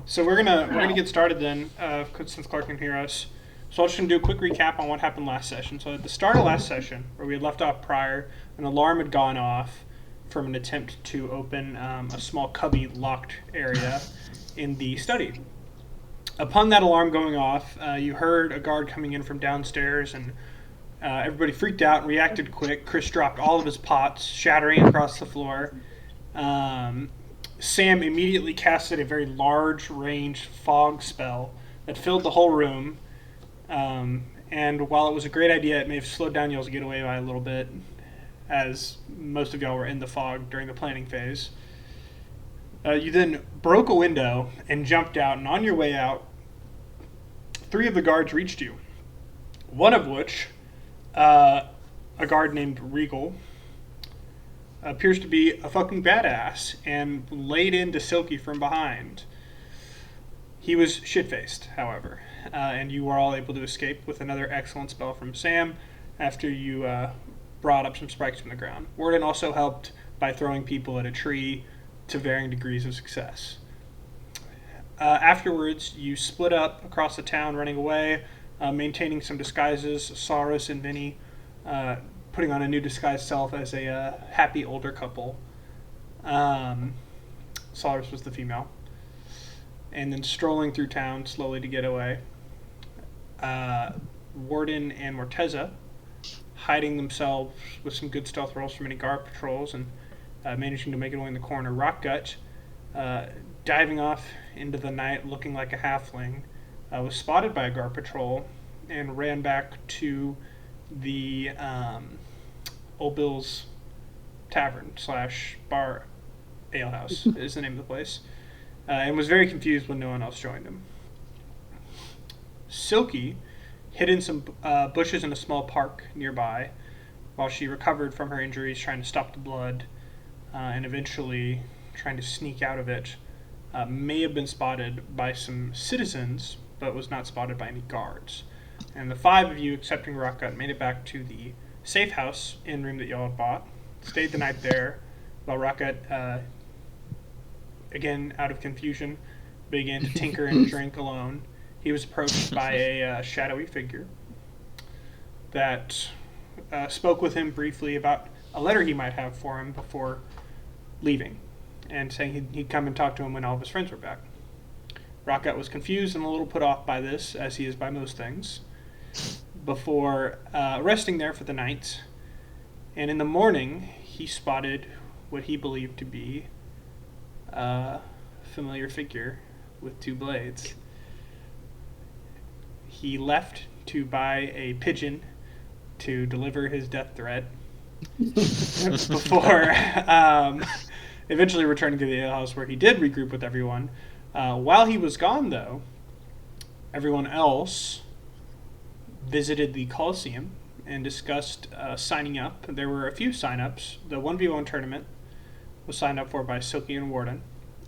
So we're gonna get started then, since Clark can hear us. So I'm just gonna do a quick recap on what happened last session. So at the start of last session, where we had left off prior, an alarm had gone off from an attempt to open a small cubby locked area in the study. Upon that alarm going off, you heard a guard coming in from downstairs, and everybody freaked out and reacted quick. Chris dropped all of his pots, shattering across the floor. Sam immediately casted a very large range fog spell that filled the whole room. And while it was a great idea, it may have slowed down y'all's getaway by a little bit, as most of y'all were in the fog during the planning phase. You then broke a window and jumped out, and on your way out, 3 of the guards reached you. One of which, a guard named Regal, appears to be a fucking badass and laid into Silky from behind. He was shit-faced, however, and you were all able to escape with another excellent spell from Sam after you brought up some spikes from the ground. Warden also helped by throwing people at a tree to varying degrees of success. Afterwards, you split up across the town, running away, maintaining some disguises. Salros and Vinny putting on a new disguised self as a happy older couple. Salros was the female. And then strolling through town slowly to get away. Warden and Morteza hiding themselves with some good stealth rolls from any guard patrols and managing to make it away in the corner. Rockgut, diving off into the night looking like a halfling, was spotted by a guard patrol and ran back to the Old Bill's Tavern / bar alehouse is the name of the place, and was very confused when no one else joined him. Silky hid in some bushes in a small park nearby while she recovered from her injuries, trying to stop the blood, and eventually trying to sneak out of it. May have been spotted by some citizens, but was not spotted by any guards. And the 5 of you, excepting Rockgut, made it back to the safe house in room that y'all had bought, stayed the night there, while Rockgut, again out of confusion, began to tinker and drink alone. He was approached by a shadowy figure that spoke with him briefly about a letter he might have for him before leaving, and saying he'd come and talk to him when all of his friends were back. Rockgut was confused and a little put off by this, as he is by most things, before resting there for the night. And in the morning, he spotted what he believed to be a familiar figure with 2 blades. He left to buy a pigeon to deliver his death threat before eventually returning to the alehouse, where he did regroup with everyone. While he was gone, though, everyone else visited the Coliseum and discussed signing up. There were a few sign-ups. The 1v1 tournament was signed up for by Silky and Warden.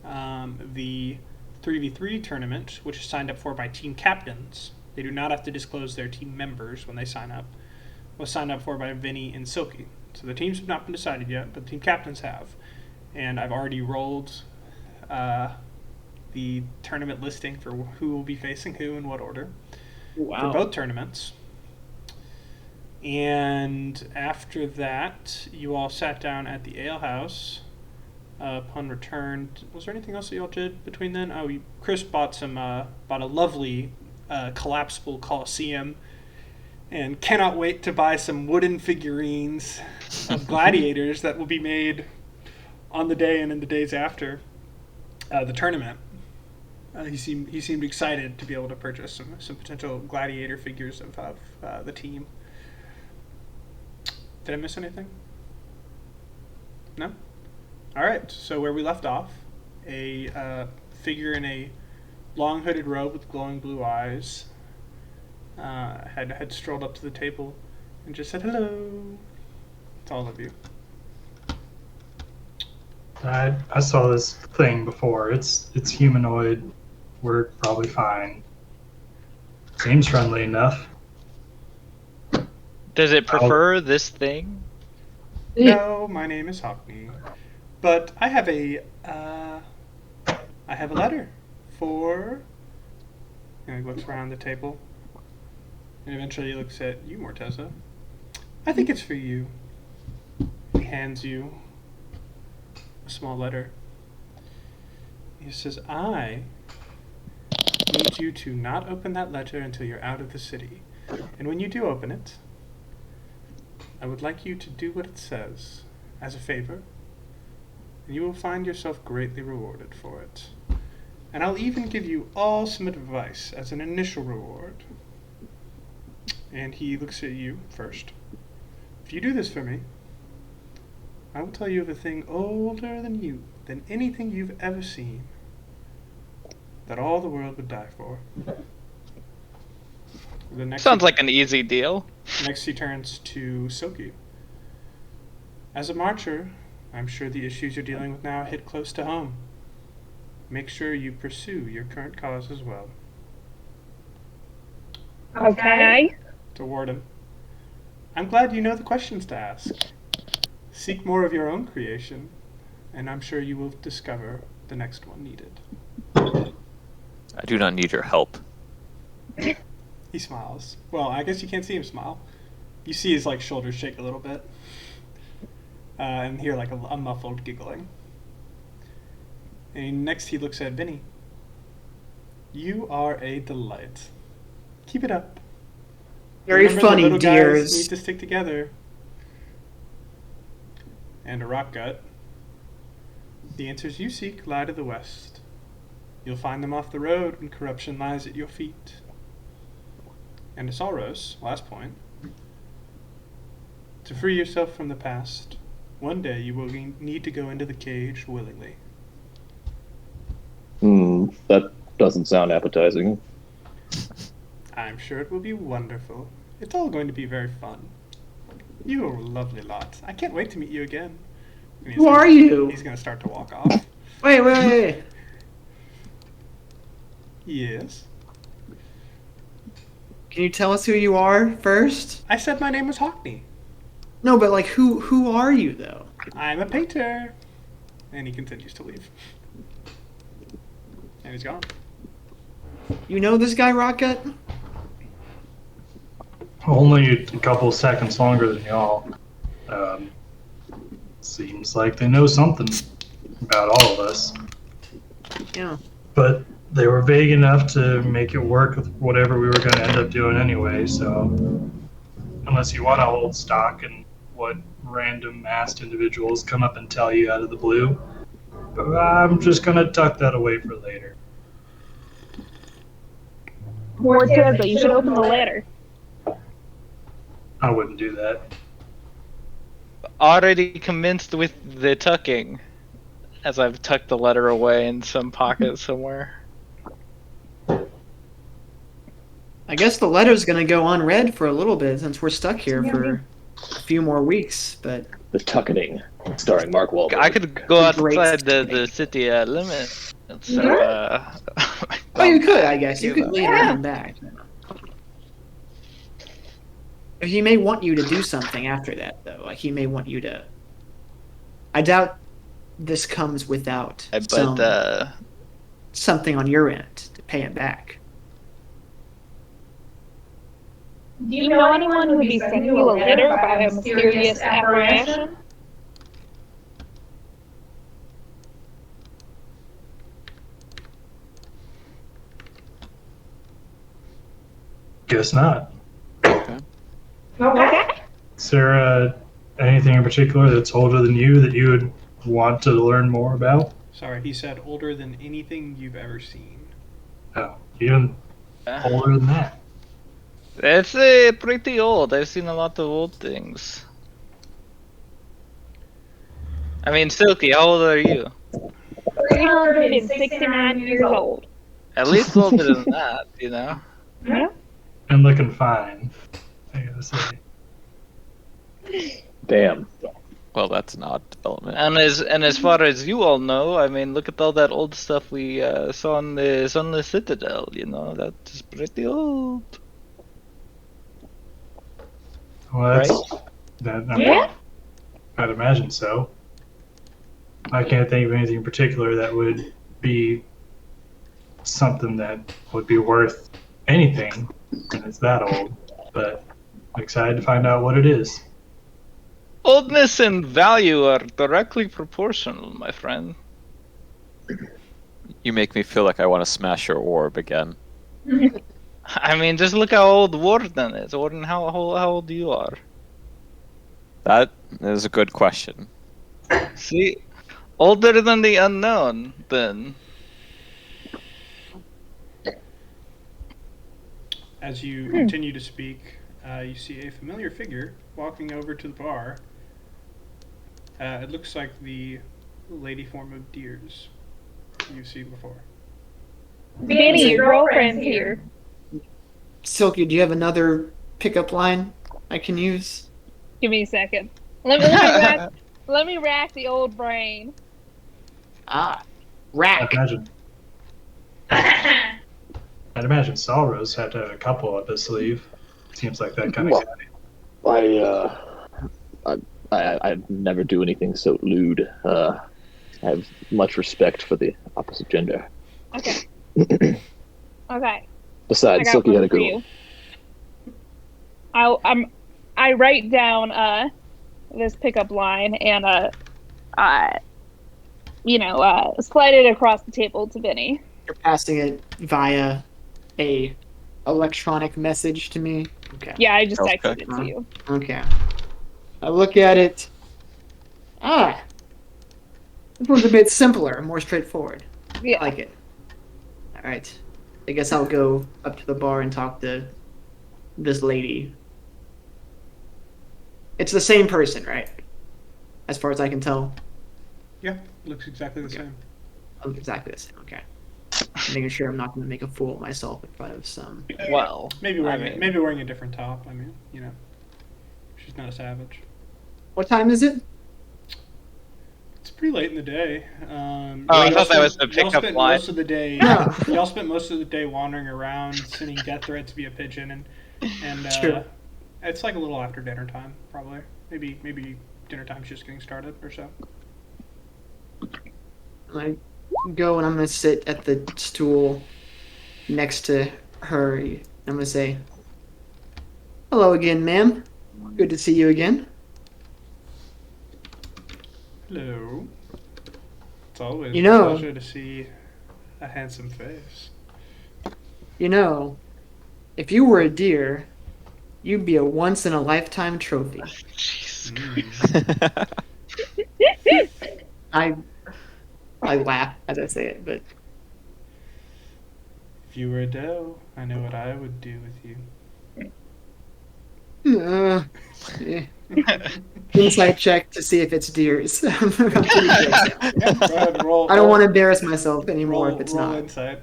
The 3v3 tournament, which is signed up for by team captains, they do not have to disclose their team members when they sign up, was signed up for by Vinny and Silky. So the teams have not been decided yet, but the team captains have. And I've already rolled the tournament listing for who will be facing who in what order. Wow. For both tournaments. And after that, you all sat down at the alehouse. Upon return, was there anything else that y'all did between then? Oh, Chris bought a lovely collapsible Coliseum, and cannot wait to buy some wooden figurines of gladiators that will be made on the day and in the days after the tournament. He seemed excited to be able to purchase some potential gladiator figures of the team. Did I miss anything? No? All right, so where we left off, a figure in a long hooded robe with glowing blue eyes had strolled up to the table and just said hello to all of you. I saw this thing before. It's humanoid. We're probably fine. Seems friendly enough. Does it prefer this thing? No, my name is Hockney, but I have a letter for... And he looks around the table. And eventually he looks at you, Morteza. I think it's for you. He hands you a small letter. He says, I need you to not open that letter until you're out of the city. And when you do open it, I would like you to do what it says as a favor. And you will find yourself greatly rewarded for it. And I'll even give you all some advice as an initial reward. And he looks at you first. If you do this for me, I will tell you of a thing older than you, than anything you've ever seen, that all the world would die for. Sounds like an easy deal. Next he turns to Silky. As a marcher, I'm sure the issues you're dealing with now hit close to home. Make sure you pursue your current cause as well. Okay. To Warden. I'm glad you know the questions to ask. Seek more of your own creation, and I'm sure you will discover the next one needed. I do not need your help. He smiles. Well, I guess you can't see him smile. You see his shoulders shake a little bit. And hear a muffled giggling. And next he looks at Vinny. You are a delight. Keep it up. Very Remember, funny, the little guys dears. need to stick together. And a rock gut. The answers you seek lie to the west. You'll find them off the road when corruption lies at your feet. And to Salros, last point. To free yourself from the past, one day you will need to go into the cage willingly. That doesn't sound appetizing. I'm sure it will be wonderful. It's all going to be very fun. You are a lovely lot. I can't wait to meet you again. And Who are you? He's going to start to walk off. Wait. Yes. Can you tell us who you are first? I said my name was Hockney. No, but who are you though? I'm a painter. And he continues to leave. And he's gone. You know this guy, Rocket? Only a couple seconds longer than y'all. Seems like they know something about all of us. Yeah. But they were vague enough to make it work with whatever we were going to end up doing anyway, so unless you want to hold stock in what random masked individuals come up and tell you out of the blue, I'm just going to tuck that away for later. Morteza, you should open the letter. I wouldn't do that. Already commenced with the tucking, as I've tucked the letter away in some pocket somewhere. I guess the letter's gonna go unread for a little bit since we're stuck here for a few more weeks, but... The Tucketing, starring Mark Wahlberg. I could go Great outside tucking. the city limits. Oh, you could, I guess. You could later come back. He may want you to do something after that, though. He may want you to... I doubt this comes without something on your end to pay him back. Do you know anyone who would be sending you a letter about a mysterious apparition? Guess not. Okay. Is there anything in particular that's older than you that you would want to learn more about? Sorry, he said older than anything you've ever seen. Oh, even older than that. It's pretty old. I've seen a lot of old things. I mean, Silky, how old are you? 369 years old. At least older than that, you know? Yeah. And looking fine, I gotta say. Damn. Well, that's an odd development. And as far as you all know, I mean, look at all that old stuff we saw on the Sunless Citadel, you know? That's pretty old. Well, Yeah. I'd imagine so. I can't think of anything in particular that would be something that would be worth anything when it's that old. But I'm excited to find out what it is. Oldness and value are directly proportional, my friend. You make me feel like I want to smash your orb again. I mean, just look how old Warden is. Warden, how old you are? That is a good question. See? Older than the unknown, then. As you continue to speak, you see a familiar figure walking over to the bar. It looks like the lady form of Deers you've seen before. Vinny, your girlfriend's here. Silky, do you have another pickup line I can use? Give me a second. Let me rack the old brain. Ah, rack. I'd imagine Salros had to have a couple up his sleeve. Seems like that kind of guy. I never do anything so lewd. I have much respect for the opposite gender. Okay. Okay. Besides, I got Silky one had a for good you. one. I write down this pickup line and slide it across the table to Vinny. You're passing it via a electronic message to me. Okay. Yeah, I just Okay. texted it to you. Okay. I look at it. Ah, this one's a bit simpler, more straightforward. Yeah. I like it. All right. I guess I'll go up to the bar and talk to this lady. It's the same person, right? As far as I can tell. Yeah, looks exactly the same. Oh, exactly the same. Okay. Making sure I'm not going to make a fool of myself in front of some. Well, Maybe wearing a different top. I mean, she's not a savage. What time is it? It's pretty late in the day. I y'all thought that was the y'all pickup spent line. Most of the day, No. y'all spent most of the day wandering around, sending death threats via pigeon, and True. it's like a little after dinner time, probably. Maybe dinner time's just getting started or so. I go and I'm going to sit at the stool next to her. I'm going to say, "Hello again, ma'am. Good to see you again." Hello. It's always You know- a pleasure to see a handsome face. You know, if you were a deer, you'd be a once-in-a-lifetime trophy. I laugh as I say it, but If you were a doe, I know what I would do with you. yeah. Insight check to see if it's deers. I'm pretty sure it's them. Yeah, go ahead, roll. I don't want to embarrass myself anymore roll, if it's roll not. Insight.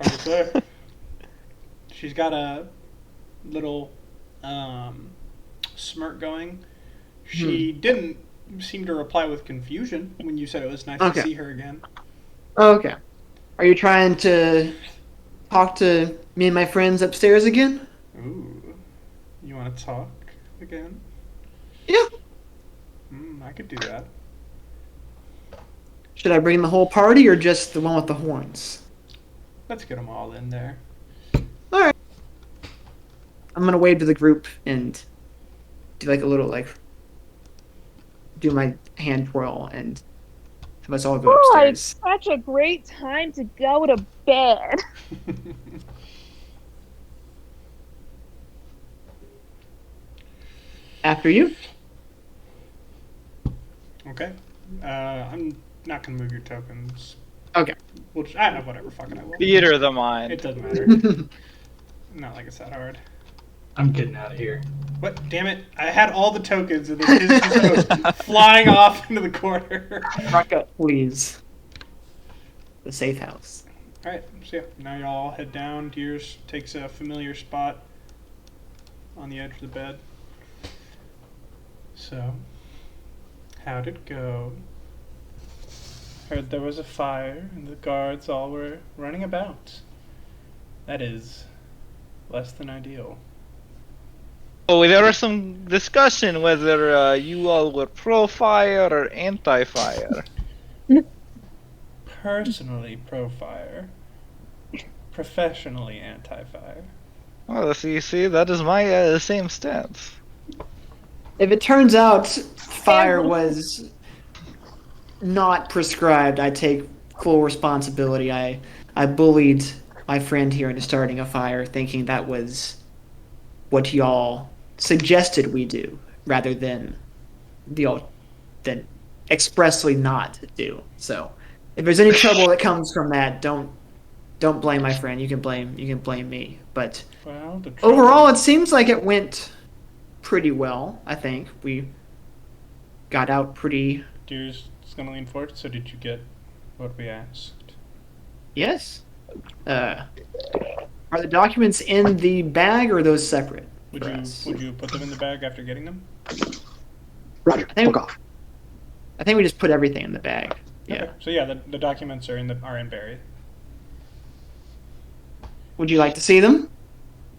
Okay, sir. She's got a little smirk going. She didn't seem to reply with confusion when you said it was nice Okay. to see her again. Okay. Are you trying to talk to me and my friends upstairs again? Ooh. You want to talk again? Yeah. I could do that. Should I bring the whole party or just the one with the horns? Let's get them all in there. Alright. I'm gonna wave to the group and do like a little do my hand twirl and have us all go Oh, upstairs. it's such a great time to go to bed. After you. Okay. I'm not gonna move your tokens. Okay. Whatever. Fuck it, I will. Theater of the mind. It doesn't matter. Not like it's that hard. I'm getting out of here. What? Damn it! I had all the tokens, and then his just goes flying off into the corner. Rock up, please. The safe house. All right. So yeah, now y'all head down. Deers takes a familiar spot on the edge of the bed. So, how'd it go? Heard there was a fire, and the guards all were running about. That is less than ideal. Oh, there was some discussion whether you all were pro-fire or anti-fire. Personally pro-fire, professionally anti-fire. Well, see, that is my same stance. If it turns out fire was not prescribed, I take full responsibility. I bullied my friend here into starting a fire, thinking that was what y'all suggested we do, rather than than expressly not do. So, if there's any trouble that comes from that, don't blame my friend. You can blame me. But Well, the trouble... overall, it seems like it went pretty well. I think we got out pretty. Deer's gonna lean forward. So did you get what we asked? Yes. Are the documents in the bag or are those separate? Would you put them in the bag after getting them? Roger, fuck off. I think we just put everything in the bag. Yeah. Okay. So yeah, the documents are in Barry. Would you like to see them?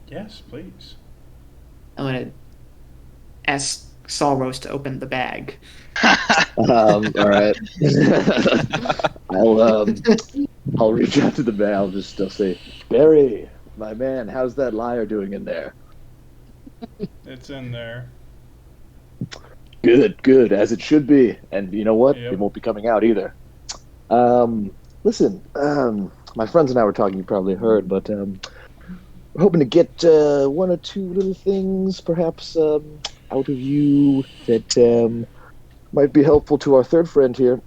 Yes, please. I'm gonna ask Salros to open the bag. All right. I'll reach out to the man. I'll say, Barry, my man, how's that liar doing in there? It's in there. Good, as it should be. And you know what? Yep. It won't be coming out either. Listen, my friends and I were talking, you probably heard, but we're hoping to get one or two little things, perhaps, out of you that might be helpful to our third friend here.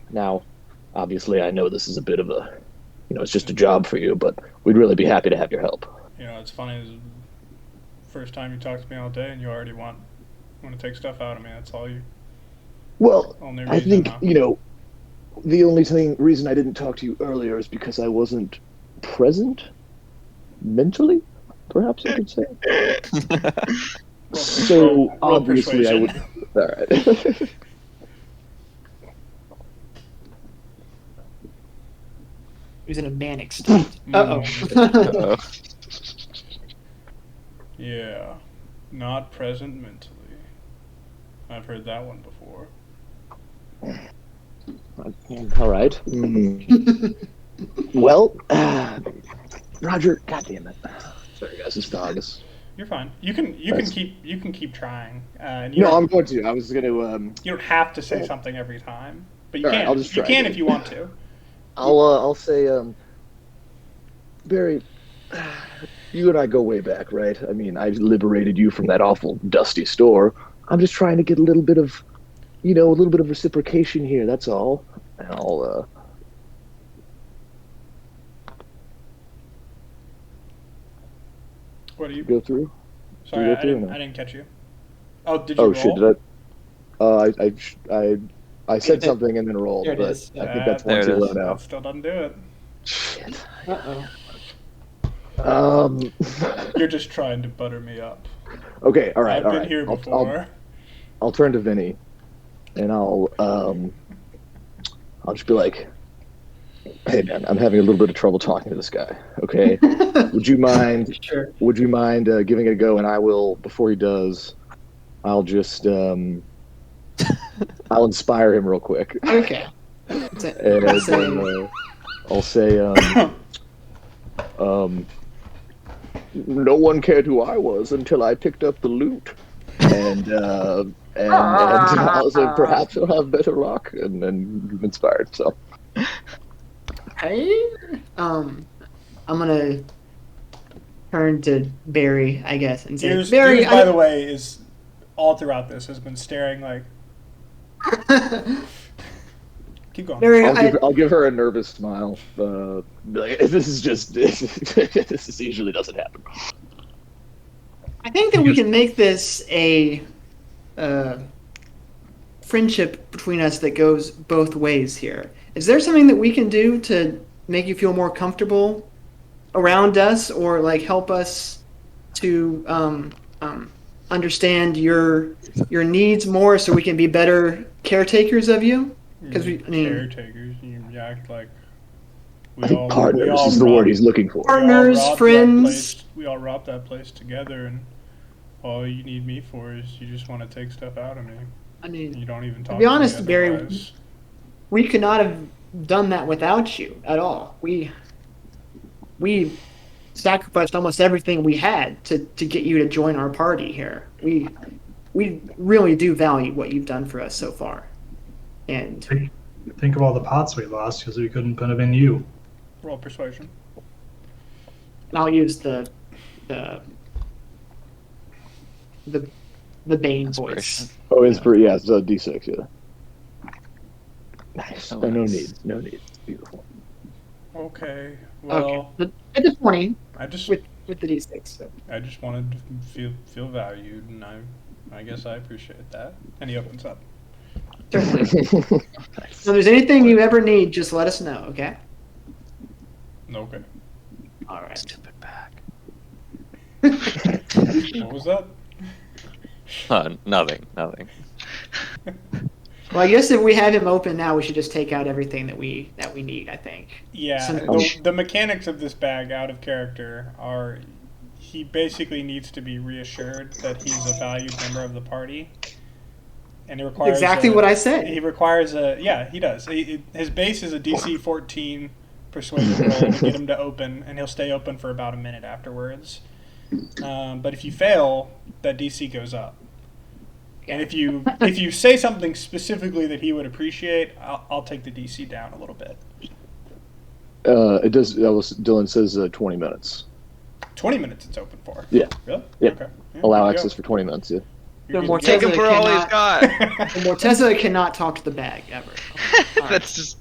Now, obviously, I know this is a bit of a, it's just a job for you, but we'd really be happy to have your help. It's funny. It's the first time you talk to me all day, and you already want to take stuff out of me. That's all you. Well, Only I reason, think huh? the only reason I didn't talk to you earlier is because I wasn't present mentally. Perhaps I could say. So roll obviously I persuasion. would. All right. He was in a manic state. Mm. Yeah, not present mentally. I've heard that one before. All right. Well, Roger. God damn it. Sorry, guys. This dog is. You're fine. You can keep trying. And No, I'm going to. I was going to. You don't have to say something every time, but you All right, can. I'll just You try can again. if you want to. I'll say, Barry, you and I go way back, right? I mean, I liberated you from that awful dusty store. I'm just trying to get a little bit of, a little bit of reciprocation here. That's all. And I'll, What do you? go through. Sorry, go I through didn't. or no? I didn't catch you. Oh, did you Oh roll? shit! Did I said something and then rolled, There it but is. I think that's There one it too is. low now. That still doesn't do it. Shit. Uh-oh. You're just trying to butter me up. Okay. All right. I've all been right. here before. I'll turn to Vinny, and I'll just be like, "Hey man, I'm having a little bit of trouble talking to this guy. Okay, would you mind? Sure. Would you mind giving it a go? And I will, before he does, I'll just I'll inspire him real quick, Okay. and I'll say, no one cared who I was until I picked up the loot, and I'll say perhaps he'll have better luck, and then inspired. So. Hey, I'm gonna turn to Barry, I guess, and say, Deers, Barry, by the way, is all throughout this has been staring like. Keep going. Barry, I'll give her a nervous smile. Like, this is just this usually doesn't happen. I think that we can make this a friendship between us that goes both ways here. Is there something that we can do to make you feel more comfortable around us, or like help us to understand your needs more, so we can be better caretakers of you? Because caretakers, you act like I think partners is the word he's looking for. Partners, friends. We all robbed that place together, and all you need me for is you just want to take stuff out of me. I mean, You don't even talk be honest, to me Barry, otherwise. we could not have done that without you at all. We sacrificed almost everything we had to get you to join our party here. We really do value what you've done for us so far. And Think of all the pots we lost because we couldn't put them in you. Roll persuasion. I'll use the Bane Inspiration. voice. Oh, yeah, it's a D6, yeah. Nice. Oh, No nice. need. Beautiful. Okay. Well, Okay. It's a 20 I just with the D6. So. I just wanted to feel valued, and I guess I appreciate that. And he opens up. Certainly. So if there's anything you ever need, just let us know, okay? Okay. All right. Stupid bag. What was that? Nothing. Well, I guess if we have him open now, we should just take out everything that we need, I think. Yeah. Some- The mechanics of this bag, out of character, are he basically needs to be reassured that he's a valued member of the party. And it requires Exactly what I said. He requires he does. His base is a DC 14 persuasion roll to get him to open, and he'll stay open for about a minute afterwards. But if you fail, that DC goes up. And if you say something specifically that he would appreciate, I'll take the DC down a little bit. It does. Dylan says 20 minutes. 20 minutes it's open for. Yeah. Really? Yeah. Okay. Yeah, Allow good to access go. for 20 minutes. Yeah. You're The good to Morteza go. Take him for all he's cannot- got. Morteza cannot talk to the bag ever. All right. That's just.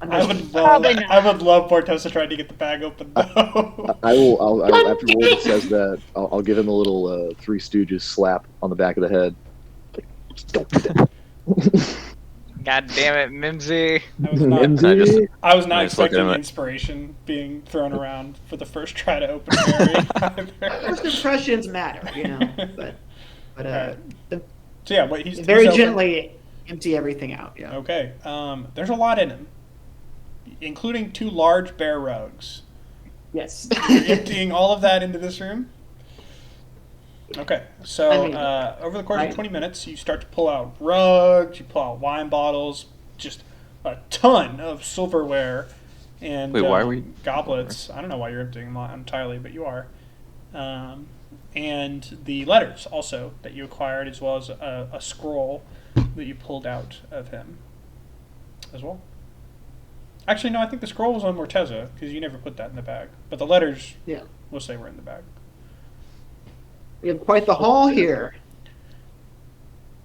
I would Probably not. I would love Portosa trying to get the bag open though. I will. I'll after Warden says that, I'll give him a little Three Stooges slap on the back of the head. Like, don't do that. God damn it, Mimsy. I was not, Mimsy? I was not Nice looking expecting at it. inspiration being thrown around for the first try to open Mary. First impressions matter, but Alright. So yeah, what he's very he's open. gently empty everything out. Yeah. Okay. There's a lot in him, including 2 large bear rugs. Yes. You're emptying all of that into this room? Okay, so I mean, over the course right. of 20 minutes, you start to pull out rugs, you pull out wine bottles, just a ton of silverware and Wait, why are we- goblets. I don't know why you're emptying them entirely, but you are. And the letters also that you acquired, as well as a scroll that you pulled out of him as well. Actually, no, I think the scroll was on Morteza, because you never put that in the bag. But the letters, Yeah. we'll say, were in the bag. We have quite the hall here.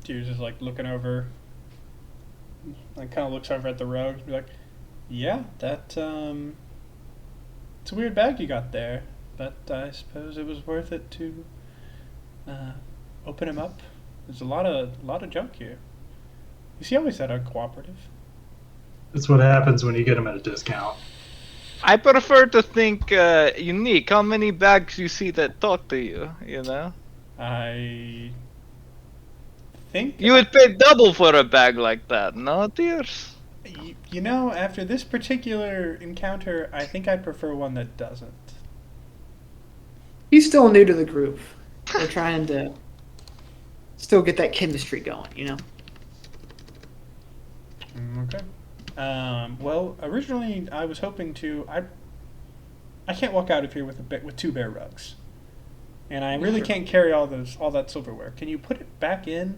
Tears is like looking over, like kind of looks over at the rug, be like, "Yeah, that it's a weird bag you got there, but I suppose it was worth it to open him up. There's a lot of junk here. Is he always that uncooperative?" That's what happens when you get them at a discount. I prefer to think unique. How many bags you see that talk to you? You know, I think you would pay double for a bag like that, no, Tears? you know, after this particular encounter, I think I prefer one that doesn't. He's still new to the group. We're trying to still get that chemistry going. Okay. Well, originally I was hoping to. I can't walk out of here with with 2 bear rugs, and I really can't carry all that silverware. Can you put it back in,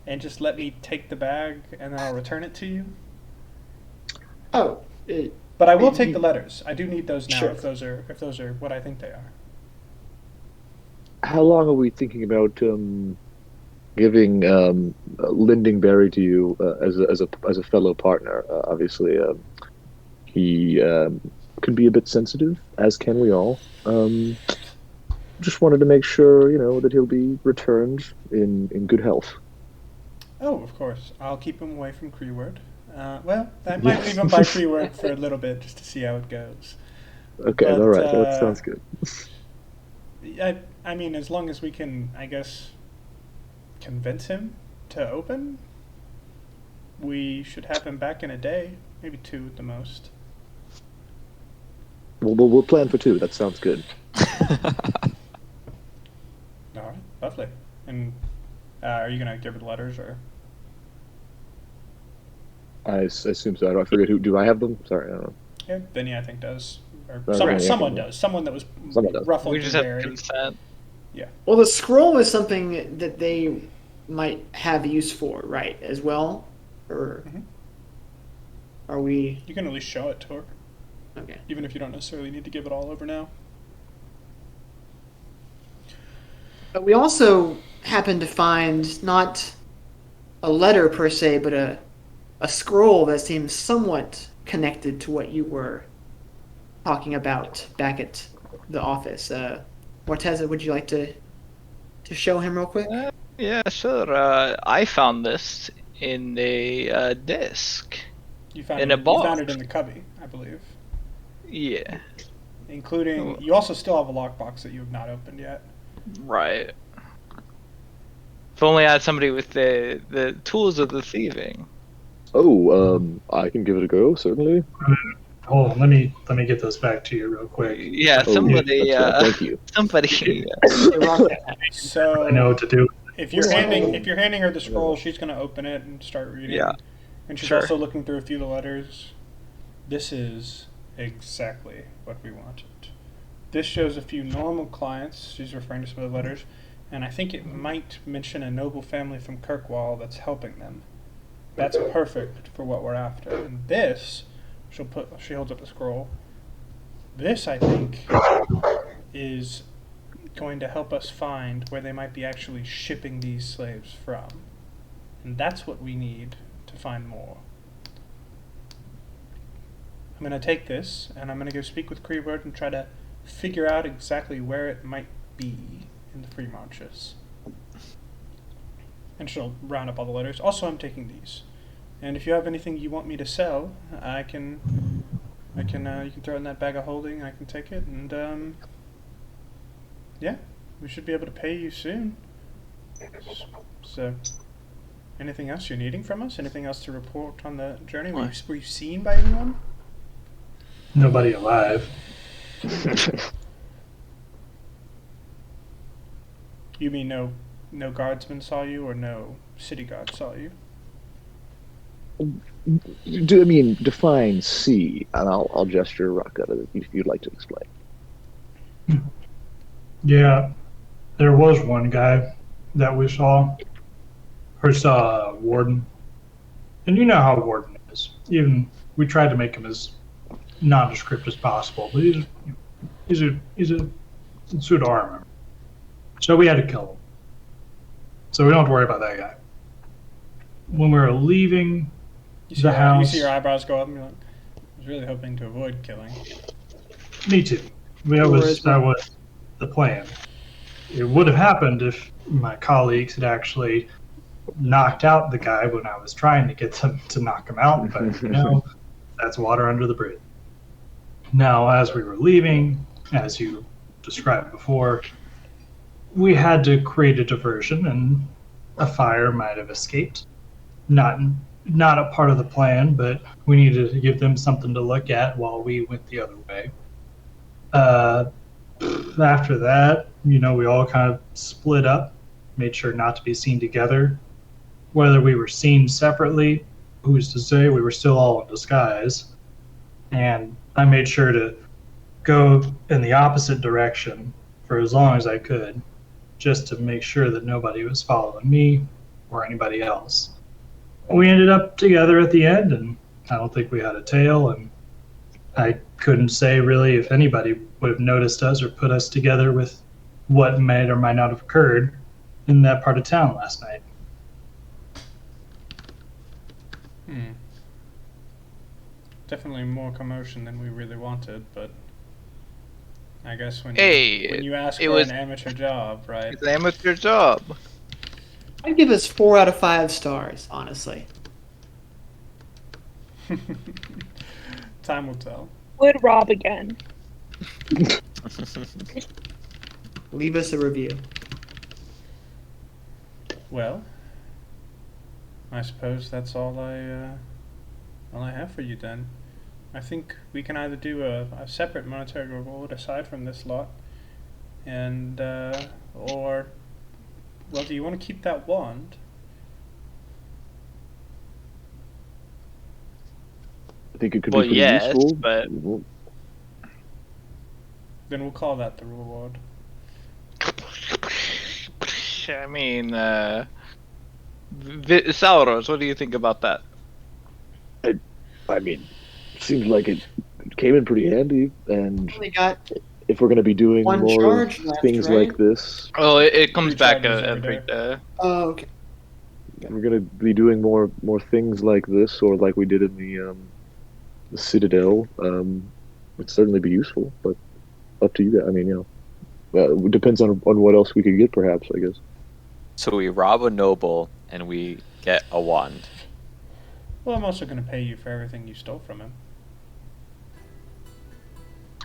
and just let me take the bag, and then I'll return it to you? Oh, But I will take the letters. I do need those now Sure. if those are what I think they are. How long are we thinking about giving lending Barry to you as a fellow partner? Obviously, he can be a bit sensitive, as can we all. Just wanted to make sure that he'll be returned in good health. Oh, of course. I'll keep him away from Creeward. Well, I might leave him by Creeward for a little bit just to see how it goes. Okay, But, all right, that sounds good. I mean, as long as we can, I guess, convince him to open, we should have him back in a day, maybe 2 at the most. We'll plan for 2. That sounds good. All right, lovely. And are you gonna give her the letters or? I assume so. I forget who. Do I have them? Sorry, I don't know. Yeah, Vinny, I think, does. Or Right, someone, yeah. someone does. Someone that was Someone does. ruffled We and just have buried. consent. Well, the scroll is something that they might have use for, right? As well, or Mhm. are we You can at least show it to her, okay? even if you don't necessarily need to give it all over now. But we also happen to find not a letter per se, but a scroll that seems somewhat connected to what you were talking about back at the office. Morteza, would you like to show him real quick? Yeah, sure. I found this in a desk. You found In it. a box. You found it in the cubby, I believe. Yeah, Including, you also still have a lockbox that you have not opened yet. right. If only I had somebody with the tools of the thieving. Oh, I can give it a go, certainly. Hold on, let me get those back to you real quick. Yeah, Oh, somebody. that's right. Thank you. Somebody. So I know what to do. if you're handing her the scroll, she's going to open it and start reading. Yeah. And she's Sure. also looking through a few of the letters. This is exactly what we wanted. This shows a few normal clients. She's referring to some of the letters, and I think it might mention a noble family from Kirkwall that's helping them. That's perfect for what we're after. And this, she holds up the scroll. This, I think, is going to help us find where they might be actually shipping these slaves from. And that's what we need to find more. I'm going to take this, and I'm going to go speak with Creebird and try to figure out exactly where it might be in the Free Marches. And she'll round up all the letters. Also, I'm taking these. And if you have anything you want me to sell, you can throw it in that bag of holding. I can take it, and yeah, we should be able to pay you soon. So, anything else you're needing from us? Anything else to report on the journey? Were you seen by anyone? Nobody alive. You mean no guardsmen saw you, or no city guards saw you? Define C, and I'll gesture rock at it if you'd like to explain. Yeah, there was one guy that we saw. Or saw Warden. And you know how Warden is. Even we tried to make him as nondescript as possible, but he's a pseudo armor. So we had to kill him. So we don't have to worry about that guy. When we were leaving the house, You see your eyebrows go up, and you're like, I was really hoping to avoid killing. me too. That was the plan. It would have happened if my colleagues had actually knocked out the guy when I was trying to get them to knock him out, but that's water under the bridge. Now, as we were leaving, as you described before, we had to create a diversion, and a fire might have escaped. Not a part of the plan, but we needed to give them something to look at while we went the other way. After that, we all kind of split up, made sure not to be seen together. Whether we were seen separately, who's to say? We were still all in disguise. And I made sure to go in the opposite direction for as long as I could, just to make sure that nobody was following me or anybody else. We ended up together at the end, and I don't think we had a tail, and I couldn't say really if anybody would have noticed us or put us together with what might or might not have occurred in that part of town last night. Definitely more commotion than we really wanted, but I guess when you ask it for was an amateur job, right? It's an amateur job. I'd give us 4 out of 5 stars, honestly. Time will tell. Would rob again. Leave us a review. Well, I suppose that's all I have for you then. I think we can either do a separate monetary reward aside from this lot, and or, well, do you want to keep that wand? I think it could Well, be pretty yes, useful. but- Then we'll call that the reward. I mean, Salros, what do you think about that? I mean, seems like it came in pretty handy, and Only got if we're going to be doing one more charge left, things right? like this, Oh, it comes Three back charges every every day. Oh, okay. if we're going to be doing more things like this, or like we did in the Citadel, it'd certainly be useful. But up to you guys. I mean, it depends on what else we could get, perhaps. I guess. So we rob a noble and we get a wand. Well, I'm also going to pay you for everything you stole from him.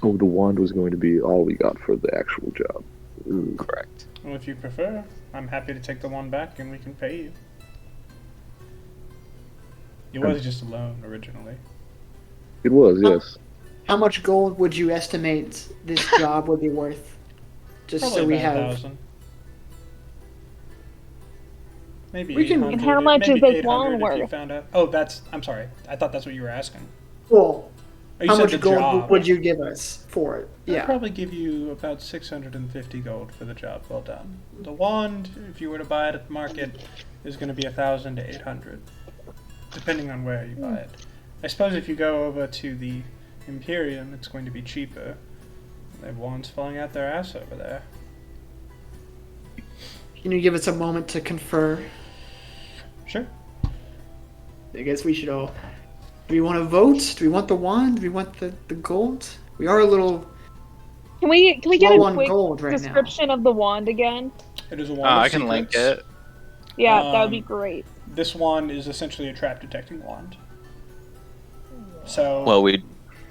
Oh, the wand was going to be all we got for the actual job. Ooh. Correct. Well, if you prefer, I'm happy to take the wand back and we can pay you. It was just a loan originally. It was, yes. How much gold would you estimate this job would be worth? Just Probably so we about have. 1,000. Maybe We can- 800. And how much maybe is this 800 wand if you worth? found out. Oh, I'm sorry. I thought that's what you were asking. Well, Oh, you how said much the gold job. would you give us for it? I'd Yeah. probably give you about 650 gold for the job well done. The wand, if you were to buy it at the market, is going to be 1,000 to 800, depending on where you buy it. I suppose if you go over to the Imperium, it's going to be cheaper. They have wands falling out their ass over there. Can you give us a moment to confer? Sure. I guess we should all. Do we want to vote? Do we want the wand? Do we want the gold? We are a little Can we get low a on quick gold right now. description of the wand again? It is a Oh, wand of I can link secrets. it. Yeah, that would be Um, great. This wand is essentially a trap detecting wand. So Well, we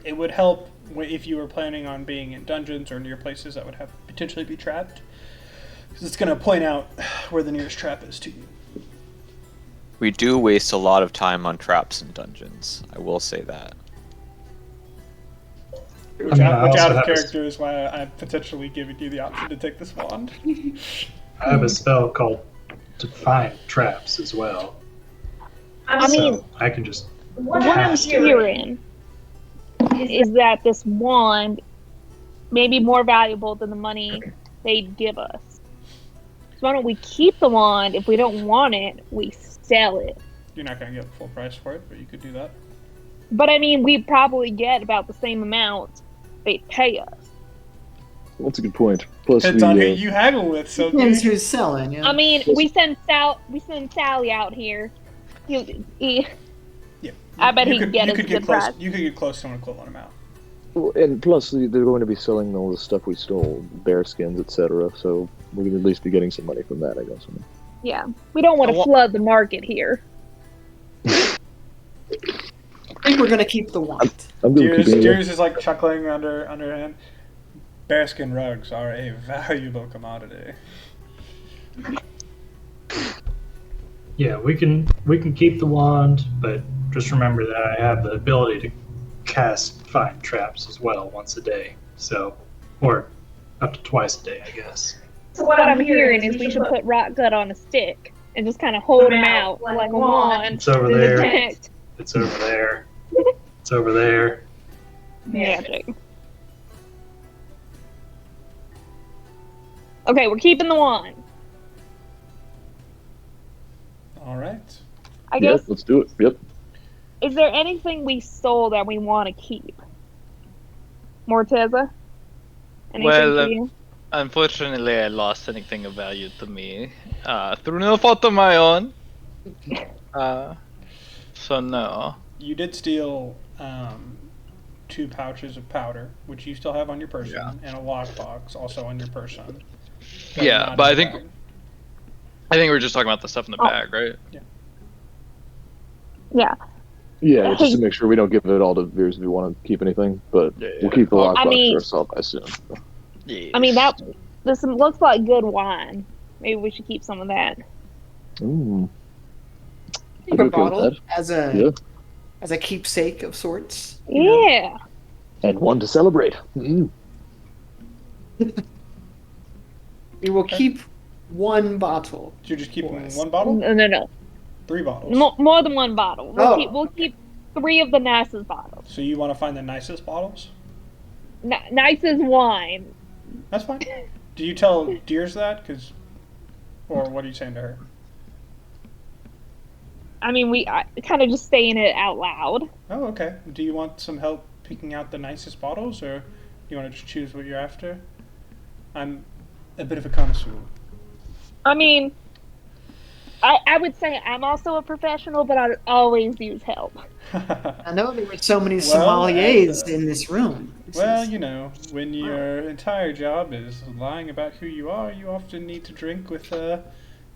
it would help if you were planning on being in dungeons or near places that would have potentially be trapped, because it's going to point out where the nearest trap is to you. do waste a lot of time on traps in dungeons. I will say that. Which, I mean, I out, which also out of have a- character is why I'm potentially giving you the option to take this wand. I have a spell called Define Traps as well. I mean, So I can just what I'm cast it. hearing is that this wand may be more valuable than the money they'd give us. So why don't we keep the wand? If we don't want it, we sell it. You're not going to get full price for it, but you could do that. But I mean, we probably get about the same amount they pay us. That's a good point. Plus, Depends on who you haggle with, so Depends who's selling. Yeah. I mean, we send Sally out here. He yeah. I bet you he could, get you us could a get good close. price. You could get close to an equivalent amount. and plus, they're going to be selling all the stuff we stole, bear skins, etc. So we're going to at least be getting some money from that, I guess. Yeah, we don't want I to wa- flood the market here. I think we're gonna keep the wand. I'm going to keep it. Deers is like chuckling under her hand. Bearskin rugs are a valuable commodity. Yeah, we can keep the wand, but just remember that I have the ability to cast Find Traps as well once a day. So, or up to twice a day, I guess. So what I'm hearing is we should put rock gut on a stick and just kind of hold him out like a wand. It's over to there. detect It's over there. It's over there. magic. Okay, we're keeping the wand. All right. I Yeah, guess. let's do it. Yep. Is there anything we stole that we want to keep? Morteza? Anything Well, for you? Unfortunately, I lost anything of value to me through no fault of my own. So no. You did steal 2 pouches of powder, which you still have on your person, Yeah. and a lockbox also on your person. That Yeah, not but in I the think- bag. I think we're just talking about the stuff in the Oh. bag, right? Yeah. Yeah, just to make sure we don't give it all to Veers if we want to keep anything. But we'll keep the Well, lockbox I mean- to ourselves, I assume. I mean, this looks like good wine. Maybe we should keep some of that. Ooh. Keep I'd a be okay with bottle that. as Yeah. a keepsake of sorts. you know? Yeah. And one to celebrate. Mm. We will keep one bottle. Did you just keep Boys. one bottle? No. 3 bottles. More than one bottle. Oh. We'll 3 of the nicest bottles. So you want to find the nicest bottles? Nicest wine. That's fine. Do you tell Deers that? Or what are you saying to her? I mean, we kind of just saying it out loud. Oh, okay. Do you want some help picking out the nicest bottles, or do you want to just choose what you're after? I'm a bit of a connoisseur. I mean, I would say I'm also a professional, but I always use help. I know there were so many Well, sommeliers in this room. Well, you know, when your entire job is lying about who you are, you often need to drink with a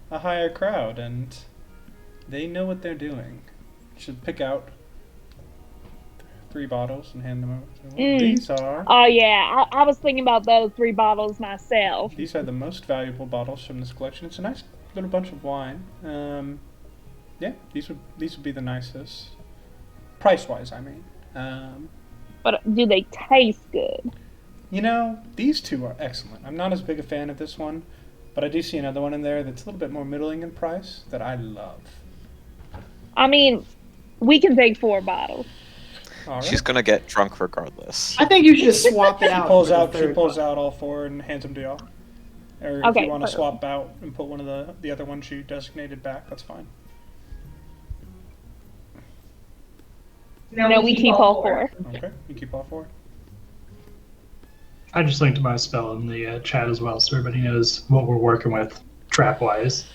higher crowd, and they know what they're doing. You should pick out 3 bottles and hand them over. These are. Oh yeah, I was thinking about those 3 bottles myself. These are the most valuable bottles from this collection. It's a nice little bunch of wine. Yeah, these would be the nicest, price-wise. I mean. But do they taste good? You know, these 2 are excellent. I'm not as big a fan of this one, but I do see another one in there that's a little bit more middling in price that I love. I mean, we can take 4 bottles. All right. She's gonna get drunk regardless. I think you should just swap it She out. pulls for the out. She third pulls one. out all 4 and hands them to y'all. Or if Okay, you want to perfect. swap out and put one of the other ones you designated back, that's fine. No, we keep all 4. Okay, you keep all 4. I just linked my spell in the chat as well, so everybody knows what we're working with trap-wise.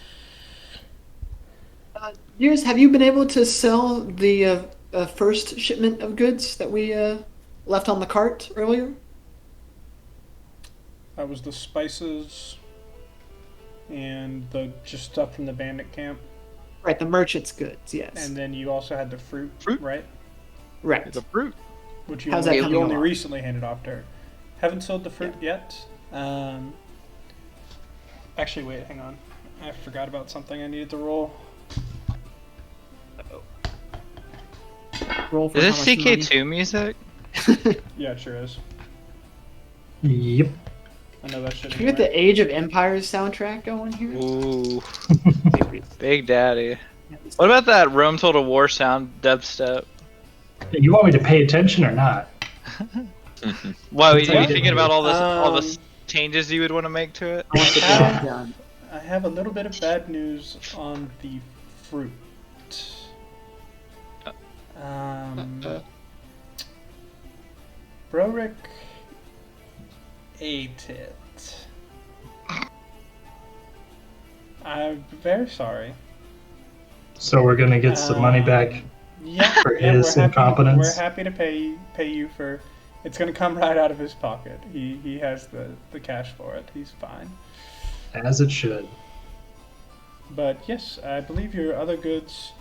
Years, have you been able to sell the first shipment of goods that we left on the cart earlier? That was the spices and the just stuff from the bandit camp, Right, the merchant's goods, yes. and then you also had the fruit, right? Right. It's a fruit. Which you How's only, that coming you only along? recently handed off to her. Haven't sold the fruit yet. Actually, wait, hang on. I forgot about something I needed to roll. Roll for Is how this much money? CK2 music? Yeah, it sure is. Yep. I know that shit. Can we get the Age of Empires soundtrack going here? Ooh, Big Daddy. What about that Rome Total War sound dubstep? You want me to pay attention or not? Why are you What? thinking about all the Um, changes you would want to make to it? I want the job done. I have a little bit of bad news on the fruit. Brorick ate it. I'm very sorry. So we're gonna get some money back. Yeah, For yeah, his we're happy, incompetence? We're happy to pay you for. It's gonna come right out of his pocket. He has the cash for it. He's fine. As it should. But yes, I believe your other goods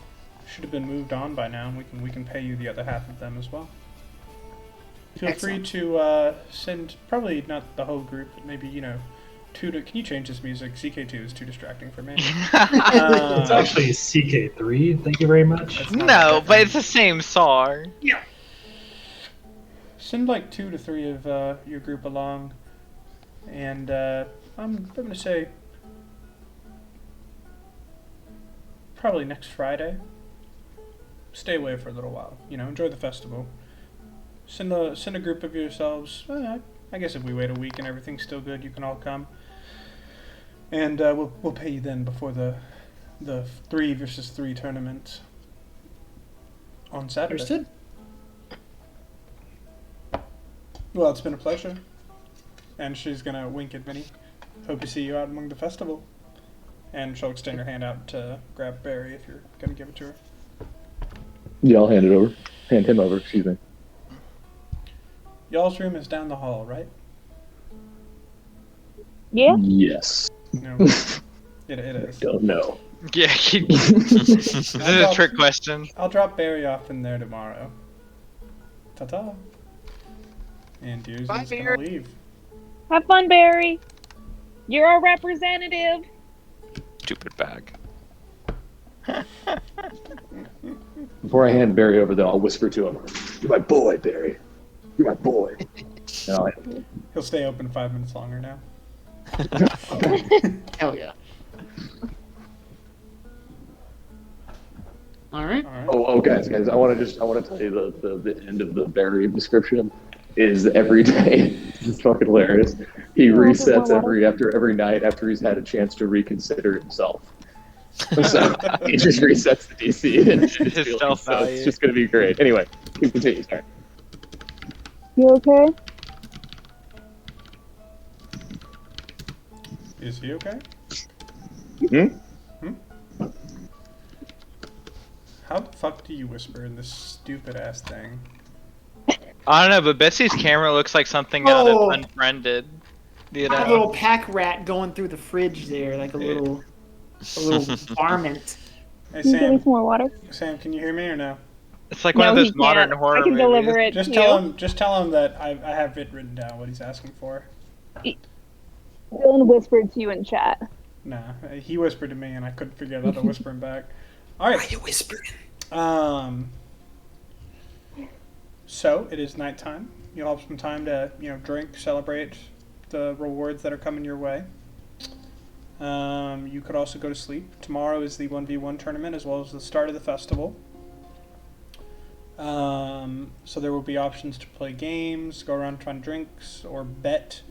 should have been moved on by now, and we can pay you the other half of them as well. Feel Excellent. free to send probably not the whole group, but maybe 2 to. Can you change this music? CK2 is too distracting for me. It's actually CK3, thank you very much. It's not No, that but bad. it's the same song. Send like 2 to 3 of your group along, and I'm gonna say probably next Friday. Stay away for a little while. Enjoy the festival. Send a group of yourselves. I guess if we wait a week and everything's still good, you can all come, and we'll pay you then before the 3 versus 3 tournament on Saturday. Understood. Well, it's been a pleasure. And she's gonna wink at Minnie. Hope to see you out among the festival. And she'll extend her hand out to grab Barry if you're gonna give it to her. Yeah, I'll hand it over. Hand him over, excuse me. Y'all's room is down the hall, right? Yeah? Yes. No. It is. Don't know. Yeah, is this a trick question? I'll drop Barry off in there tomorrow. Ta-ta. And Deers Bye, is gonna Barry. leave. Have fun, Barry. You're our representative. Stupid bag. Before I hand Barry over, though, I'll whisper to him, "You're my boy, Barry. You're my boy." And I'll hand him. He'll stay open 5 minutes longer now. Hell yeah. All right. All right. Oh, guys, I want to tell you the end of the berry description is every day. It's fucking hilarious. He little bit resets more every night after he's had a chance to reconsider himself. So he just resets the DC and his feelings. self-value. So it's just gonna be great. Anyway, continue. Sorry. You okay? Is he okay? Hmm? How the fuck do you whisper in this stupid ass thing? I don't know, but Betsy's camera looks like something out Oh. of Unfriended. You A know? little pack rat going through the fridge there, like a little varmint. Hey Can you give me Sam, some more water? Sam, can you hear me or no? It's like one of No, those he modern can't. horror I can movies. deliver it Just to tell you. him. Just tell him that I have it written down what he's asking for. Dylan whispered to you in chat. Nah, he whispered to me and I couldn't figure out how to whisper him back. All right. you whispering? So it is nighttime. You'll have some time to drink, celebrate the rewards that are coming your way. You could also go to sleep. Tomorrow is the 1v1 tournament as well as the start of the festival. So there will be options to play games, go around trying drinks, or bet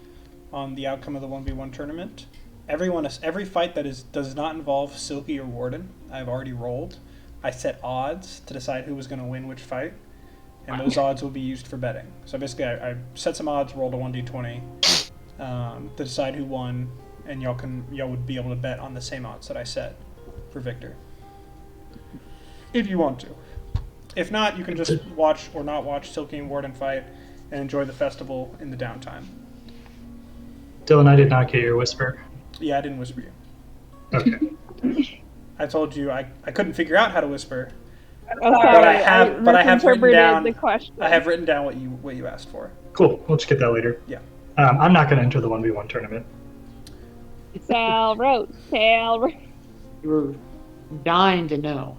on the outcome of the 1v1 tournament. Every fight that does not involve Silky or Warden, I've already rolled. I set odds to decide who was going to win which fight, and those odds will be used for betting. So basically, I set some odds, rolled a 1d20 to decide who won, and y'all would be able to bet on the same odds that I set for Victor, if you want to. If not, you can just watch or not watch Silky and Warden fight and enjoy the festival in the downtime. Dylan, I did not get your whisper. Yeah, I didn't whisper you. Okay. I told you I couldn't figure out how to whisper. Oh, But sorry, I have written misinterpreted down. the question. I have written down what you asked for. Cool. We'll just get that later. Yeah. I'm not going to enter the 1v1 tournament. Salros. You were dying to know.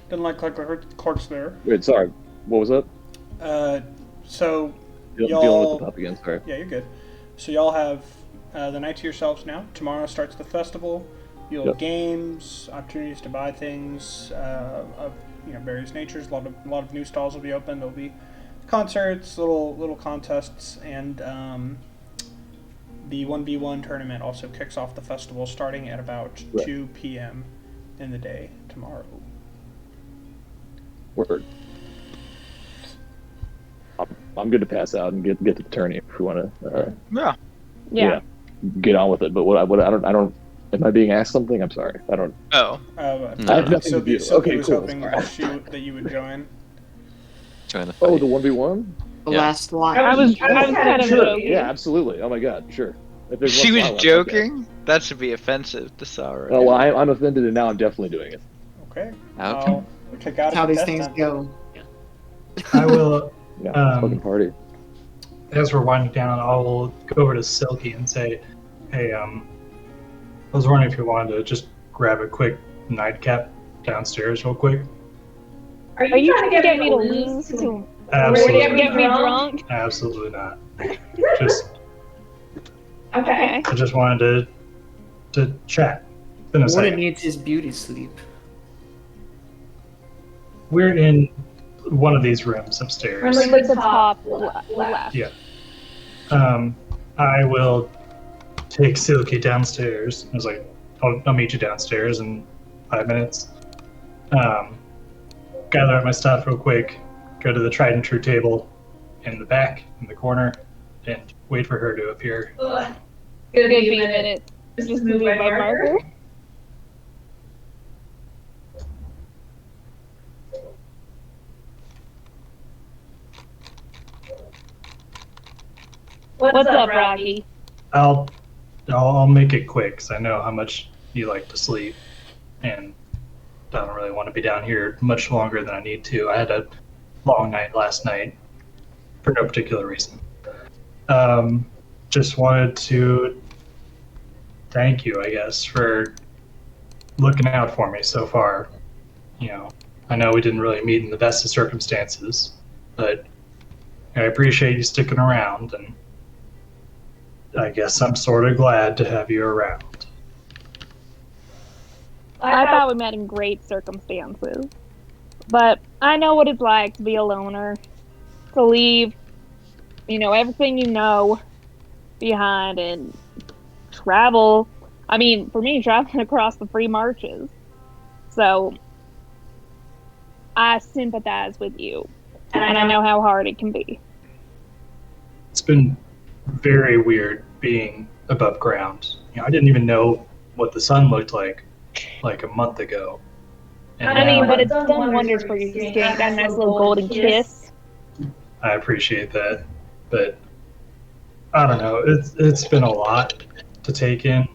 Didn't like Clark's there. Wait, sorry. What was that? So Dealing y'all. with the pup again. Sorry. Yeah, you're good. So y'all have the night to yourselves now. Tomorrow starts the festival. You'll have games, opportunities to buy things of various natures. A lot of new stalls will be open. There'll be concerts, little contests, and the 1v1 tournament also kicks off the festival starting at about 2 p.m. in the day tomorrow. Word. I'm good to pass out and get to the tourney if we want to. Yeah. Get on with it. But I don't. Am I being asked something? I'm sorry. I don't. Oh. I have nothing to do. Silky Okay, was cool. hoping that you would join. Join the fight. Oh, the 1v1? The Yeah. last line. I was kind of Sure. joking. Yeah, absolutely. Oh my god, sure. If there's She one was slot left, joking? That should be offensive to Salros. Oh, well, I'm offended, and now I'm definitely doing it. Okay. Okay. I'll check out That's how these test things time. go. I will, Yeah, Um, fucking party. as we're winding down, I'll go over to Silky and say, hey, I was wondering if you wanted to just grab a quick nightcap downstairs real quick. Are you trying to get me to lose to Absolutely get me not. drunk? Absolutely not. Just, Okay. I just wanted to chat. It's been a Warden second. needs his beauty sleep. We're in one of these rooms upstairs. Like the top left. Yeah. I will take Silky downstairs. I was like, I'll meet you downstairs in 5 minutes. Gather up my stuff real quick, go to the tried and true table in the back, in the corner, and wait for her to appear. Give me a minute. Just move my marker. What's up, Rocky? I'll make it quick because I know how much you like to sleep, and I don't really want to be down here much longer than I need to. I had a long night last night for no particular reason. Just wanted to thank you, I guess, for looking out for me so far. I know we didn't really meet in the best of circumstances, but I appreciate you sticking around, and I guess I'm sort of glad to have you around. I thought we met in great circumstances. But I know what it's like to be a loner, to leave, everything you know behind and travel. I mean, for me, traveling across the free marches. So I sympathize with you, and I know how hard it can be. It's been very weird being above ground. I didn't even know what the sun looked like a month ago. And I mean, now but it's done wonders for your skin. Got a nice little golden kiss. I appreciate that, but I don't know. It's been a lot to take in.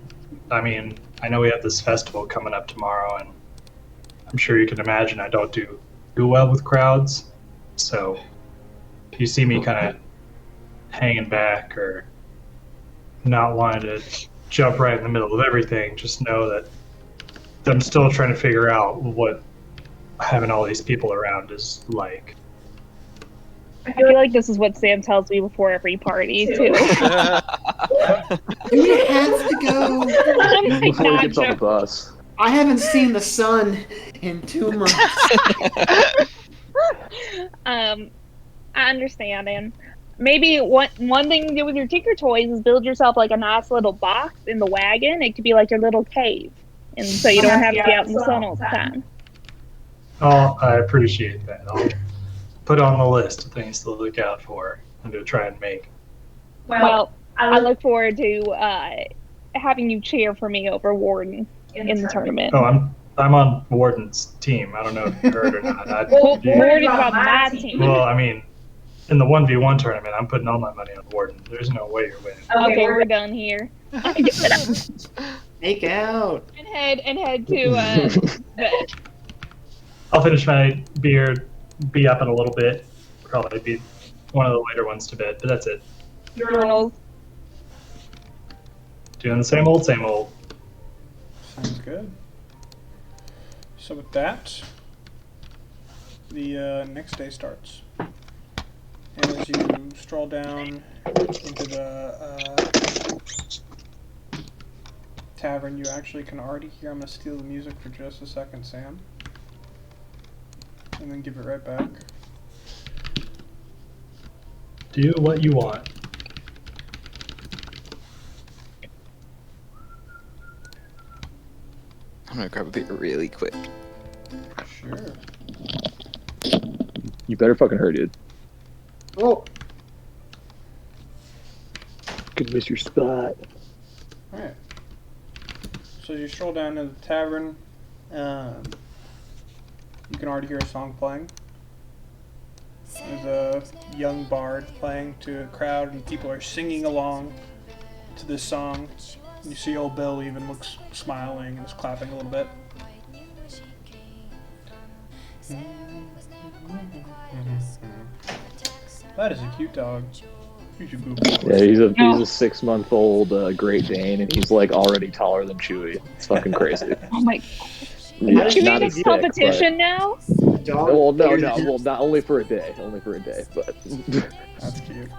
I mean, I know we have this festival coming up tomorrow, and I'm sure you can imagine I don't do well with crowds. So if you see me kind of hanging back or not wanting to jump right in the middle of everything, just know that I'm still trying to figure out what having all these people around is like. I feel like this is what Sam tells me before every party, too. Do we have to go? I'm like, Before he not gets on the joking. bus. I haven't seen the sun in 2 months. I understand, and maybe one thing to do with your Tinker Toys is build yourself like a nice little box in the wagon. It could be like your little cave, and so you don't have to be out in the sun all the time. Oh, I appreciate that. I'll put it on the list of things to look out for and to try and make. Well, I look forward to having you cheer for me over Warden in the tournament. Oh, I'm on Warden's team. I don't know if you heard or not. Well, Warden's on my team. Well, I mean, in the 1v1 tournament, I'm putting all my money on Warden. There's no way you're winning. Okay, we're done here. Make out. and head to bed. I'll finish my beer, be up in a little bit. Probably be one of the later ones to bed, but that's it. Journals. Doing the same old, same old. Sounds good. So with that, the next day starts. And as you stroll down into the tavern, you actually can already hear. I'm going to steal the music for just a second, Sam. And then give it right back. Do what you want. I'm gonna grab a beer really quick. Sure. You better fucking hurry, dude. Oh, Could miss your spot. Alright. So as you stroll down to the tavern, you can already hear a song playing. There's a young bard playing to a crowd, and people are singing along to this song. And you see old Bill even looks smiling and is clapping a little bit. That is a cute dog. You should Google it. Yeah, he's a 6-month-old Great Dane, and he's like already taller than Chewie. It's fucking crazy. Oh my! Yeah, Should we not make as a thick, competition now? dog. Well, no, well, not only for a day, but That's cute.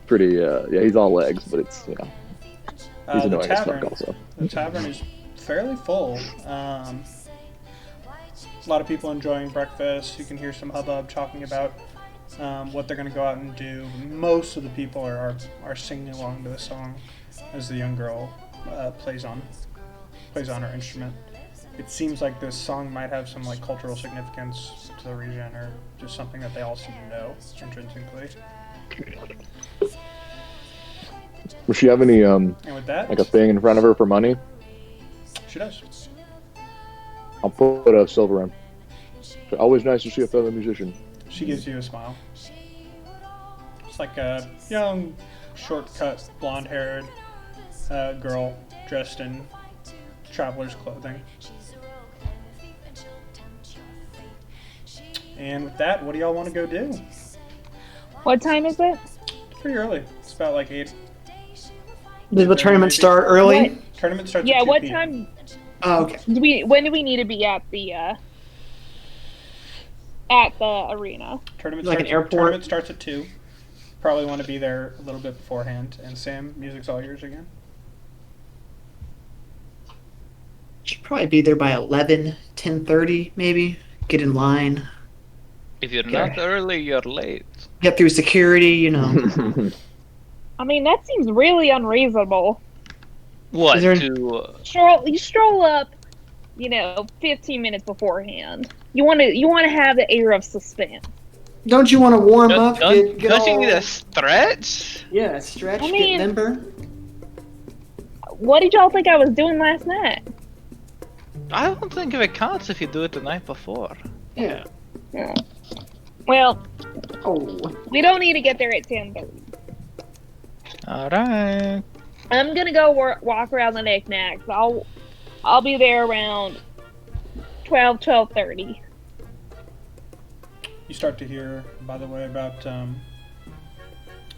pretty. Yeah, he's all legs, but it's he's The annoying as fuck tavern, also. the tavern is fairly full. A lot of people enjoying breakfast. You can hear some hubbub talking about what they're going to go out and do. Most of the people are singing along to the song as the young girl plays on her instrument. It seems like this song might have some like cultural significance to the region, or just something that they all seem to know intrinsically. Does she have any And with that, like a thing in front of her for money? she does. I'll put a silver in. Always nice to see a fellow musician. She gives you a smile. It's like a young, short-cut, blonde-haired girl dressed in traveler's clothing. And with that, what do y'all want to go do? What time is it? It's pretty early. It's about like 8. Did the tournament start early? What? Tournament starts Yeah. at 2 What p.m. time? Oh, okay. When do we need to be at the arena? Like an airport? Tournament starts at 2. Probably want to be there a little bit beforehand. And Sam, music's all yours again. Should probably be there by 11, 10:30 maybe. Get in line. If you're Okay. not early, you're late. Get through security, you know. I mean, that seems really unreasonable. What Is there- to? You stroll up, 15 minutes beforehand. You want to have the air of suspense. Don't you want to warm up? Don't Get you all, need a stretch? yeah, stretch, I mean- get limber. What did y'all think I was doing last night? I don't think it counts if you do it the night before. Yeah. Well, Oh. we don't need to get there at 10:30. All right. I'm gonna go walk around the knickknacks. I'll be there around 12:30. You start to hear, by the way, about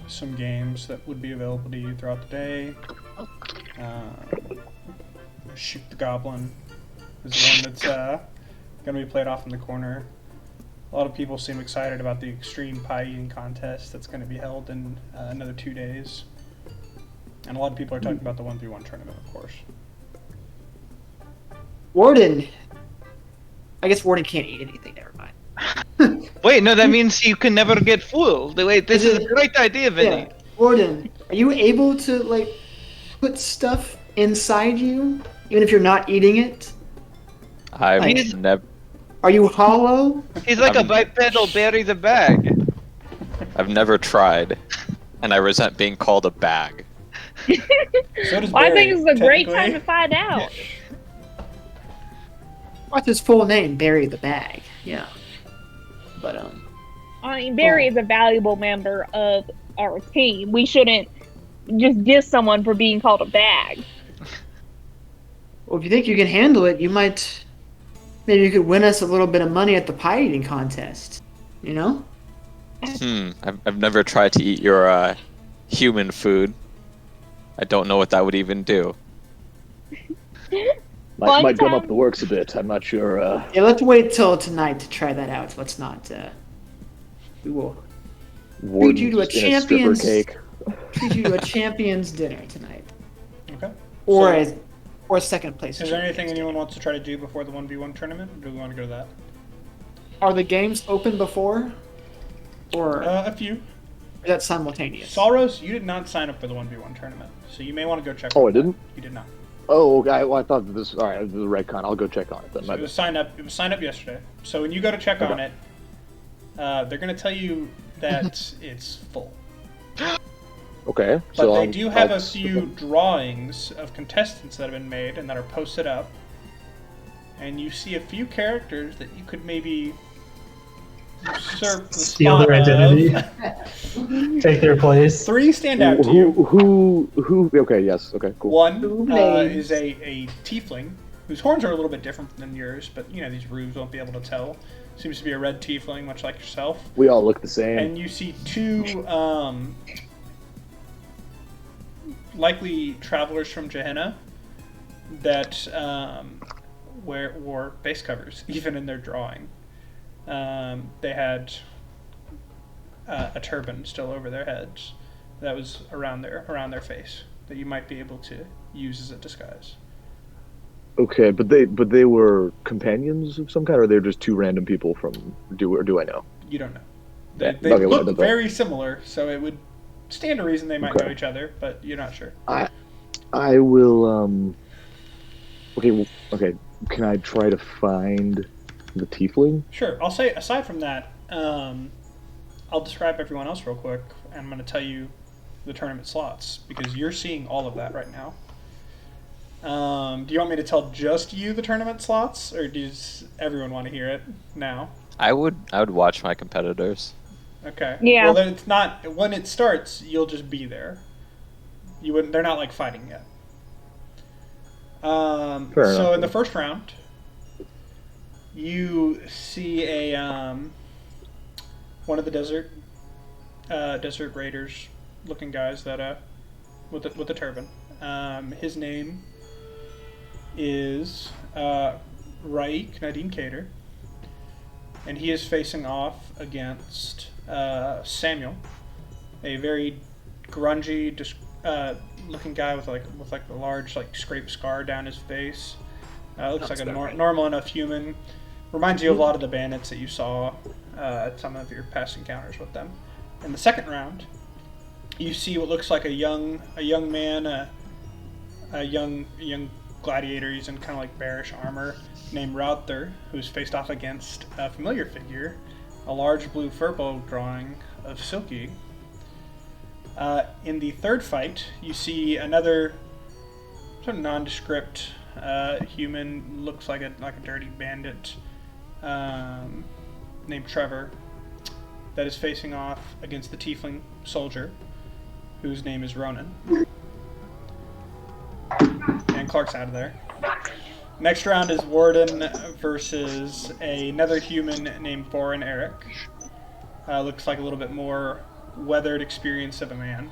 some games that would be available to you throughout the day. Shoot the Goblin is one that's going to be played off in the corner. A lot of people seem excited about the extreme pie eating contest that's going to be held in another 2 days. And a lot of people are talking about the 1v1 tournament, of course. Warden. I guess Warden can't eat anything, never mind. Wait, no, that means you can never get full. Wait, this is a great idea, Vinny. Yeah. Warden, are you able to, put stuff inside you, even if you're not eating it? I've Like- never. Are you hollow? He's like a bipedal bury the bag. I've never tried, and I resent being called a bag. So does Well, I Barry, think this is a great technically. time to find out. What's his full name? Bury the bag. Yeah. But I mean, Barry is a valuable member of our team. We shouldn't just diss someone for being called a bag. well, if you think you can handle it, you might. Maybe you could win us a little bit of money at the pie eating contest. You know? I've never tried to eat your human food. I don't know what that would even do. Fun Might drum time. up the works a bit. I'm not sure. Yeah, let's wait till tonight to try that out. Let's not. We will Warden's you to a in stripper champion's- cake. treat you to a champion's dinner tonight, Okay. or So- a second place. Is there anything anyone wants to try to do before the 1v1 tournament? Or do we want to go to that? Are the games open before, or A few. is that simultaneous? Salros, you did not sign up for the 1v1 tournament, so you may want to go check. Oh, on I that. didn't? You did not. Oh, okay. Well, I thought that this. All right, this is a retcon. I'll go check on it then. So My it bad. was signed up. It was signed up yesterday. So when you go to check on it, they're going to tell you that it's full. Okay. But so they I'll- do have I'll- a few drawings of contestants that have been made and that are posted up. And you see a few characters that you could maybe usurp the Steal spot their identity. of. Take their place. 3 stand out to you. Who? Okay. Yes. Okay. Cool. One names? is a tiefling whose horns are a little bit different than yours, but these rubes won't be able to tell. Seems to be a red tiefling, much like yourself. We all look the same. And you see 2 likely travelers from Gehenna that wore face covers, even in their drawing. They had a turban still over their heads that was around their face that you might be able to use as a disguise. Okay, but they were companions of some kind, or they're just 2 random people from. Do I know? You don't know. Yeah, They okay, look well, very similar, so it would stand to reason they might Okay. know each other, but you're not sure. I will. Okay. Can I try to find the tiefling? Sure. I'll say, aside from that, I'll describe everyone else real quick, and I'm going to tell you the tournament slots, because you're seeing all of that right now. Do you want me to tell just you the tournament slots, or does everyone want to hear it now? I would watch my competitors. Okay. Yeah. Well, then it's not. When it starts, you'll just be there. You wouldn't. They're not like fighting yet. Fair So enough. in the first round, you see a one of the desert raiders looking guys that with the turban. His name is Raik Nadim Kader, and he is facing off against Samuel, a very grungy looking guy with a large scrape scar down his face, Looks like a normal enough human. Reminds you of a lot of the bandits that you saw at some of your past encounters with them. In the second round, you see what looks like a young man, a young gladiator. He's in kind of like bearish armor, named Rauther, who's faced off against a familiar figure, a large blue furbo drawing of Silky. In the third fight, you see another sort of nondescript human, looks like a dirty bandit, named Trevor, that is facing off against the tiefling soldier, whose name is Ronan. And Clark's out of there. Next round is Warden versus another human named Borin Eric. Looks like a little bit more weathered experience of a man.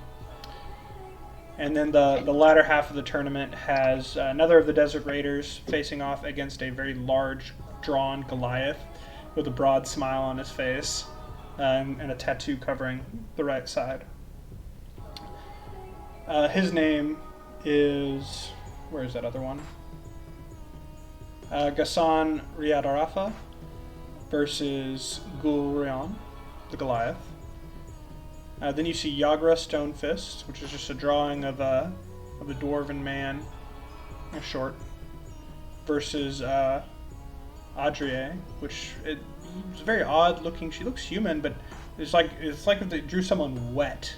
And then the latter half of the tournament has another of the Desert Raiders facing off against a very large, drawn Goliath with a broad smile on his face and a tattoo covering the right side. His name is... where is that other one? Ghassan Riadarafa versus Gulrion, the Goliath. Then you see Yagra Stonefist, which is just a drawing of a dwarven man, short, versus Adrie, which is very odd looking. She looks human, but it's like if they drew someone wet.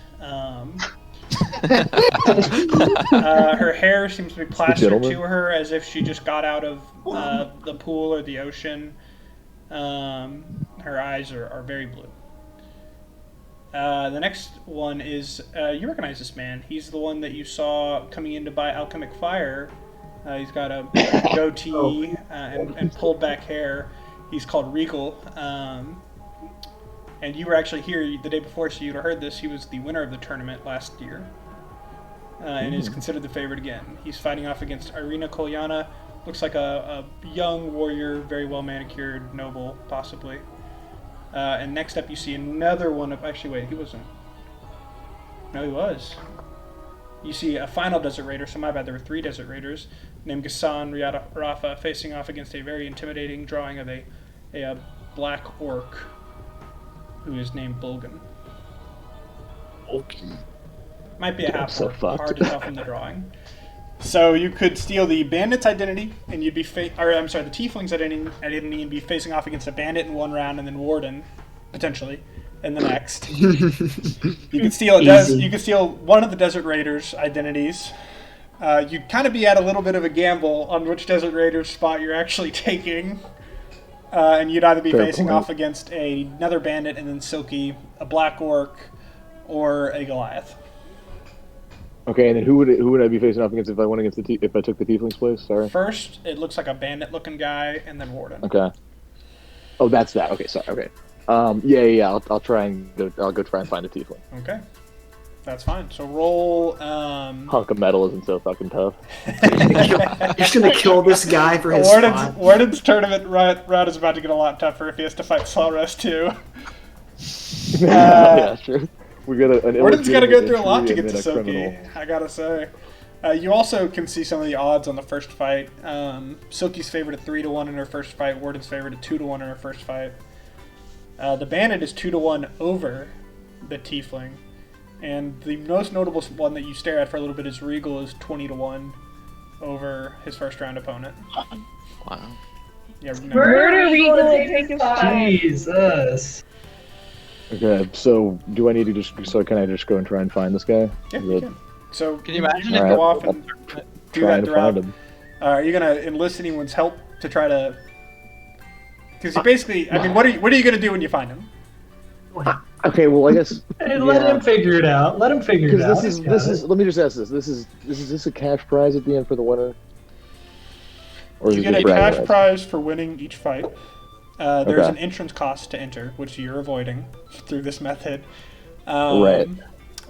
Her hair seems to be plastered to her as if she just got out of the pool or the ocean. Her eyes are very blue. The next one is, you recognize this man. He's the one that you saw coming in to buy alchemic fire. He's got a goatee and pulled back hair. He's called Regal. And you were actually here the day before, so you'd have heard this. He was the winner of the tournament last year. And is considered the favorite again. He's fighting off against Irina Kolyana. Looks like a young warrior, very well manicured, noble, possibly. And next up you see another one of... actually, wait, he wasn't. No, he was. You see a final Desert Raider, so my bad, there were 3 Desert Raiders, named Ghassan Riadarafa, facing off against a very intimidating drawing of a black orc, who is named Bulgan. Okay. Might be a half so orc, fucked. hard to tell from the drawing. So you could steal the bandit's identity, and you'd be the tiefling's identity, and be facing off against a bandit in one round, and then Warden, potentially, in the next. You could steal you could steal one of the Desert Raiders' identities. You'd kind of be at a little bit of a gamble on which Desert Raider spot you're actually taking, and you'd either be facing off against another bandit, and then Silky, a black orc, or a Goliath. Okay, and then who would I be facing off against if I went against if I took the tiefling's place? Sorry. First, it looks like a bandit-looking guy, and then Warden. Okay. Oh, that's that. Okay, sorry. Okay. Yeah. I'll try and I'll go try and find a tiefling. Okay, that's fine. So roll. Hunk of metal isn't so fucking tough. You're just gonna kill this guy for his spot. Warden's tournament route is about to get a lot tougher if he has to fight Salros too. Yeah, sure. We got Warden's got to go through a lot to get injury to and then a Silky, criminal. I gotta say. You also can see some of the odds on the first fight. Silky's favored at 3-1 in her first fight. Warden's favored at 2-1 in her first fight. The bandit is 2-1 over the tiefling, and the most notable one that you stare at for a little bit is Regal is 20-1 over his first round opponent. Wow. Yeah, Murder Regal, take his spot. Jesus. Okay, so do I need to can I just go and try and find this guy? Yeah, you can. So Can you imagine can if- go off and do Trying that to throughout. find him. Are you gonna enlist anyone's help to try to? Because you basically, I mean, what are you gonna do when you find him? Okay, well I guess. Hey, let him figure it out. Let him figure it Because out. this is. Let me just ask this. This is a cash prize at the end for the winner? Or is You it get a just bragging cash rights? prize for winning each fight. There's Okay. an entrance cost to enter, which you're avoiding through this method. Right.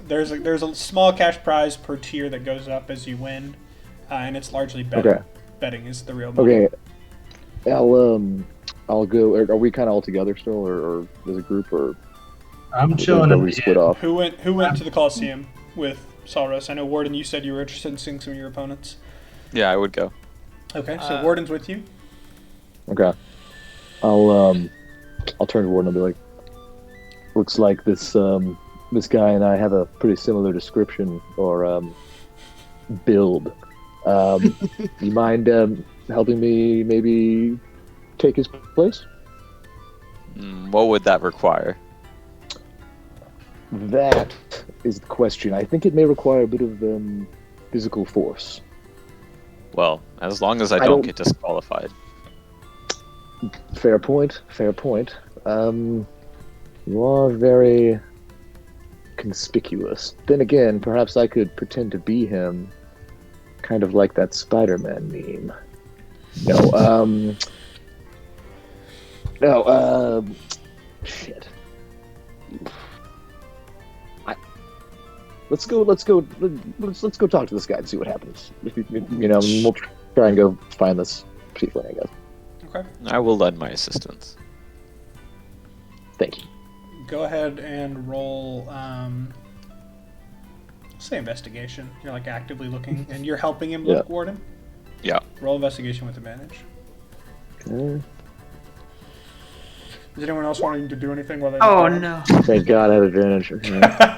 There's a small cash prize per tier that goes up as you win, and it's largely betting. Okay. Betting is the real money. Okay. I'll go. Are we kind of all together still, or as a group, or I'm chilling are in we the split off? Who went to the Coliseum with Salros? I know Warden, you said you were interested in seeing some of your opponents. Yeah, I would go. Okay, so Warden's with you. Okay. I'll turn to Warden and be like, looks like this this guy and I have a pretty similar description or build. You mind helping me maybe take his place? What would that require? That is the question. I think it may require a bit of physical force. Well, as long as I don't get disqualified. Fair point. Fair point. You are very conspicuous. Then again, perhaps I could pretend to be him, kind of like that Spider-Man meme. Shit. Let's go talk to this guy and see what happens. We'll try and go find this tiefling, I guess. Okay. I will lend my assistance. Thank you. Go ahead and roll, say investigation. You're like actively looking, and you're helping him look, Warden? Yeah. Roll investigation with advantage. Okay. Is anyone else wanting to do anything while they Oh no. Thank God I have advantage.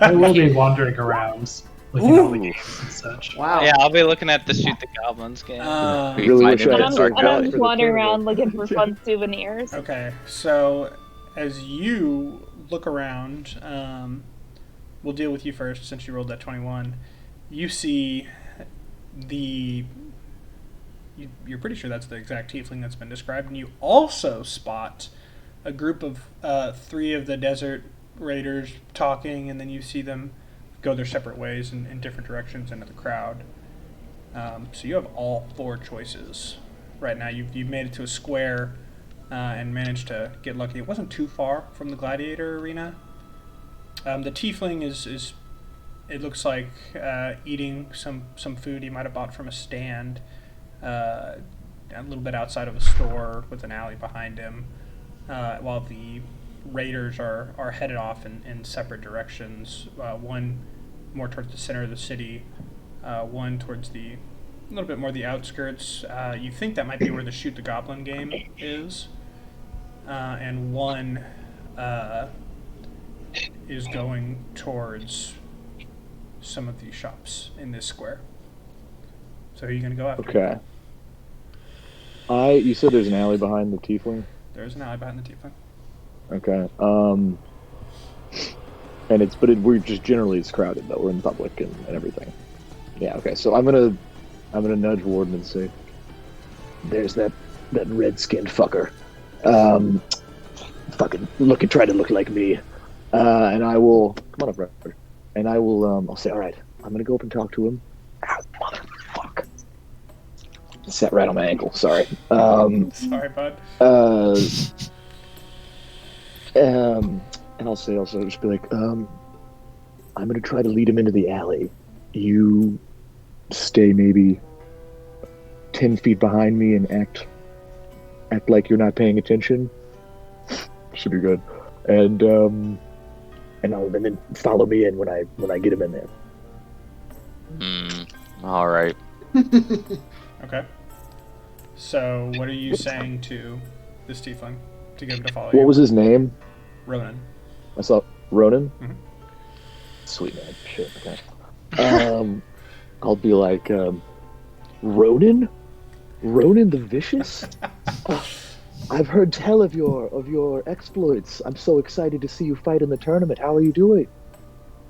I will be wandering around, looking at all the games and such. Wow. Yeah, I'll be looking at the Shoot the Goblins game. Really wish I And had I'm, started and I'm for just the wandering tournament. around looking for fun souvenirs. Okay, so as you look around, we'll deal with you first since you rolled that 21. You see you're pretty sure that's the exact tiefling that's been described, and you also spot a group of 3 of the desert raiders talking, and then you see them go their separate ways in different directions into the crowd. So you have all 4 choices right now. You've made it to a square and managed to get lucky. It wasn't too far from the gladiator arena. The tiefling is it looks like eating some food he might have bought from a stand a little bit outside of a store with an alley behind him, while the raiders are headed off in separate directions, one more towards the center of the city, one towards a little bit more the outskirts. You think that might be where the Shoot the Goblin game is, and one is going towards some of these shops in this square. So who are you going to go after? Okay. You said there's an alley behind the tiefling? There's an alley behind the tiefling. Okay. We're just generally it's crowded though. We're in public and everything. Yeah. Okay. So I'm gonna nudge Warden and say, "There's that red-skinned fucker. Fucking try to look like me." And I will come on up, brother. And I will I'll say, "All right, I'm gonna go up and talk to him." Ow, motherfuck! Sat right on my ankle. Sorry. Sorry, bud. And I'll say also just be like, I'm gonna try to lead him into the alley. You stay maybe 10 feet behind me and act like you're not paying attention. Should be good. And then follow me in when I get him in there. All right. Okay. So what are you saying to this tiefling to get him to follow you? What was his name? Ronan. I saw Ronan. Mhm. Sweet man. Shit. Okay. I'll be like, Ronan the Vicious. I've heard tell of your exploits. I'm so excited to see you fight in the tournament. How are you doing?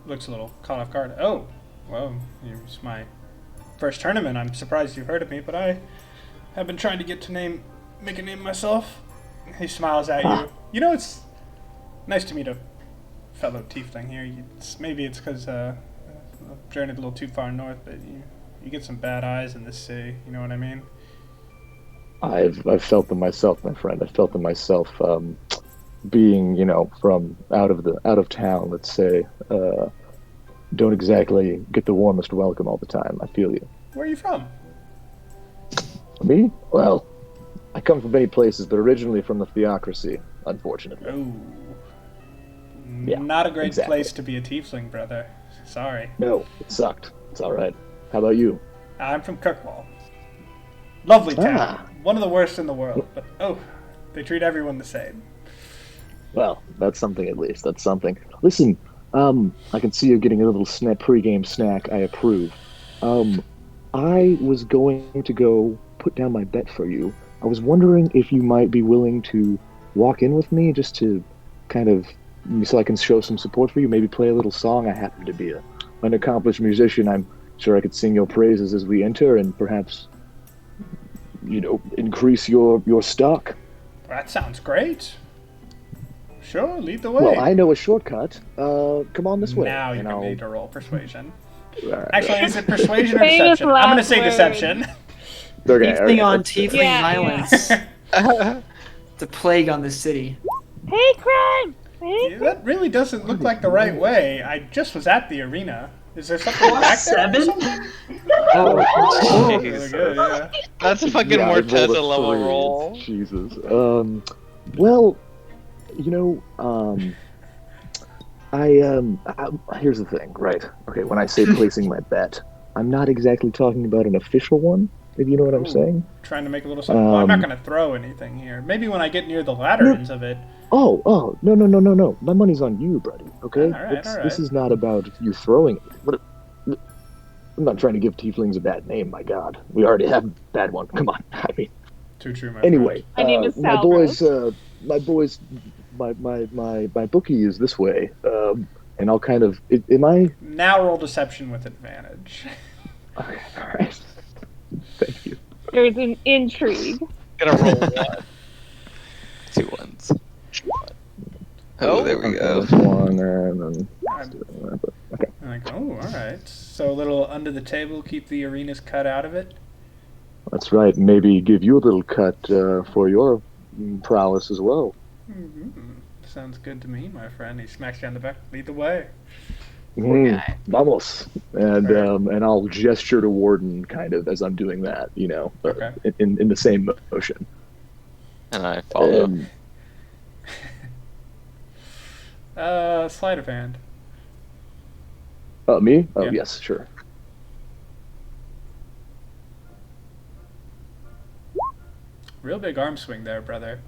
Looks a little caught off guard. Oh, well, it's my first tournament. I'm surprised you've heard of me, but I have been trying to get to make a name myself. He smiles at you. You know, it's nice to meet a fellow tiefling here. Maybe it's because I've journeyed a little too far north, but you get some bad eyes in this city. You know what I mean? I've felt them myself, my friend. I've felt them myself. Being, from out of town, let's say, don't exactly get the warmest welcome all the time. I feel you. Where are you from? Me? Well, I come from many places, but originally from the theocracy, unfortunately. Oh. Yeah, Not a great exactly. place to be a tiefling, brother. Sorry. No, it sucked. It's all right. How about you? I'm from Kirkwall. Lovely town. Ah. One of the worst in the world. But, they treat everyone the same. Well, that's something at least. That's something. Listen, I can see you're getting a little pre-game snack. I approve. I was going to go put down my bet for you. I was wondering if you might be willing to walk in with me just to kind of, so I can show some support for you, maybe play a little song. I happen to be an accomplished musician. I'm sure I could sing your praises as we enter and perhaps, increase your stock. That sounds great. Sure, lead the way. Well, I know a shortcut. Come on this way. Now you and can I'll... need to roll persuasion. Alright. Actually, is it persuasion or Famous deception? I'm going to last say words. deception. Okay, Tiefling on okay. tiefling Yeah, violence. It's a plague on the city. Hey, crime! Hey, Yeah, that really doesn't look like the right way. I just was at the arena. Is there something back there? or 7? something? Oh, Really good, yeah. That's a fucking Yeah, I rolled a Morteza level 3. roll. Jesus. Well, here's the thing, right? Okay, when I say placing my bet, I'm not exactly talking about an official one, if you know what I'm saying. Trying to make a little something. Well, I'm not going to throw anything here. Maybe when I get near the latter ends of it. Oh, no. My money's on you, buddy, okay? All right. This is not about you throwing it. I'm not trying to give tieflings a bad name, my god. We already have a bad one. Come on. I mean, Too true, my anyway, My name is my Salros. my bookie is this way, and I'll kind of. Am I? friend. Now roll deception with advantage. Okay, all right. Thank you. there's an intrigue. Gonna roll one. 2 ones. Oh, there we go. That's one, and then. Okay. I'm like, all right. So a little under the table, keep the arenas cut out of it. That's right. Maybe give you a little cut for your prowess as well. Mm-hmm. Sounds good to me, my friend. He smacks you on the back. Lead the way. Vamos. And Right. and I'll gesture to Warden kind of as I'm doing that, Okay. in the same motion. And I follow. And, Sleight of hand. me? Oh, Yeah. yes, sure. Real big arm swing there, brother.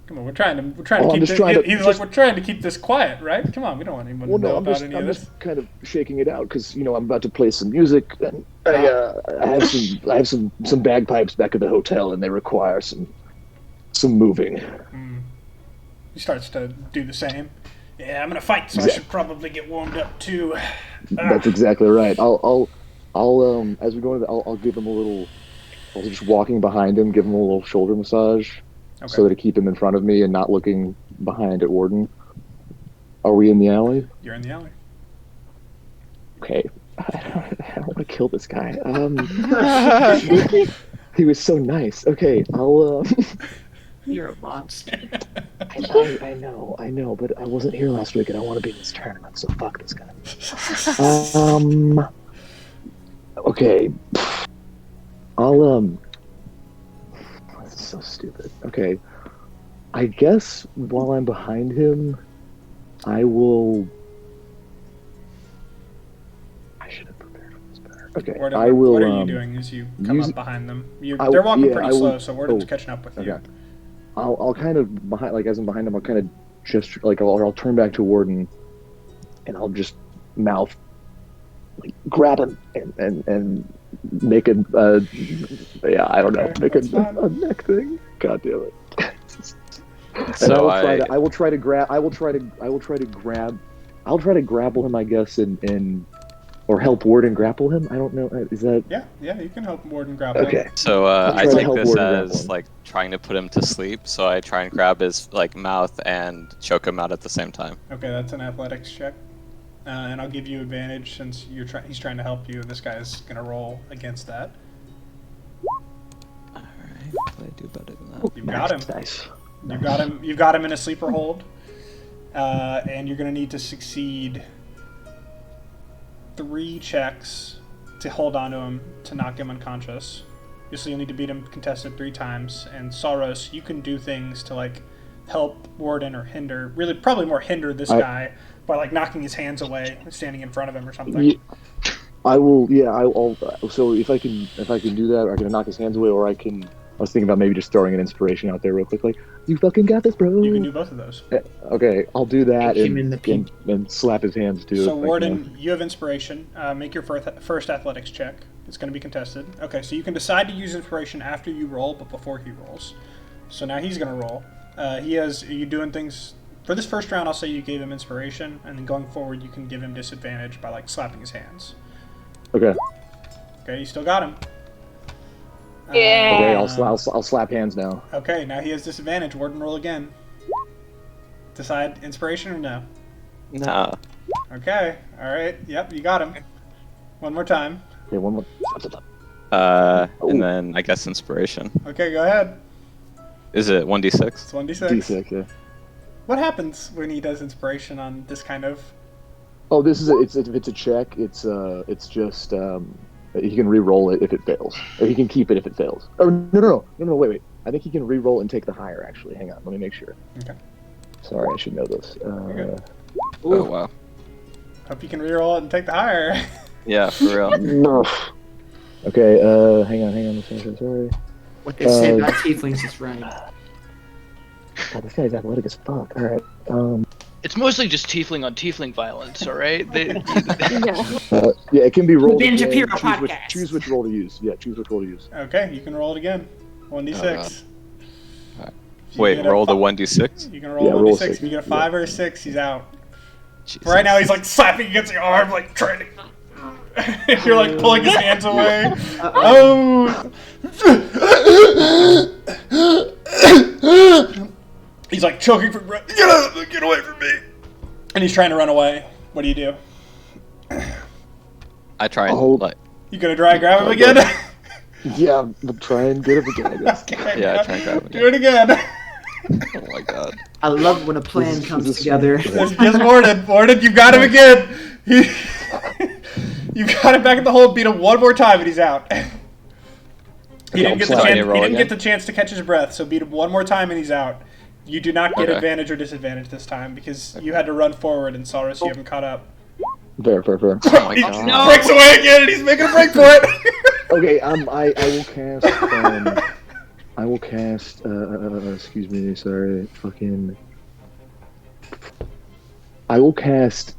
Come on, we're trying to Oh, keep I'm just this. trying to- He's just- like, we're trying to keep this quiet, right? Come on, we don't want anyone Well, to know no, I'm about just, any I'm of this. just kind of shaking it out because I'm about to play some music and I have some bagpipes back at the hotel and they require some moving. He starts to do the same. Yeah, I'm gonna fight, so I Exactly. should probably get warmed up too. That's exactly right. I'll as we go into I'll give him a little. I'll just walking behind him, give him a little shoulder massage, Okay. so that I keep him in front of me and not looking behind at Warden. Are we in the alley? You're in the alley. Okay. I don't want to kill this guy. He was so nice. Okay, I'll. you're a monster. I know, but I wasn't here last week, and I want to be in this tournament. So fuck this guy. Okay. I'll This is so stupid. Okay. I guess while I'm behind him, I should have prepared for this better. Okay. Warden, I will. what are you doing as you come use- up behind them? I- They're walking yeah, pretty I will- slow, so Warden's oh, catching up with you. Okay. I'll kind of behind, like as I'm behind him, I'll kind of gesture, like I'll turn back to Warden, and I'll just mouth, like grab him and make a, yeah, I don't know, Okay, make that's fine. a neck thing. God damn it. And So I will try to grapple him, I guess, or help Warden grapple him. I don't know. Is that Yeah, you can help Warden grapple. okay? So I'll I try to take help this Warden grab as one. like trying to put him to sleep. So I try and grab his like mouth and choke him out at the same time. Okay, that's an athletics check. And I'll give you advantage since he's trying to help you, and this guy's gonna roll against that. All right, what do I do better than that? You've got him. Nice. You've got him in a sleeper hold, and you're gonna need to succeed 3 checks to hold on to him to knock him unconscious. Obviously, you'll need to beat him contested 3 times. And Salros, you can do things to like help Warden or hinder. Really, probably more hinder this guy by like knocking his hands away, standing in front of him or something. I will. Yeah, I'll. So if I can do that, I can knock his hands away, or I can. I was thinking about maybe just throwing an inspiration out there real quick, like you fucking got this, bro. You can do both of those. Okay, I'll do that Kick him in the pink. and slap his hands too. So if I can. Warden, you have inspiration. Make your first athletics check. It's going to be contested. Okay, so you can decide to use inspiration after you roll, but before he rolls. So now he's going to roll. Are you doing things for this first round? I'll say you gave him inspiration, and then going forward, you can give him disadvantage by like slapping his hands. Okay. Okay, you still got him. Yeah. Okay, I'll slap hands now. Okay, now he has disadvantage. Warden, roll again. Decide inspiration or no? Nah. Okay, all right. Yep, you got him. One more time. Okay, one more. And then I guess inspiration. Okay, go ahead. Is it 1d6? It's 1d6. D6, yeah. What happens when he does inspiration on this kind of? Oh, this is if it's a check. It's just he can re-roll it if it fails, or he can keep it if it fails. Oh no, wait. I think he can re-roll and take the higher. Actually, hang on, let me make sure. Okay. Sorry, I should know this. good. Oh wow. Hope you can reroll it and take the higher. Yeah, for real. Okay, hang on. Sorry. What they say about tieflings is right. God, this guy's athletic as fuck. All right. It's mostly just tiefling on tiefling violence, all right? Yeah, it can be rolled. Ben again. Shapiro Choose podcast. which roll to use. Yeah, choose which roll to use. Okay, you can roll it again. 1d6. Alright. If you Wait, get a roll the fi- 1d6? You can roll Yeah, 1d6. roll If six. you get a 5 or a 6, he's out. Jesus. Right now, he's like slapping against your arm, like trying to. You're like pulling his hands away. Oh! He's like choking for breath. Get away from me! And he's trying to run away. What do you do? I try and Oh. like. You gonna try and grab him again? Yeah, we'll try and get him again. I guess. Okay, Yeah, try and grab him Do it again. Oh my god. I love when a plan comes together. Just Warden. Warden, you got him again. You got him back at the hole. Beat him one more time, and he's out. He didn't get the Sorry, chance. He roll didn't again? get the chance to catch his breath. So beat him one more time, and he's out. You do not get Okay. advantage or disadvantage this time because you had to run forward, and Salros, you haven't caught up. Fair. Oh my He god. breaks away again, and he's making a break for it. Okay, I will cast. Excuse me. Sorry. Fucking. I will cast.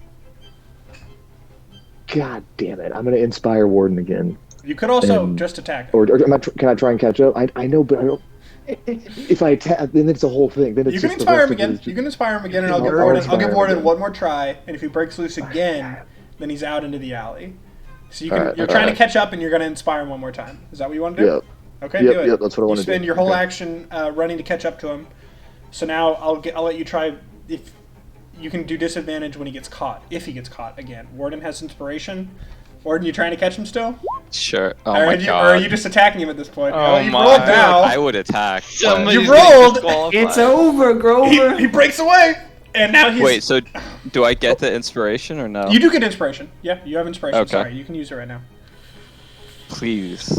God damn it! I'm gonna inspire Warden again. You could also And- just attack. Or can I try and catch up? I know, but I don't. If I attack, then it's a whole thing. Then it's You can just the inspire rest him of it again. is just- You can inspire him again, and I'll I'll give Warden. I'll inspire give him Warden again. one more try, and if he breaks loose again, then he's out into the alley. So you can, Alright, you're trying to alright. catch up, and you're going to inspire him one more time. Is that what you want to do? Yep. Okay, Yep, do it. yep, that's what I wanna You spend do. your whole Okay. action running to catch up to him. So now I'll let you try if you can do disadvantage when he gets caught. If he gets caught again, Warden has inspiration. Warden, you trying to catch him still? Sure. Oh or, my or god. are you just attacking him at this point? Oh you my. rolled I I feel now. like I would attack. but- Somebody's You getting rolled! disqualified. It's over, Grover. He breaks away, and now he's. Wait, so do I get the inspiration or no? You do get inspiration. Yeah, you have inspiration. Okay. Sorry, you can use it right now. Please.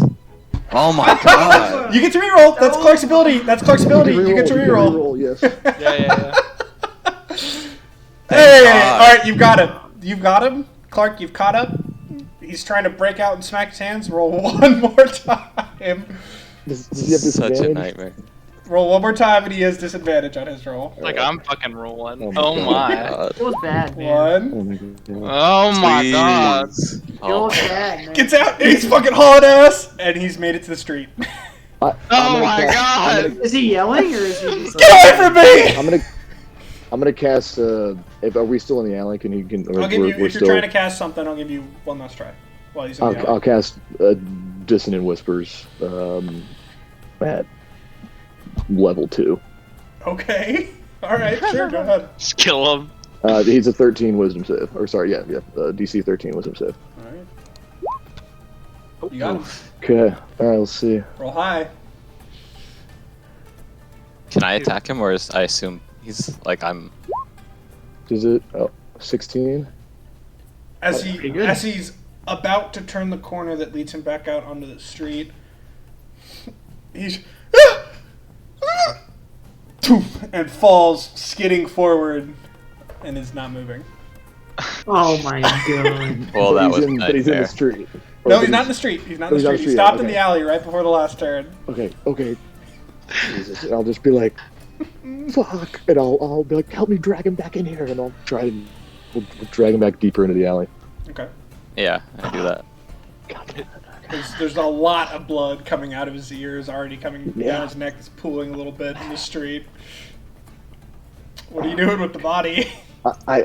Oh my god. You get to reroll. That's Clark's ability. That's Clark's ability. You get to reroll. reroll. Yes. Yeah. Hey! God. All right, you've got him. You've got him, Clark. You've caught up. He's trying to break out and smack his hands. Roll one more time. Does he have Such a disadvantage? nightmare. Roll one more time, and he has disadvantage on his roll. Like I'm fucking rolling. Oh my Oh my. God. It was bad, man. One. Oh my god. Oh my god. Please. It Oh. was bad, man. Gets out, and he's fucking hauling ass, and he's made it to the street. Oh my god. Is he yelling or is he just Get like, away from me! I'm gonna cast. Are we still in the alley? Can he? Or I'll give you. we're If you're still, trying to cast something, I'll give you one last try. While he's in the I'll alley. cast Dissonant Whispers at level 2. Okay. All right. Sure. Go ahead. Just kill him. He's a 13 Wisdom save. Or sorry, yeah. DC 13 Wisdom save. All right. You got him. Okay. All right. Let's see. Roll high. Can I attack him, or is I assume he's like I'm? Is it 16? As pretty good. he's about to turn the corner that leads him back out onto the street, he's and falls, skidding forward, and is not moving. Oh my god. But Well, that was he's in the nightmare. street. No, he's not in the street. He's not in the But street. he's in the Nightmare. street. No, he's not in the street. He's not in the street. He stopped in okay. the alley right before the last turn. Okay. Jesus. And I'll just be like, fuck. And I'll be like, help me drag him back in here. And I'll try and we'll drag him back deeper into the alley. Okay. Yeah, I do that. God damn it. There's a lot of blood coming out of his ears, already coming Yeah. down his neck. It's pooling a little bit in the street. What are you doing with the body? I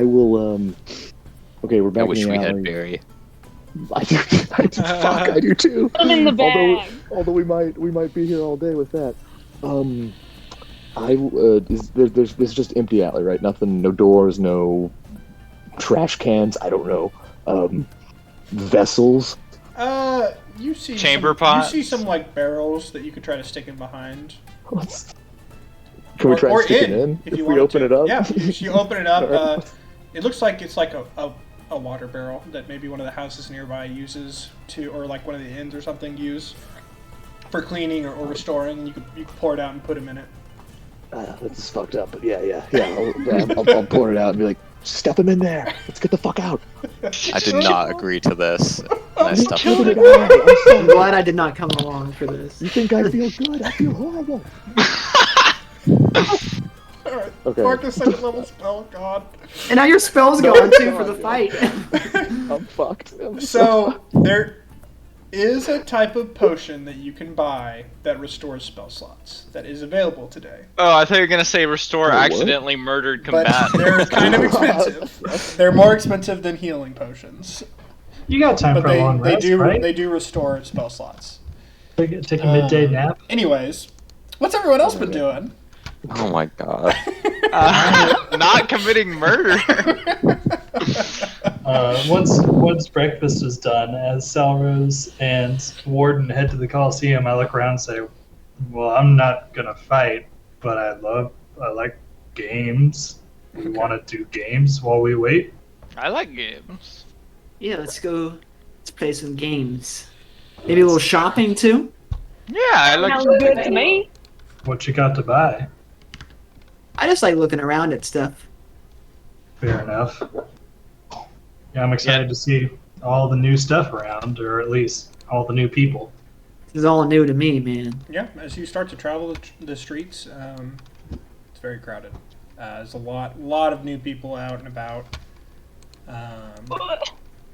will. Okay, we're back I wish in the we alley. had Barry. I do. Fuck, I do too. Put him in the bag. Although we might be here all day with that. There's just empty alley, right? Nothing, no doors, no trash cans. I don't know. Vessels. You see Chamber some, pots? You see some like barrels that you could try to stick in behind. Can we try or and stick it in if if you we wanted open to. it up? Yeah, if you open it up. Alright. It looks like it's like a water barrel that maybe one of the houses nearby uses to, or like one of the inns or something use for cleaning or restoring. You could pour it out and put them in it. That's fucked up, but yeah. I'll pour it out and be like, step him in there. Let's get the fuck out. I did not agree to this. And I stuffed Killed it. a guy. I'm I'm sorry. glad I did not come along for this. You think I feel good? I feel horrible. Alright, Okay. mark the second level spell, God. And now your spell's gone too for the fight. I'm fucked. So, there is a type of potion that you can buy that restores spell slots that is available today. Oh, I thought you were gonna say restore What? accidentally murdered But combatant. they're kind of expensive. They're more expensive than healing potions. You got time But for a long rest, right? they do restore spell slots. Take a midday nap. Anyways, what's everyone else been doing? Oh my god. Not committing murder. Once breakfast is done, as Salros and Warden head to the Coliseum, I look around and say, "Well, I'm not gonna fight, but I like games. We want to do games while we wait." I like games. Yeah, let's play some games. Maybe a little shopping too? Yeah, I like. Sounds good to me. What you got to buy? I just like looking around at stuff. Fair enough. Yeah, I'm excited to see all the new stuff around, or at least all the new people. This is all new to me, man. Yeah, as you start to travel the streets, it's very crowded. There's a lot of new people out and about.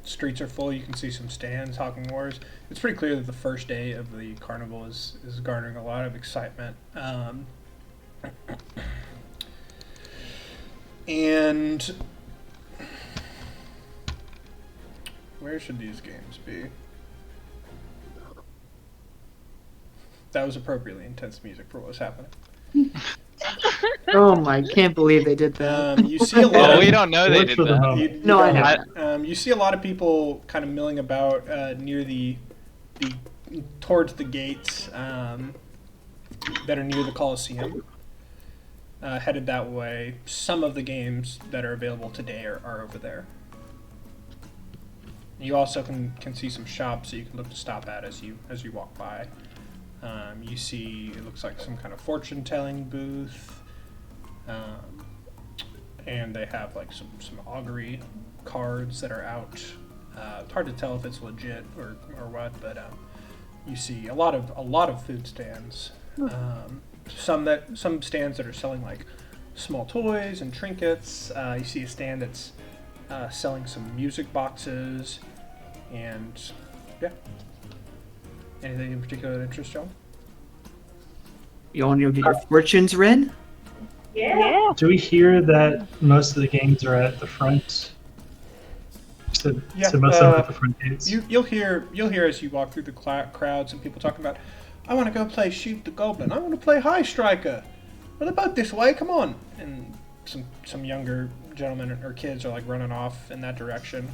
Streets are full. You can see some stands, hawking wars. It's pretty clear that the first day of the carnival is garnering a lot of excitement. And where should these games be? That was appropriately intense music for what was happening. Oh my, can't believe they did that. You see a lot Well, of we don't know they Worked did for the that. moment. You No, I don't know. you see a lot of people kind of milling about near the towards the gates that are near the Coliseum, headed that way. Some of the games that are available today are over there. You also can see some shops that you can look to stop at as you walk by. You see, it looks like some kind of fortune telling booth. And they have like some augury cards that are out. It's hard to tell if it's legit or what, but you see a lot of food stands. Some stands that are selling like small toys and trinkets. You see a stand that's selling some music boxes, and yeah. Anything in particular that interests y'all? You want to get your fortunes read? Yeah. Do we hear that most of the games are at the front? So most of them at the front gates. You'll hear as you walk through the crowds and people talking about, I want to go play Shoot the Goblin. I want to play High Striker. What about this way? Come on! And some younger gentlemen or kids are like running off in that direction.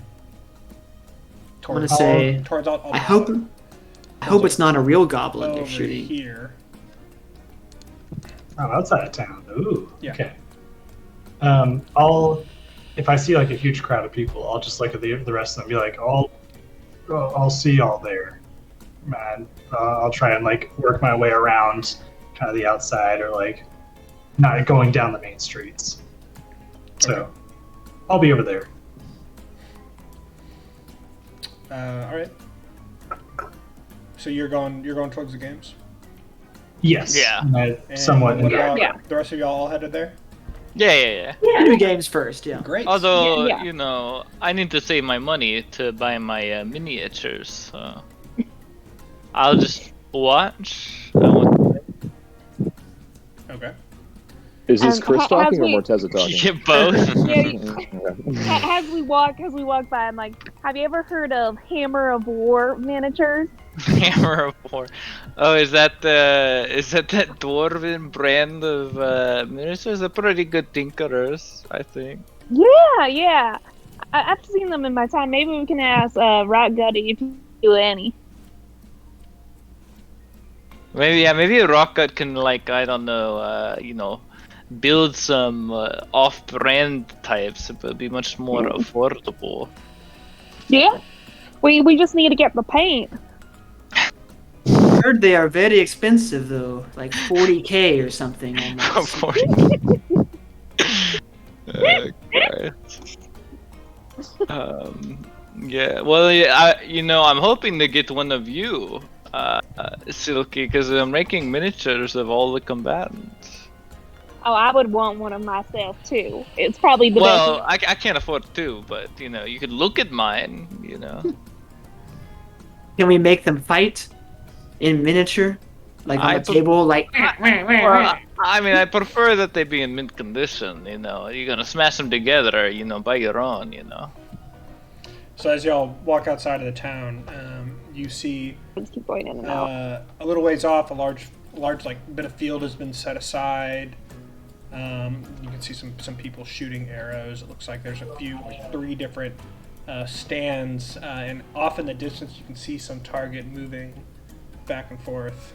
I'm gonna say, towards all I hope it's not a real goblin over they're shooting. here. Oh, outside of town. Ooh. Yeah. Okay. If I see like a huge crowd of people, I'll just look at the rest of them and be like, I'll see y'all there. And I'll try and like work my way around kind of the outside, or like not going down the main streets. So I'll be over there. All right. So you're going towards the games. Yes. Yeah. I And somewhat. what about Yeah. the rest of y'all all headed there? Yeah. Video games first, yeah. Great. Although, Yeah. you know, I need to save my money to buy my miniatures, so I'll just watch. I want Okay. Is this Chris As talking or we- Morteza to talking? get both. Yeah, as we walk by, I'm like, have you ever heard of Hammer of War miniatures? Hammer of War. Oh, is that that dwarven brand of miniatures? They're pretty good tinkerers, I think. Yeah. I've seen them in my time. Maybe we can ask Rock Gutty if you do any. Maybe a rocket can like I don't know, you know, build some off-brand types. It would be much more affordable. Yeah. We just need to get the paint. I heard they are very expensive though, like 40K or something almost. Okay. Yeah. Well, yeah, you know, I'm hoping to get one of you, Silky, because I'm making miniatures of all the combatants. Oh, I would want one of myself too. It's probably the Well, best. I can't afford two, but you know, you could look at mine. You know, Can we make them fight in miniature? Like on I the pre- table, like well, I mean, I prefer that they be in mint condition. You know, you're gonna smash them together. You know, by your own. You know. So as y'all walk outside of the town, you see Let's keep going in and out. a little ways off, a large like bit of field has been set aside. You can see some people shooting arrows. It looks like there's a few, like 3 different stands, and off in the distance you can see some target moving back and forth.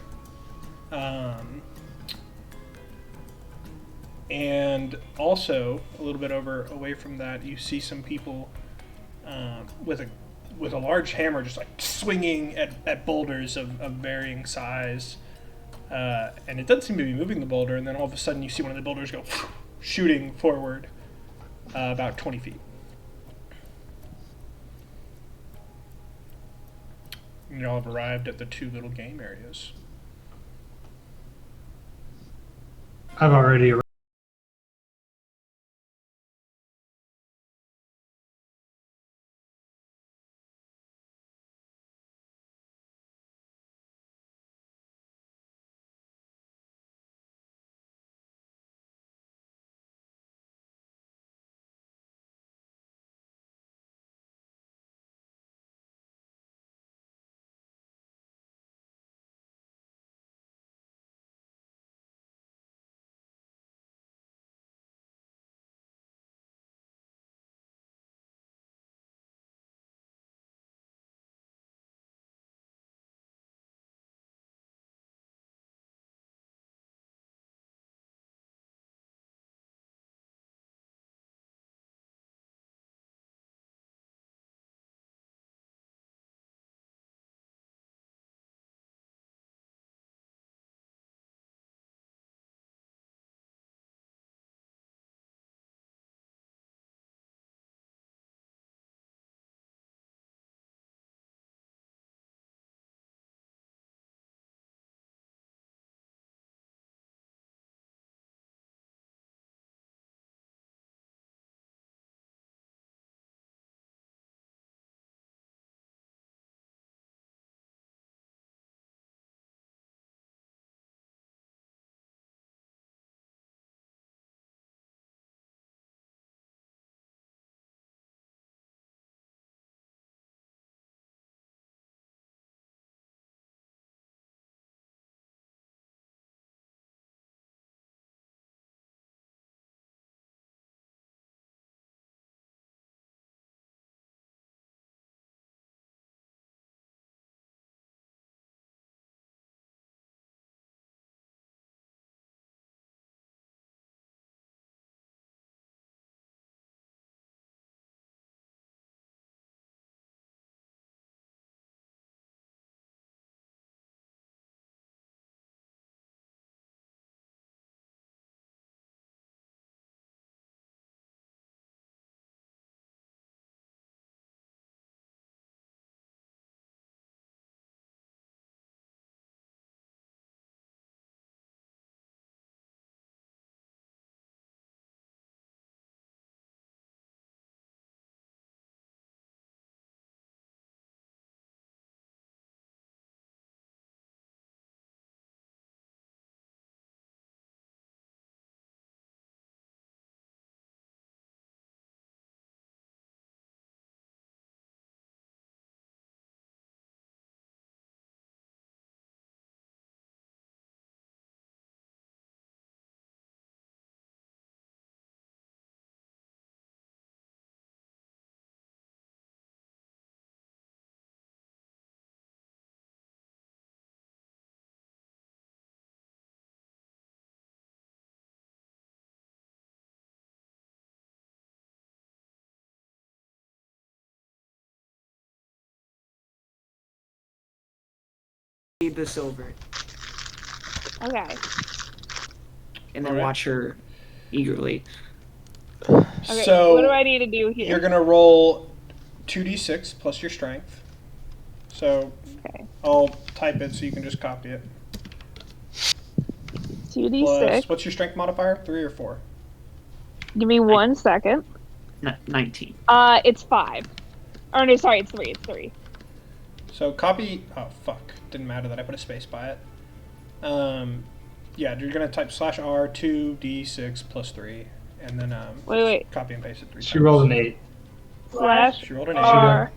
And also a little bit away from that, you see some people with a large hammer just like swinging at boulders of varying size. And it doesn't seem to be moving the boulder, and then all of a sudden you see one of the boulders go shooting forward about 20 feet. And you all have arrived at the 2 little game areas. I've already Read this over Okay. and then Alright. watch her eagerly. Okay. So what do I need to do here? you're gonna roll 2d6 plus your strength. So Okay. I'll type it so you can just copy it. 2d6. Plus, what's your strength modifier? 3 or 4? Give me 1 second. 19. It's 5. Or no, sorry, it's 3. It's 3. So copy. Oh fuck! Didn't matter that I put a space by it. Yeah, you're gonna type /R 2d6 plus 3, and then Wait. copy and paste it 3 She times. rolled an 8. She rolled an 8. /R.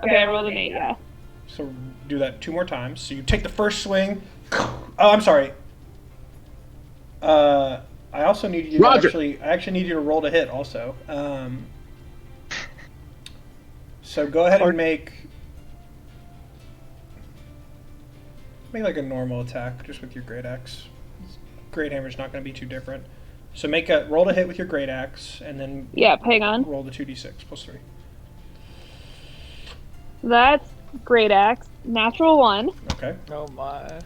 Okay, I rolled an 8. Yeah. So do that 2 more times. So you take the first swing. Oh, I'm sorry. I also need you to Roger. I actually need you to roll to hit also. So go ahead and make like a normal attack just with your great axe. Great hammer's not going to be too different. So make a roll to hit with your great axe and then Yep, hang on. roll the 2d6 plus 3. That's great axe. Natural 1. Okay. Oh my.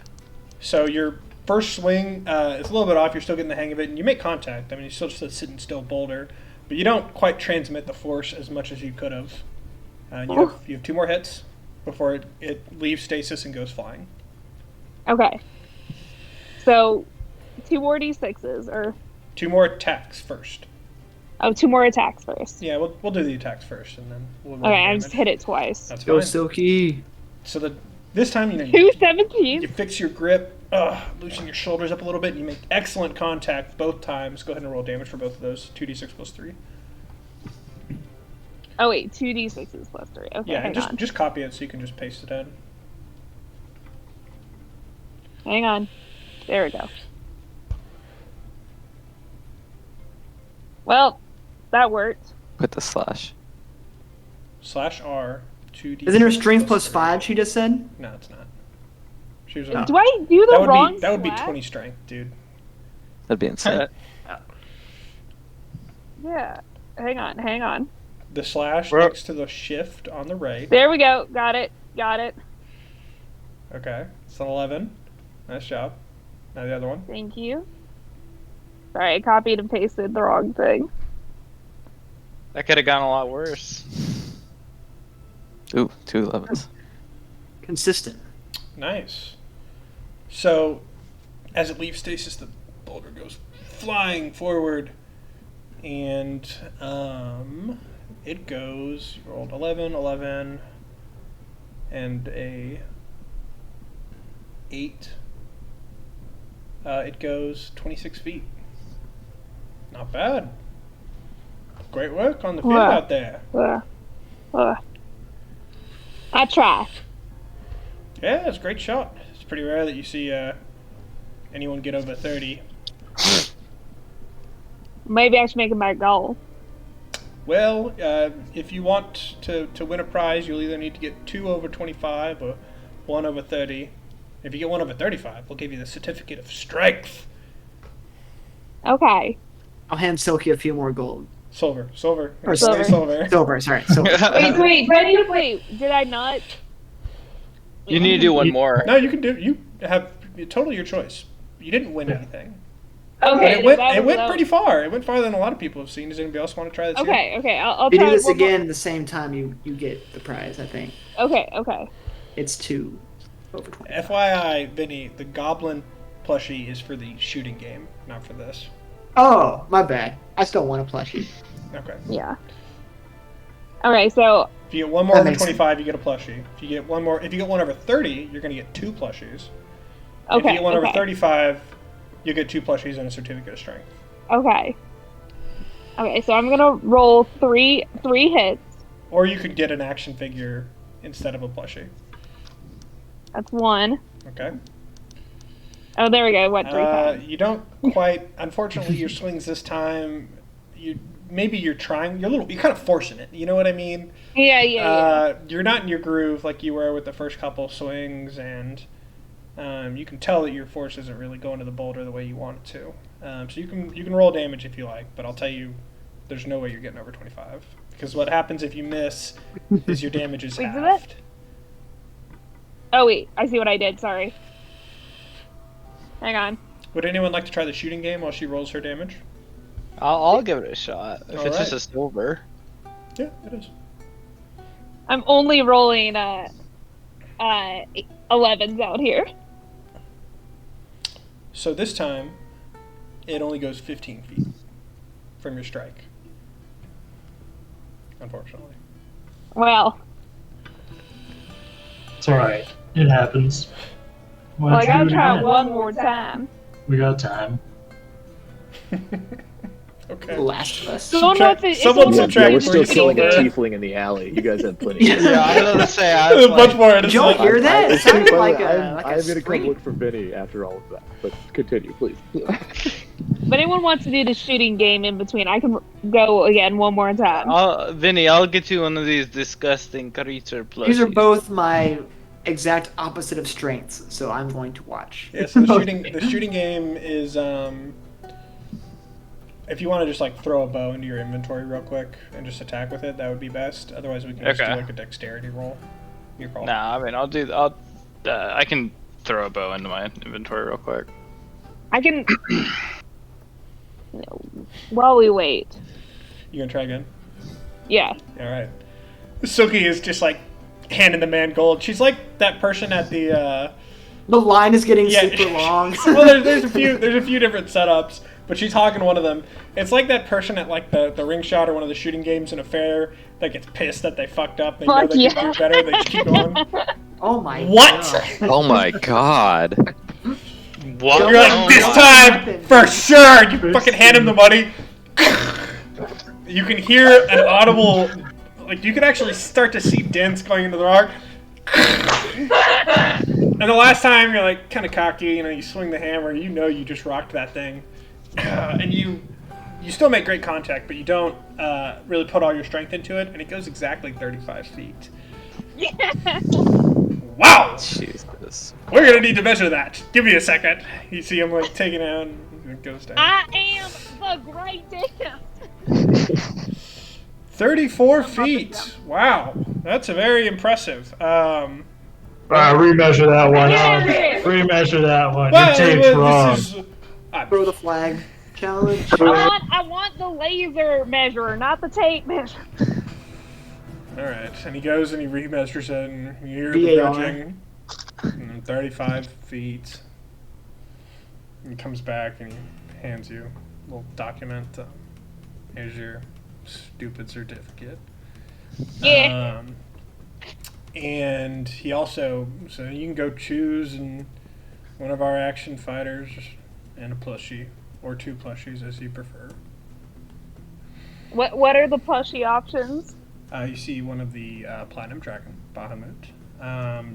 So your first swing is a little bit off. You're still getting the hang of it, and you make contact. I mean, you're still just a sitting still boulder, but you don't quite transmit the force as much as you could have. You have 2 more hits before it leaves stasis and goes flying. Okay. So, 2 more d6s, or 2 more attacks first. 2 more attacks first. Yeah, we'll do the attacks first, and then we'll roll Okay, the I damage. just hit it twice. That's Go fine. Silky. So this time, you 217. fix your grip, loosen your shoulders up a little bit, and you make excellent contact both times. Go ahead and roll damage for both of those. 2d6 plus 3. Oh wait, 2d6s plus 3. Okay, Yeah, hang and on. just copy it so you can just paste it in. Hang on. There we go. Well, that worked. Put the slash. /R 2d6. Isn't her strength plus 3. 5, she just said? No, it's not. She was Do I do the wrong that would be slash? 20 strength, dude. That'd be insane. Yeah. Hang on. The slash Where- next to the shift on the right. There we go. Got it. Okay, it's an 11. Nice job. Now the other one. Thank you. Sorry, I copied and pasted the wrong thing. That could have gone a lot worse. Ooh, 2 11s. Consistent. Nice. So, as it leaves stasis, the boulder goes flying forward, and it goes. You rolled 11, and a 8. It goes 26 feet. Not bad. Great work on the field Wow. out there. I try. Yeah, it's a great shot. It's pretty rare that you see anyone get over 30. Maybe I should make it my goal. Well, if you want to win a prize, you'll either need to get 2 over 25 or 1 over 30. If you get 1 over 35, we'll give you the certificate of strength. Okay. I'll hand Silky a few more gold. Silver. Or silver. Silver. Silver, sorry. Silver. Wait. Do I need to wait? Did I not? You need to do one more. No, you can do. You have totally your choice. You didn't win anything. Okay. But it went. that It was- went pretty far. It went farther than a lot of people have seen. Does anybody else want to try this? again? Okay. I'll If you try do this one more- again the same time, you get the prize, I think. Okay. It's 2 over 20. FYI, Vinny, the goblin plushie is for the shooting game, not for this. Oh, my bad. I still want a plushie. Okay. Yeah. Okay, so If you get 1 more That over makes 25, you get a plushie. If you get 1 over 30, you're going to get 2 plushies. If okay. you get 1 over okay. 35, you get 2 plushies and a certificate of strength. Okay. Okay, so I'm gonna roll three hits. Or you could get an action figure instead of a plushie. That's 1. Okay. Oh, there we go. What, 3 times? You don't quite. Unfortunately, your swings this time. You're trying. You're kind of forcing it. You know what I mean? Yeah. You're not in your groove like you were with the first couple swings, and you can tell that your force isn't really going to the boulder the way you want it to. So you can roll damage if you like, but I'll tell you, there's no way you're getting over 25 because what happens if you miss is your damage is Wait, did halved. Oh wait, I see what I did. Sorry. Hang on. Would anyone like to try the shooting game while she rolls her damage? I'll give it a shot. If it's just Alright. a silver. Yeah, it is. I'm only rolling 11s out here. So this time, it only goes 15 feet from your strike. Unfortunately. Well, It's alright. It happens. well, I gotta try it it. one more time. We got time. Okay. Last of Us. Don't know if it, Someone it's Yeah, subtract we're still three killing a silver. tiefling in the alley. You guys have plenty. Yeah, I was gonna say. I There's was a bunch like, more Did y'all innocent. hear that? It By sounded the like way, a I'm gonna come scream. look for Vinny after all of that. But continue, please. If anyone wants to do the shooting game in between, I can go again one more time. Vinny, I'll get you one of these disgusting creature plushies. These are both my exact opposite of strengths, so I'm going to watch. Yeah, so the shooting game is if you want to just like throw a bow into your inventory real quick and just attack with it, that would be best. Otherwise, we can just do Okay. like a dexterity roll. Your call. Nah, I mean, I can throw a bow into my inventory real quick. I can. While we wait. You gonna try again? Yeah. All right. Suki is just like handing the man gold. She's like that person at the. The line is getting Yeah. super long. Well, there's a few different setups, but she's hogging one of them. It's like that person at like the ring shot or one of the shooting games in a fair that gets pissed that they fucked up. They know Fuck they yeah. can do better. They just keep going. Oh my What? God. Oh my god. What? You're like, Oh this my time, God. for sure! You fucking hand him the money. You can hear an audible, like, you can actually start to see dents going into the rock. And the last time, you're like, kind of cocky, you swing the hammer, you just rocked that thing. And you still make great contact, but you don't really put all your strength into it, and it goes exactly 35 feet. Wow! Jesus. We're gonna need to measure that. Give me a second. You see him like taking out and it goes down. I am the great dance. 34 feet. Wow. That's very impressive. Remeasure that one. Yeah. Remeasure that one. Well, Your tape's wrong. this is, Throw the flag. Challenge. I want the laser measurer, not the tape measure. alright. And he goes and he remeasures it and you hear the VAR. judging. And 35 feet. And he comes back and he hands you a little document. Here's your stupid certificate. Yeah. And he also, so you can go choose one of our action fighters and a plushie, or 2 plushies as you prefer. What are the plushie options? You see one of the Platinum Dragon, Bahamut.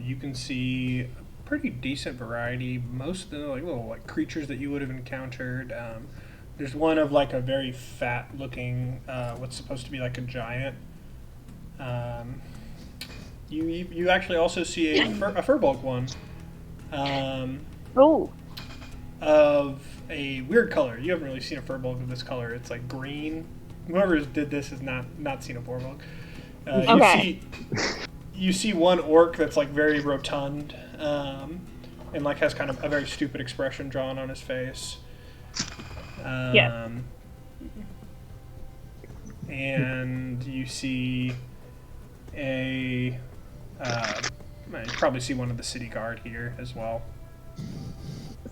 You can see a pretty decent variety. Most of the little creatures that you would have encountered. There's one of like a very fat looking, what's supposed to be like a giant. You actually also see a Furbolg one. Oh. Of a weird color. You haven't really seen a Furbolg of this color. It's like green. Whoever did this has not seen a Furbolg. Okay. You see one orc that's like very rotund, and like has kind of a very stupid expression drawn on his face. Yeah. And you see you probably see one of the city guard here as well.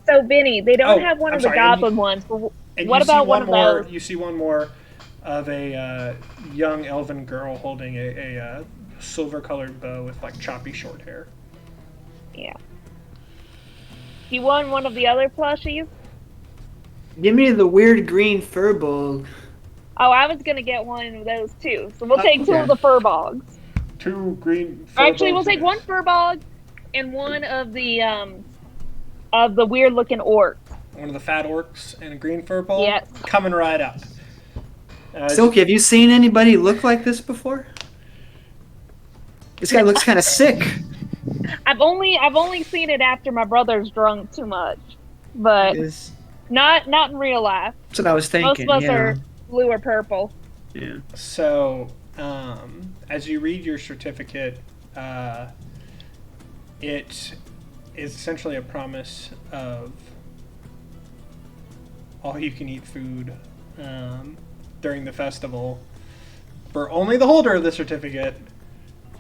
So, Vinny, they don't Oh, have one I'm of the sorry, and goblin ones. But And what you see about one of more, those? You see one more of a young elven girl holding a silver-colored bow with like choppy short hair. Yeah. You won one of the other plushies? Give me the weird green furbolg. Oh, I was gonna get one of those too. So we'll take 2 Okay. of the furbogs. 2 green. Actually, we'll furbolgs take in one it. furbog and one of the weird looking orcs. One of the fat orcs and a green furbolg. Yes. Coming right up. Silky, have you seen anybody look like this before? This guy looks kind of sick. I've only seen it after my brother's drunk too much, but Is- not in real life. That's what I was Most thinking. of us yeah. are blue or purple. Yeah. So, as you read your certificate, It is essentially a promise of all-you-can-eat food during the festival for only the holder of the certificate,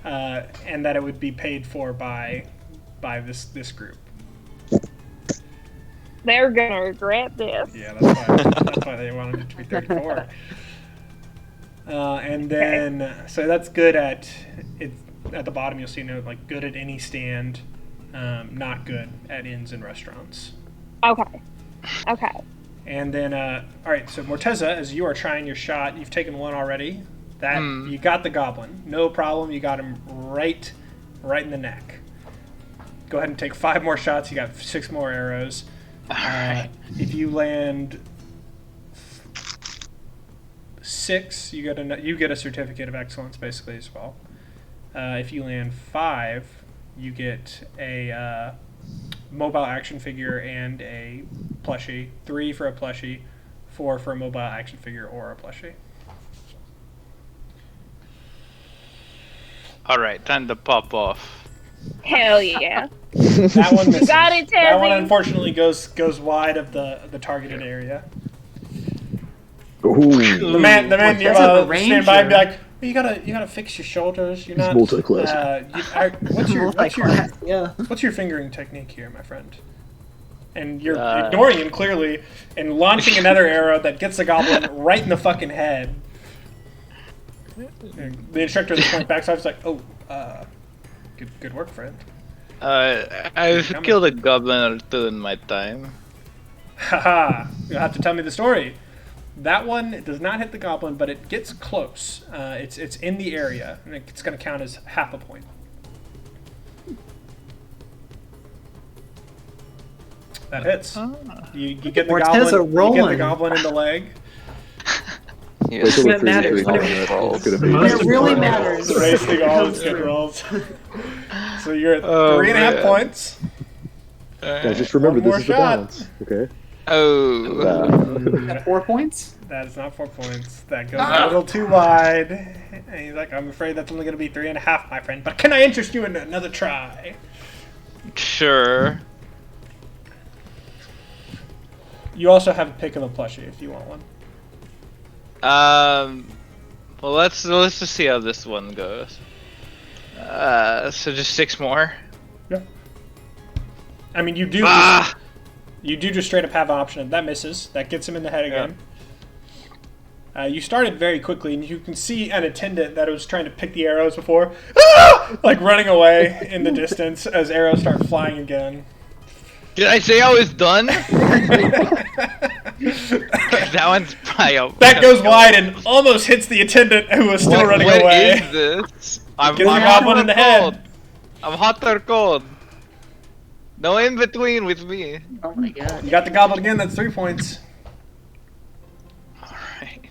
and that it would be paid for by this group. They're gonna regret this. Yeah, that's why they wanted it to be 34. And then, so that's good at the bottom. You'll see note like good at any stand, not good at inns and restaurants. Okay. And then, all right. So Morteza, as you are trying your shot, you've taken one already. That you got the goblin, no problem. You got him right in the neck. Go ahead and take 5 more shots. You got 6 more arrows. If you land 6, you get a certificate of excellence basically as well. If you land 5, you get a mobile action figure and a plushie. 3 for a plushie, 4 for a mobile action figure or a plushie. All right, time to pop off. Hell yeah. That one misses. You got it, That one Tazzy. unfortunately goes wide of the targeted area. Ooh, The man That's you a stand by and be ranger. like, well, you gotta fix your shoulders. You're He's not multi-class. Yeah. what's your fingering technique here, my friend? And you're Uh, ignoring him clearly and launching another arrow that gets the goblin right in the fucking head. And the instructor at this point backs off. He's like, "Oh, good work, friend." I've killed a goblin or 2 in my time. Haha! You'll have to tell me the story. That one does not hit the goblin, but it gets close. It's in the area, and it's going to count as half a point. That hits. You get the Morteza goblin. You get the rolling. goblin in the leg. He Wait is till When it we're matters, doing when all it- that. rolls. It's gonna The be- most It really important- matters. Racing all Comes his good through. rolls. So you're at Oh, 3.5 man. points. Guys, just remember One this more is the shot. balance. Okay. Oh. Got 4 points? That is not 4 points. That goes a little too wide. And he's like, I'm afraid that's only going to be 3.5, my friend. But can I interest you in another try? Sure. You also have a pick of a plushie if you want one. Well, let's just see how this one goes. So just 6 more. Yeah. I mean, you do. Ah! You do just straight up have an option. That misses. That gets him in the head again. You started very quickly, and you can see an attendant that was trying to pick the arrows before, like running away in the distance as arrows start flying again. Did I say I was done? That one's probably That goes wide and almost hits the attendant who was still running What away. is this? I'm Gets the hot goblin or in the cold. head. I'm hot or cold. No in between with me. Oh my god. You got the goblin again. That's 3 points. Alright.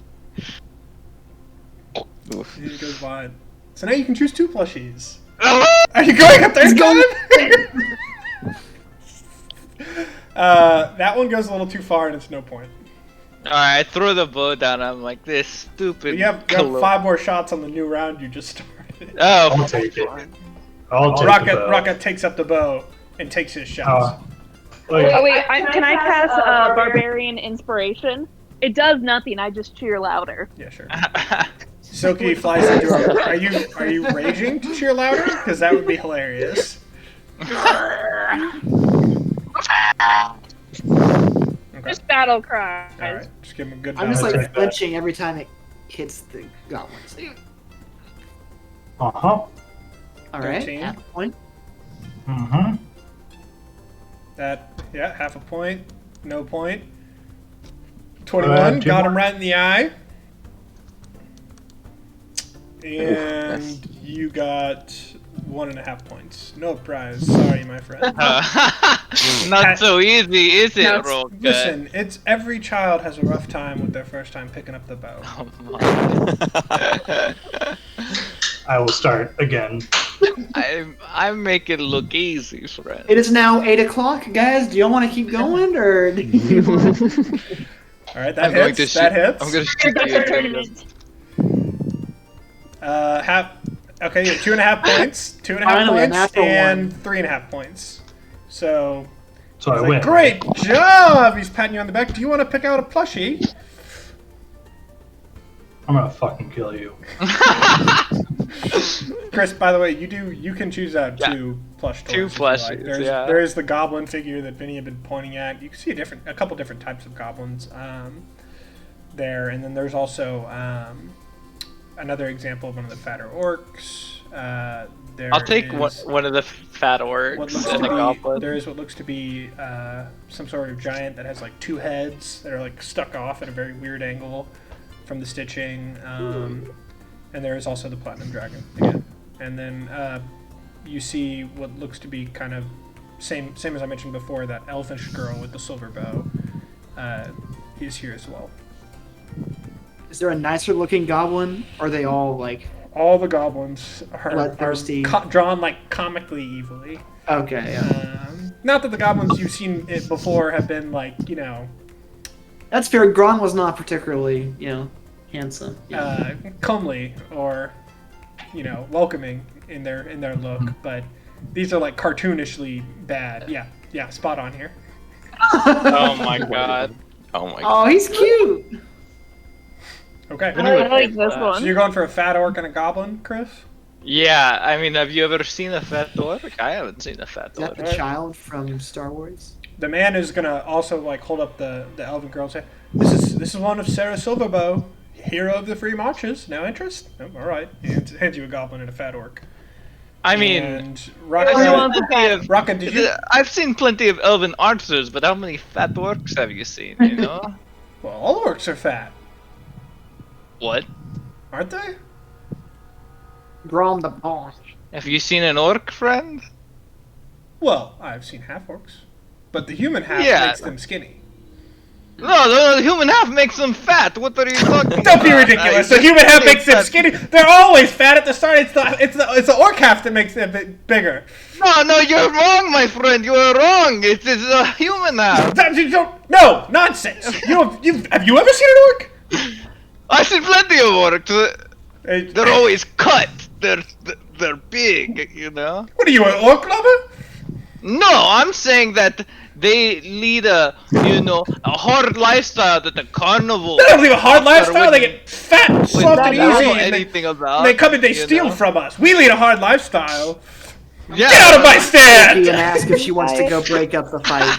It goes wide. So now you can choose 2 plushies. Are you going a third time? That one goes a little too far and it's no point. Alright, I throw the bow down. I'm like, this stupid. You have cologne. 5 more shots on the new round you just started. Oh, I'll take it. I'll take the Rocket, bow. Rocket takes up the bow and takes his shots. Wait, Oh wait, can I cast Barbarian Inspiration? It does nothing. I just cheer louder. Yeah, sure. Silky flies into her. Are you raging to cheer louder? Because that would be hilarious. Okay. Just battle cries. All right. Just give him a good. I'm just battle like cry. flinching every time it hits the goblins. uh-huh. Alright, 13. half a point. Mm-hmm. That half a point, no point. 21 2 got more. him right in the eye. And you got 1.5 points. No prize. Sorry, my friend. not so easy, is it, No, Rocket? Listen, it's every child has a rough time with their first time picking up the bow. Oh my. I will start again. I make it look easy, friend. It is now 8 o'clock, guys. Do y'all want to keep going, or do you want All right, that hits. That hits. I'm gonna shoot That's you. a tournament. Okay, you have 2.5 points, 2.5 Finally, a points, natural and one. 3.5 points. So, So I he's win. like, great job! He's patting you on the back. Do you want to pick out a plushie? I'm gonna fucking kill you. Chris, by the way, you can choose out Yeah. 2 plush toys. Two if you like. plushies, There's, yeah. There is the goblin figure that Vinny had been pointing at. You can see a couple different types of goblins there, and then there's also another example of one of the fatter orcs. I'll take is one of the fat what orcs looks and to a be, goblin. there is what looks to be some sort of giant that has like 2 heads that are like stuck off at a very weird angle from the stitching. And there is also the platinum dragon again. And then you see what looks to be kind of same as I mentioned before, that elfish girl with the silver bow is here as well. Is there a nicer looking goblin? Or are they all like? All the goblins are Bloodthirsty. drawn like comically evilly. Okay. Yeah. Not that the goblins you've seen it before have been like, you know, That's fair. Gron was not particularly, handsome. Yeah. comely or, you know, welcoming in their look, but these are like cartoonishly bad. Yeah, spot on here. Oh my god. Oh my god. Oh, he's cute. Okay. I like this So one. you're going for a fat orc and a goblin, Chris? Yeah, I mean, have you ever seen a fat orc? I haven't seen a fat Is that orc. the child from Star Wars? The man is gonna also like hold up the elven girl and say, "This is one of Sarah Silverbow, hero of the free marches. No interest? Oh, all right." He hands you a goblin and a fat orc. I mean, and Everyone Rocka, for fat. Rocka, did you? I've seen plenty of elven archers, but how many fat orcs have you seen? You know Well, all orcs are fat, what? aren't they? Grom the boss. Have you seen an orc friend? Well, I've seen half orcs, but the human half Yeah. makes them skinny. No, the human half makes them fat. What are you talking about? Don't be ridiculous. The human half makes them skinny. They're always fat at the start. It's the orc half that makes them bigger. No, you're wrong, my friend. You are wrong. It is a human half. No, nonsense. Have you ever seen an orc? I've seen plenty of orcs. They're always cut. They're big, you know. What are you, an orc lover? No, I'm saying that they lead a hard lifestyle that the carnival. They don't live a hard lifestyle. They get fat, soft, and don't easy, know and anything about. they come and they you steal know? from us. We lead a hard lifestyle. Yeah. Get out of my And stand! ask if she wants to go break up the fight.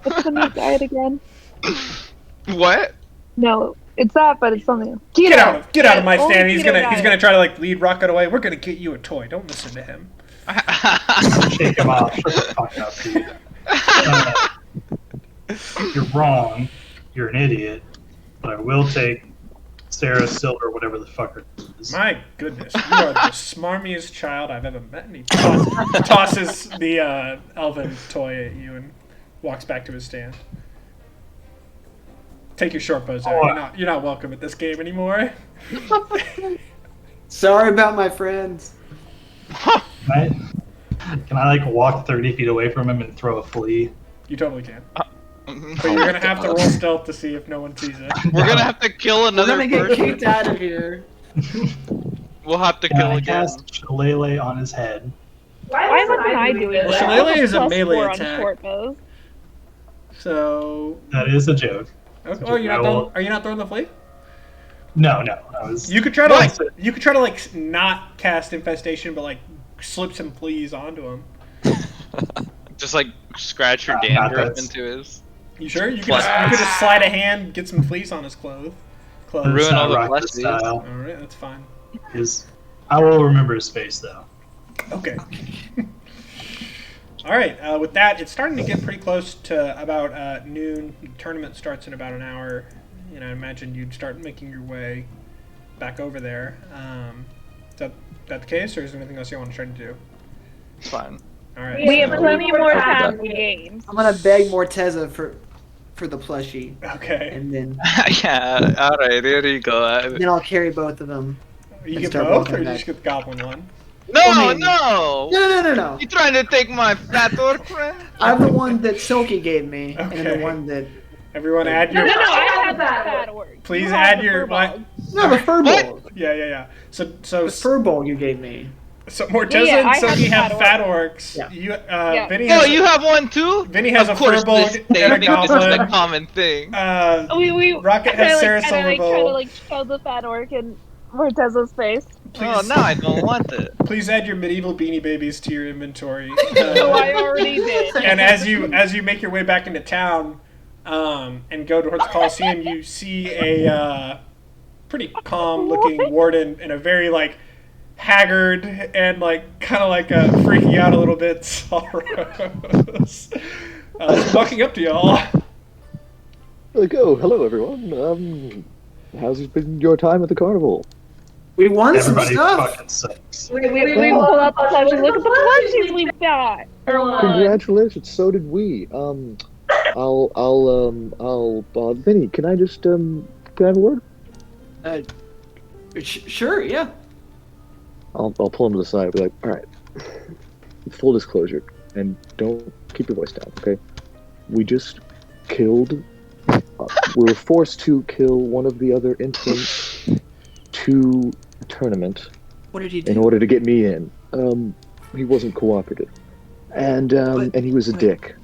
What's the new diet again? What? No, it's that, but it's something else. Keto. Get out of my Only stand. He's keto gonna diet. try to like lead Rocket away. We're gonna get you a toy. Don't listen to him. Shake him off. Shut the fuck up, dude. You're wrong. You're an idiot. But I will take Sarah Silver, whatever the fuck her name is. My goodness, you are the smarmiest child I've ever met. And he tosses the elven toy at you and walks back to his stand. Take your short bows out. You're not welcome at this game anymore. Sorry about my friends. Can I like walk 30 feet away from him and throw a flea? You totally can. But you're gonna have to roll stealth to see if no one sees it. We're gonna have to kill We're another gonna get person. kicked out of here. We'll have to Can kill I again. cast Shillelagh on his head? Why wasn't I doing Well, that? Shillelagh is a Plus melee 4 on attack. short bows. So, That is a joke. oh, are you not throwing the flea? No. I was. You could try to like not cast infestation, but like slip some fleas onto him. Just like scratch your Not dandruff that's- into his. You sure? You could just slide a hand, get some fleas on his clothes. That's Ruin all not the Rocket fleshies. style. All right, that's fine. I will remember his face though. Okay. All right. With that, it's starting to get pretty close to about noon. The tournament starts in about an hour, and I imagine you'd start making your way back over there. Is that the case, or is there anything else you want to try to do? It's fine. All right. We have so- plenty more time for games. I'm gonna beg Morteza for the plushie, Okay. and then Yeah. All right. Here you go. then I'll carry both of them. You and get start both, walking or you back. just get the goblin one? No, Oh, no. No. You trying to take my fat orc friend? I have the one that Silky gave me, and then Okay. the one that Everyone, add No, your. I have the fat orc. Please You have add the your. furball. no, the furbolg. Yeah. So The fur bowl you gave me. So Morteza Yeah, and I have Sophie the have fat fat orcs. Yeah. You, Yeah. Vinny Oh, has you have one too? Vinny has Of a course, furbolg they and a think this is goblin. a common thing. Rocket has Sarah and I try to Silverbow. like shove the fat orc in Morteza's face. Oh, now I don't want it. Please add your medieval Beanie Babies to your inventory. So I already did. And as you make your way back into town, and go towards the Coliseum, you see a pretty calm-looking warden in a very like haggard and like kind of like freaking out a little bit. Salros, walking up to y'all. Hello everyone. How's it been your time at the carnival? We won Everybody some stuff. fucking sucks. We pulled out the plushies. Look at the plushies we've got. Congratulations, so did we. Vinny, can I just can I have a word? Sure, yeah. I'll pull him to the side and be like, all right, full disclosure, and don't keep your voice down, okay? We just killed, we were forced to kill one of the other infants to a tournament What did he do? in order to get me in. He wasn't cooperative, and he was a dick.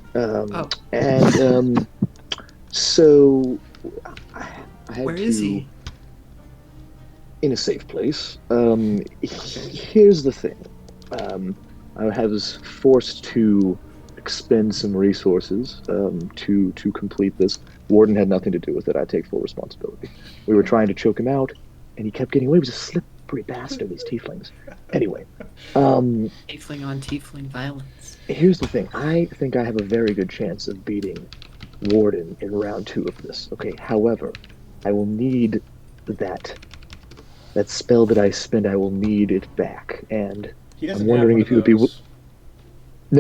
So I had Where is he? In a safe place. Here's the thing. I was forced to expend some resources to complete this. Warden had nothing to do with it. I take full responsibility. We were trying to choke him out, and he kept getting away. He was a slippery bastard, these tieflings. Anyway. Tiefling on tiefling violence. Here's the thing. I think I have a very good chance of beating Warden in round 2 of this. Okay, however, I will need that spell that I spend. I will need it back, and He doesn't I'm wondering have if you one would of be.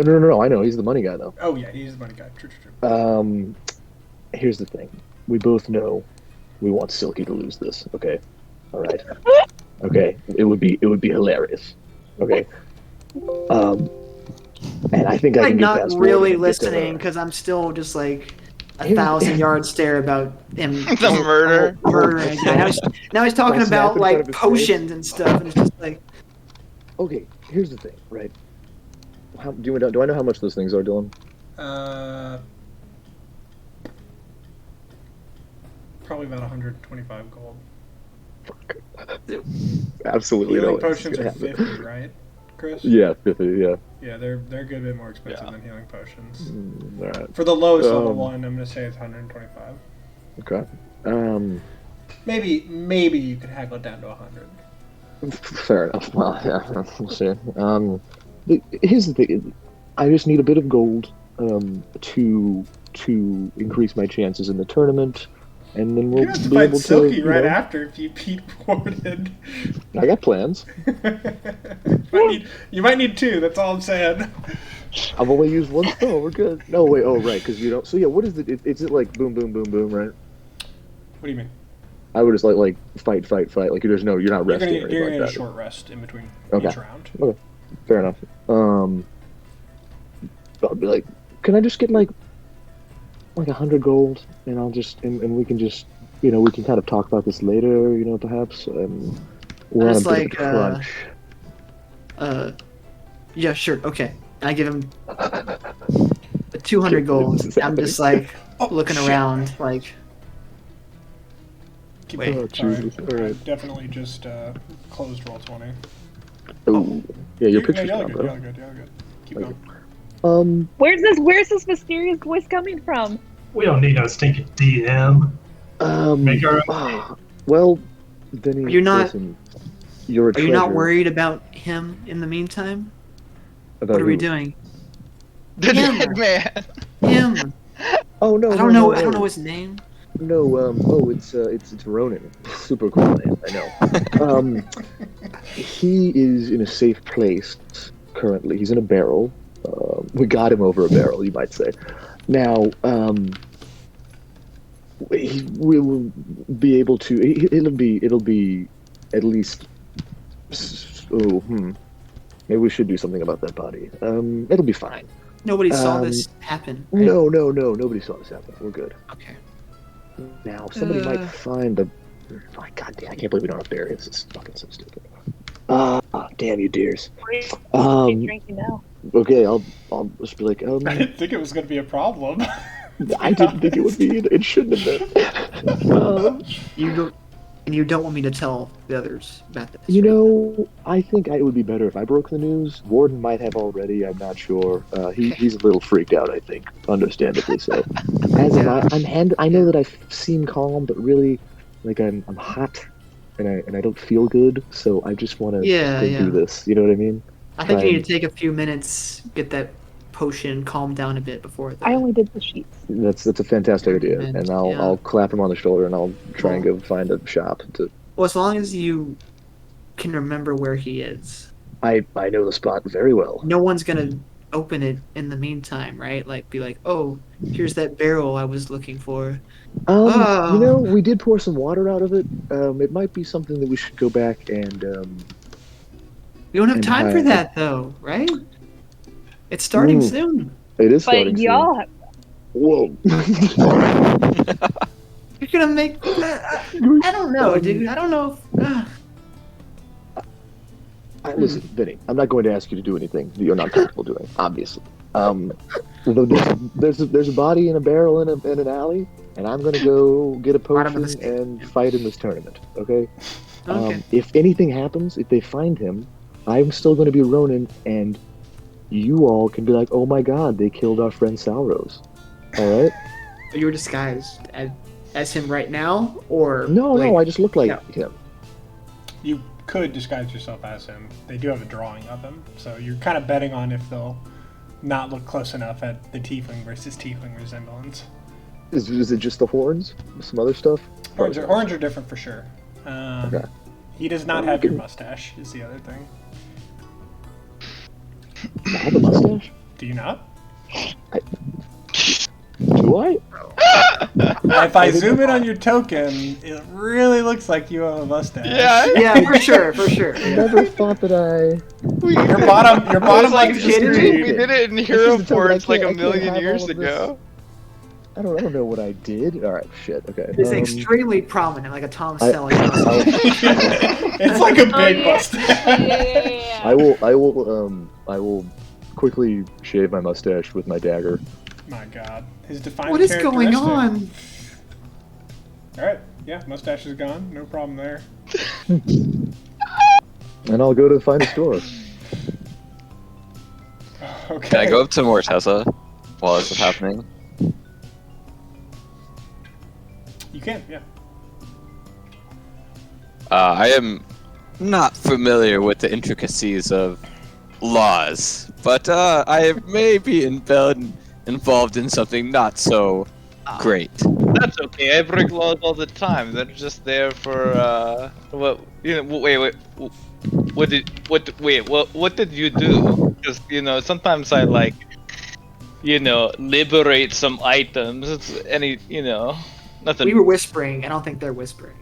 those. No. I know he's the money guy though. Oh yeah, he's the money guy. True. Here's the thing. We both know we want Silky to lose this. Okay, all right. Okay, it would be hilarious. Okay. And I think I I'm can get not past really Warden and get to her. listening because I'm still just like 1,000-yard stare about him. The murder. Murdering a guy. Now he's talking That's about happened like kind of a potions and stuff, and it's just like, Okay, here's the thing, right? Do I know how much those things are, Dylan? Probably about 125 gold. Absolutely Healing no. potions are 50, right, Chris? Yeah, 50. Yeah. Yeah, they're a good bit more expensive Yeah. than healing potions. All right. For the lowest level one, I'm gonna say it's 125. Okay. Maybe you could haggle it down to 100. Fair enough. Well, yeah, we'll see. Here's the thing. I just need a bit of gold to increase my chances in the tournament, and then we'll You have to be fight able Silky to. right after if you beat Warden. I got plans. You might need 2. That's all I'm saying. I've only used one spell. We're good. No, wait. Oh, right. Because you don't. So yeah, what is it? Is it like boom, boom, boom, boom, right? What do you mean? I would just like fight. Like you're not You're resting gonna or anything get like a that. short rest in between Okay. each round. Okay. Fair enough. I'll be like, can I just get like 100 gold, and I'll just and we can just we can kind of talk about this later, perhaps. We're on a It's bit of a like, crunch. yeah, sure, okay. I give him 200 gold. This is I'm just like looking shit. around, like, Keep Wait. going. Oh, Sorry. Jesus. All I right. definitely just closed roll 20. Oh, yeah, your picture's yeah, down, you're bro. good. Keep Thank going. Where's this mysterious voice coming from? We don't need no stinking DM. Make our Well, Vinny, Are you not- listen, you're a are you not treasure. worried about him in the meantime? About What are we who? doing? The Yeah. dead man. Him. Oh no, I don't know. I don't know his name. No, it's Ronan. Super cool name, I know. He is in a safe place currently. He's in a barrel. We got him over a barrel, you might say. Now, we will be able to. It'll be at least. Maybe we should do something about that body. It'll be fine. Nobody saw this happen. Right? No, nobody saw this happen. We're good. Okay. Now, somebody might find the My God damn, I can't believe we don't have berry. This is fucking so stupid. Ah, damn you, dears. Keep drinking now. Okay, I'll just be like, I didn't think it was going to be a problem. I didn't think it would be. It shouldn't have been. You don't want me to tell the others about this. You right? know, I think it would be better if I broke the news. Warden might have already. I'm not sure. He's a little freaked out. I think, understandably so. As am I. I know that I seem calm, but really, like I'm hot, and I don't feel good. So I just want to do this. You know what I mean? I think you need to take a few minutes, get that potion calmed down a bit before. I only did the sheets. That's a fantastic idea, and I'll clap him on the shoulder, and I'll try and go find a shop to. Well, as long as you can remember where he is. I know the spot very well. No one's gonna open it in the meantime, right? Like, be like, oh, here's that barrel I was looking for. You know, we did pour some water out of it. It might be something that we should go back and. We don't have time for that, though, right? It's starting soon. It is starting But y'all have. Whoa. You're gonna make. I don't know, dude. I don't know. Listen, Vinny, I'm not going to ask you to do anything that you're not comfortable doing, obviously. There's a body in a barrel in an alley, and I'm going to go get a potion and fight in this tournament, okay? If anything happens, if they find him, I'm still going to be Ronin, and you all can be like, oh my god, they killed our friend Salros. Alright? You were disguised as him right now, or no, I just look like him. You could disguise yourself as him. They do have a drawing of him, so you're kind of betting on if they'll not look close enough at the tiefling versus tiefling resemblance. Is it just the horns? Some other stuff? Horns are different for sure. Okay. He does not have your mustache, is the other thing. I have a mustache? Do you not? Do I? If I zoom in on your token, it really looks like you have a mustache. Yeah, for sure. I never thought that Your bottom like, left of the screen. we did it in Hero Forge like a million years ago. I don't know what I did. All right, shit. Okay. It's extremely prominent, like a Tom Selleck mustache. It's like a big mustache. Yeah. I will quickly shave my mustache with my dagger. My God, his defining. What is going on? All right, yeah, mustache is gone. No problem there. And I'll go to find a store. Okay. Can I go up to Mortessa while this is happening? You can, yeah. I am not familiar with the intricacies of laws, but I may be involved in something not so great. That's okay. I break laws all the time. They're just there for what? You know, wait. What did you do? Because sometimes I liberate some items. It's nothing. We were whispering. I don't think they're whispering.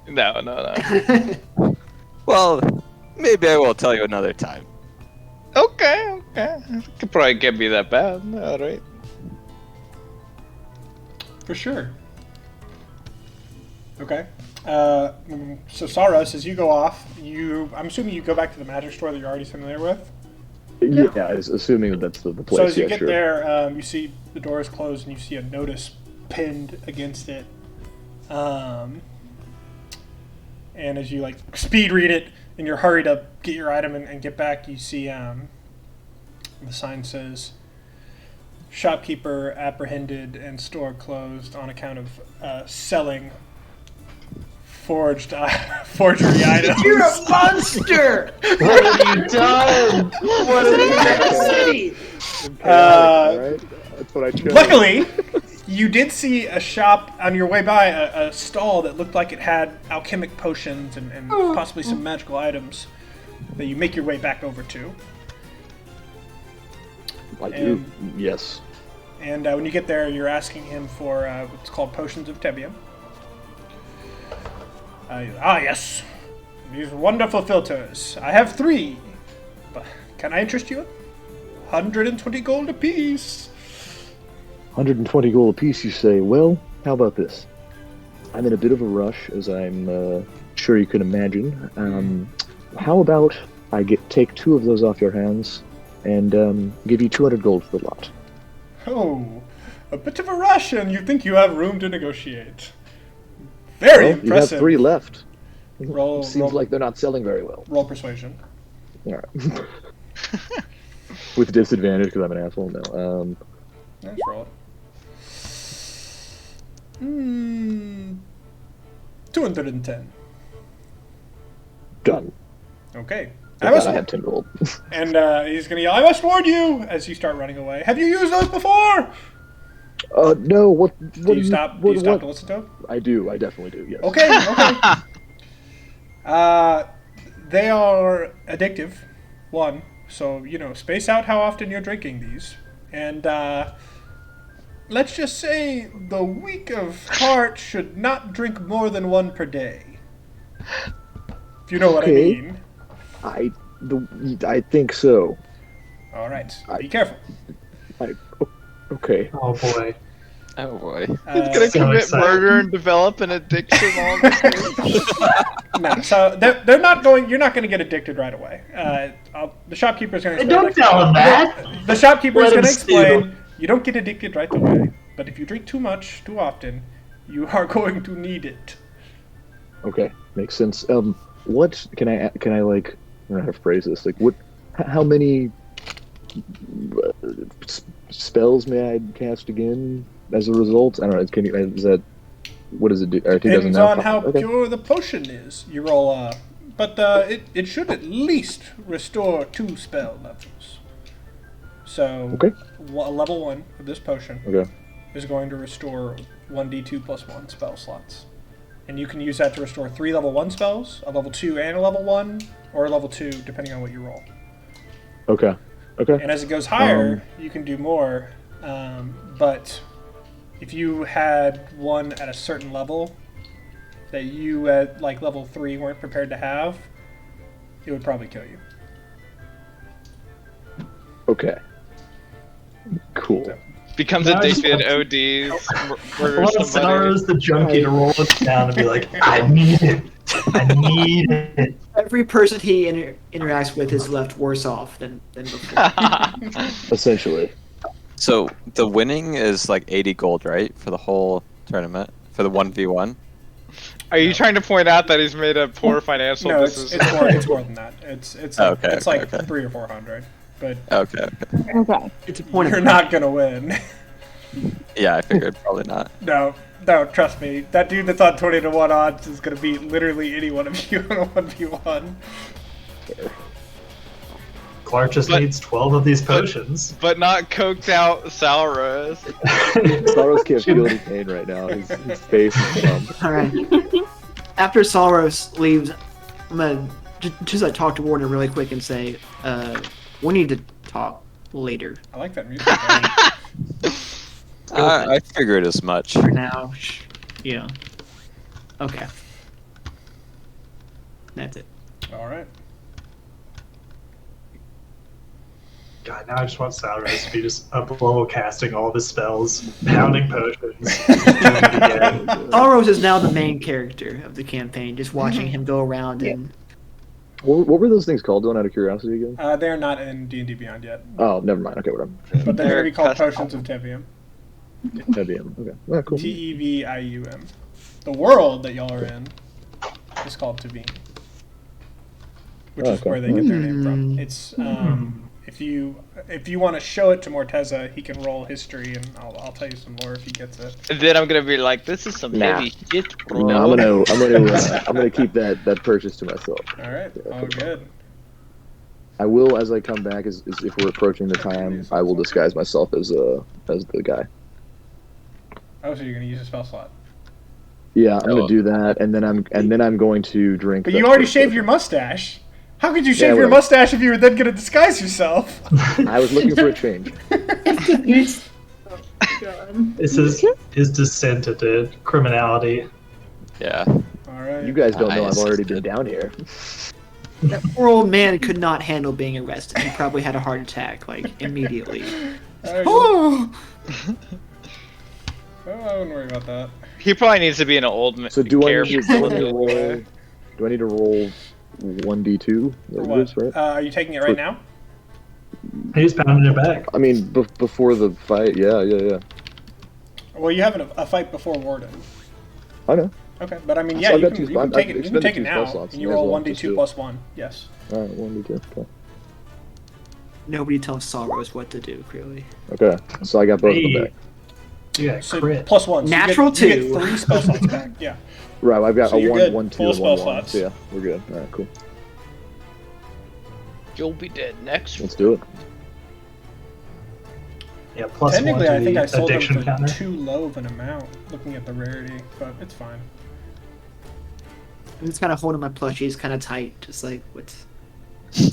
No. Well, maybe I will tell you another time. Okay. Could probably can't be that bad. All right. For sure. Okay. So Salros, as you go off, I'm assuming you go back to the magic store that you're already familiar with. Yeah, assuming that that's the place. So as you get there, you see the door is closed and you see a notice pinned against it. And as you speed read it in your hurry to get your item and get back, you see the sign says, "Shopkeeper apprehended and store closed on account of selling forgery items." You're a monster! What have you done? What have you done? Right? That's what I chose. Luckily, you did see a shop on your way by, a stall that looked like it had alchemic potions and possibly some magical items that you make your way back over to. I do, yes. And when you get there, you're asking him for what's called potions of Tebium. Yes. These wonderful filters. I have 3. But can I interest you in? 120 gold apiece. 120 gold apiece, you say. Well, how about this? I'm in a bit of a rush, as I'm sure you can imagine. How about I take 2 of those off your hands and give you 200 gold for the lot? Oh, a bit of a rush, and you think you have room to negotiate. Very Well, you have impressive. 3 left. Seems like they're not selling very well. Roll persuasion. All right. With disadvantage because I'm an asshole. No. Let's roll it. 210. Done. Okay. I have 10 gold. And he's gonna yell, "I must warn you!" as you start running away. Have you used those before? No. What? Do you stop to listen to him? I do. I definitely do. Yes. Okay. They are addictive. One, so space out how often you're drinking these, and let's just say the weak of heart should not drink more than 1 per day. If you know what I mean. I think so. All right. Be careful. Okay. Oh boy. Oh boy. He's gonna So commit excited. murder and develop an addiction all the No, so they're not going. You're not going to get addicted right away. The shopkeeper's going to. Don't tell him that. The shopkeeper's Let him going to explain. steal. You don't get addicted right away, but if you drink too much, too often, you are going to need it. Okay. Makes sense. What can I like? I don't know how to phrase this. Like, what? How many spells may I cast again as a result? I don't know. Can you? Is that? What does it do? Or Depends on how pure the potion is. You roll, but it should at least restore 2 spell levels. So, level 1 of this potion is going to restore 1d2 plus 1 spell slots. And you can use that to restore 3 level 1 spells, a level 2 and a level 1, or a level 2, depending on what you roll. Okay. And as it goes higher, you can do more. But if you had one at a certain level that you at like level 3 weren't prepared to have, it would probably kill you. Okay. Cool. becomes addicted, ODs, murders somebody. Salros the junkie to roll it down and be like, I need it. I need it. Every person he interacts with is left worse off than before. Essentially. So the winning is like 80 gold, right? For the whole tournament? For the 1v1? Are you trying to point out that he's made a poor financial decision? It's more than that. It's like 300 or 400. But Okay. It's a point. You're not gonna win. Yeah, I figured probably not. No, trust me. That dude that's on 20 to 1 odds is gonna beat literally any one of you in a 1v1. Clark just needs 12 of these potions. But not coked out Salros. Salros can't feel any pain right now. His face is numb. Alright. After Salros leaves, I'm gonna just talk to Warden really quick and say, we need to talk later. I like that music. I figured as much. For now. Yeah. Okay. That's it. Alright. God, now I just want Salros to be just up level casting all of his spells, pounding potions, just doing it again. Salros is now the main character of the campaign, just watching him go around and... What were those things called, Dylan, out of curiosity again? They're not in D&D Beyond yet. Oh, never mind. Okay, whatever. But they're going to be called Potions of Tevium. Tevium. Okay. Oh, cool. Tevium. The world that y'all are in is called Tevim, which is where they get their name from. It's if you want to show it to Morteza, he can roll history, and I'll tell you some more if he gets it. And then I'm gonna be like, this is some heavy shit, bro. No, I'm gonna keep that purchase to myself. All right. Oh, good. I will, as I come back, as if we're approaching the time, I will disguise myself as the guy. Oh, so you're gonna use a spell slot. Yeah, I'm gonna do that, and then I'm going to drink. But you already shaved your mustache. How could you shave your mustache if you were then gonna disguise yourself? I was looking for a change. This is his descent into criminality. Yeah. All right. You guys don't know I've already been down here. That poor old man could not handle being arrested. He probably had a heart attack, like, immediately. All right. Oh! Well, I wouldn't worry about that. He probably needs to be in an old So do I need to character. roll? Do I need to roll 1d2? For That what? is, right? Are you taking it right now? He's pounding it back. I mean, before the fight. Yeah. Well, you have a fight before Warden. I know. Okay, but I mean, So yeah, I've you got can, two- you can I've take it. You can expended take it 2 spell now, slots. and you May as roll well 1d2 just do it. plus 1. Yes. All right, 1d2. Okay. Nobody tells Salros what to do, clearly. Okay. So I got both of them back. Yeah, So crit. plus 1. So Natural you get 2. 3 spell slots back. Yeah. Right. I've got So a you're 1, good. 1, 2, Full and spell 1, 1. slots. So yeah, we're good. All right, cool. You'll be dead next. Let's do it. Yeah, plus 1 Technically, to I think the I sold them addiction for counter. too low of an amount, looking at the rarity, but it's fine. I'm just kind of holding my plushies kind of tight, just like, what's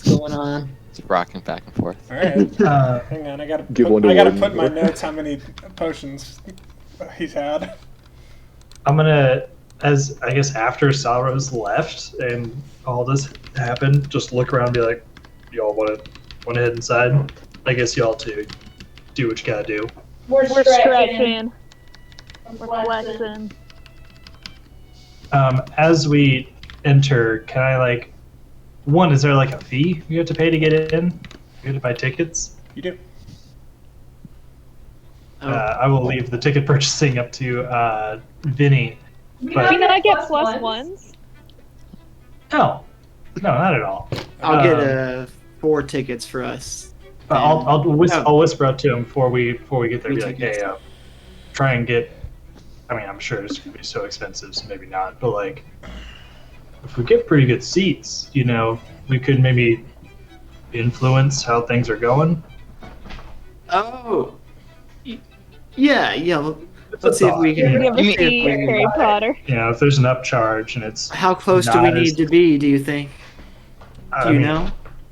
going on? It's rocking back and forth. All right. Uh, Hang on, I gotta Give one to put Warden. in my notes how many potions he's had. I'm gonna, as I guess after Salros left and all this happened, just look around and be like, y'all want to head inside? I guess y'all two do what you gotta do. We're stretching. We're flexing. As we enter, can I like, one, is there like a fee we have to pay to get in? We have to buy tickets? You do. I will leave the ticket purchasing up to Vinny. But Can I get plus ones? no, not at all. I'll get 4 tickets for us. But I'll No. whisper up to him before we get there. Be like, Tickets. hey, try and get. I mean, I'm sure it's gonna be so expensive, so maybe not. But like, if we get pretty good seats, you know, we could maybe influence how things are going. Oh. Yeah. It's Let's a see if thought, we can. You ever see if see we can- Harry Potter? You know, if there's an upcharge and it's How close do we not as- need to be, do you think? I Do you mean, know?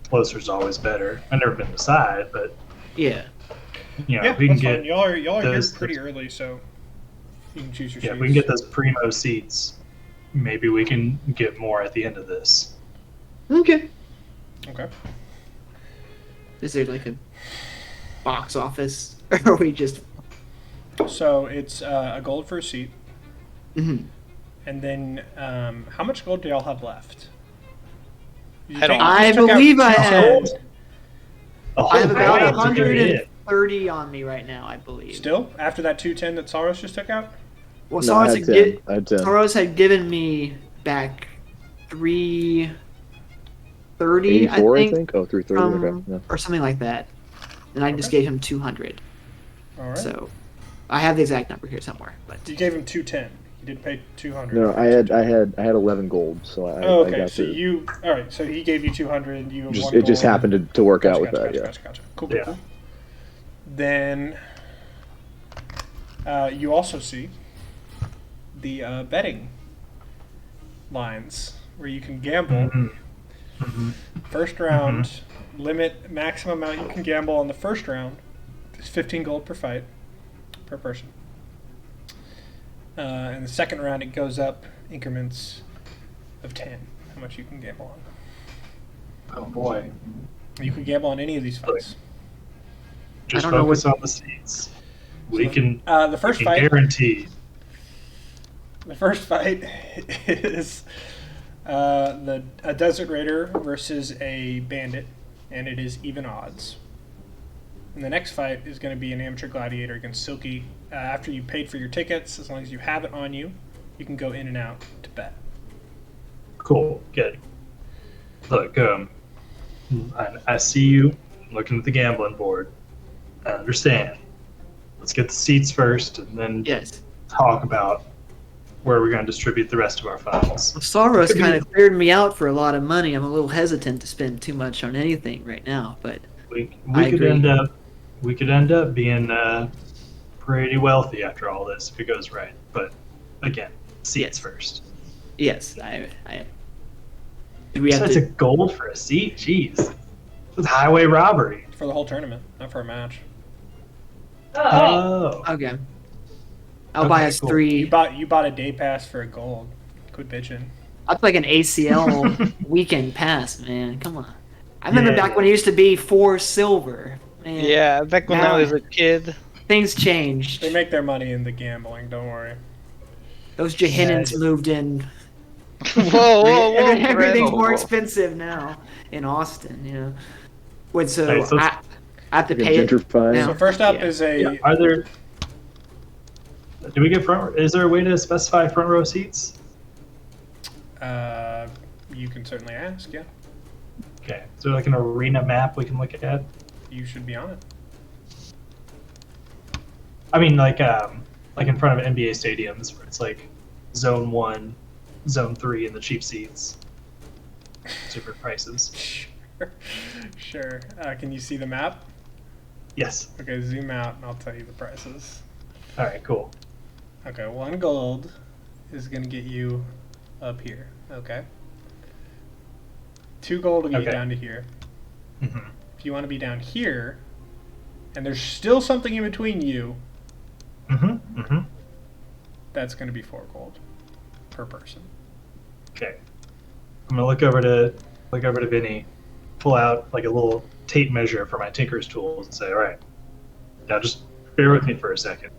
closer's always better. I've never been inside, but Yeah. you know, Yeah, we can that's get fine. Y'all are here those- pretty early, so you can choose your yeah, seats. if we can get those primo seats, maybe we can get more at the end of this. Okay. Okay. Is there like a box office? Or are we just. So it's a gold for a seat, Mhm. and then how much gold do y'all have left? You I don't- you I took out believe I 2 have. gold? I have about gold to get in. 130 on me right now, I believe. Still after that 210 that Salros just took out. Well, No, I Saros had had, 10. I had 10. Saros had given me back 330, 84, I think, Oh, 330. from, Okay. Yeah. or something like that. And I just gave him 200. All right. So I have the exact number here somewhere. But You gave him 210. You did pay 200. No, I had 11 gold, so I Oh, I okay. got So the. you all right? So he gave you 200. You have Just- 1 It just gold. happened to work out with Gotcha, that. Yeah. Gotcha. Cool. Yeah. Cool. Then you also see the betting lines where you can gamble. Mhm. First round limit maximum amount you can gamble on the first round is 15 gold per fight per person. In the second round, it goes up increments of 10. How much you can gamble on? Oh boy. You can gamble on any of these fights. Just don't know focus on the seats. We So, can, the first we can fight. guarantee. The first fight is a desert raider versus a bandit, and it is even odds. And the next fight is going to be an amateur gladiator against Silky. After you paid for your tickets, as long as you have it on you, you can go in and out to bet. Cool. Good. Look, I see you looking at the gambling board. I understand. Let's get the seats first, and then yes. talk about where we're going to distribute the rest of our funds. Well, Saros Could be- kind of cleared me out for a lot of money. I'm a little hesitant to spend too much on anything right now, but We I could agree. end up being pretty wealthy after all this if it goes right. But again, seats Yes. first. yes, I do we have That's to? a gold for a seat. Jeez, it's highway robbery. For the whole tournament, not for a match. Oh, Okay. I'll buy Okay, us cool. 3. You bought a day pass for a gold. Quit bitching. That's like an ACL weekend pass, man. Come on. I remember Yeah. back when it used to be 4 silver. Man. Yeah, back when Now- I was a kid. Things changed. They make their money in the gambling. Don't worry. Those Johannans moved in. Whoa, Everything's Whoa, more whoa. expensive now in Austin. You know. Wait, so Alright, so I have to Like a pay it gentrified. now? So first up Yeah. is a. Are there? Do we get front? Is there a way to specify front row seats? You can certainly ask. Yeah, Okay. Is there like an arena map we can look at? you should be on it. I mean, like in front of NBA stadiums where it's like Zone 1, Zone 3, and the cheap seats. Different prices. Sure. Can you see the map? Yes. Okay, zoom out and I'll tell you the prices. All right. Cool. Okay, 1 gold is gonna get you up here. Okay. 2 gold will get you Okay. down to here. Mm-hmm. If you want to be down here, and there's still something in between you, Mm-hmm. Mm-hmm. that's gonna be 4 gold per person. Okay. I'm gonna look over to Vinny, pull out like a little tape measure for my tinker's tools, and say, "All right, now just bear with me for a second.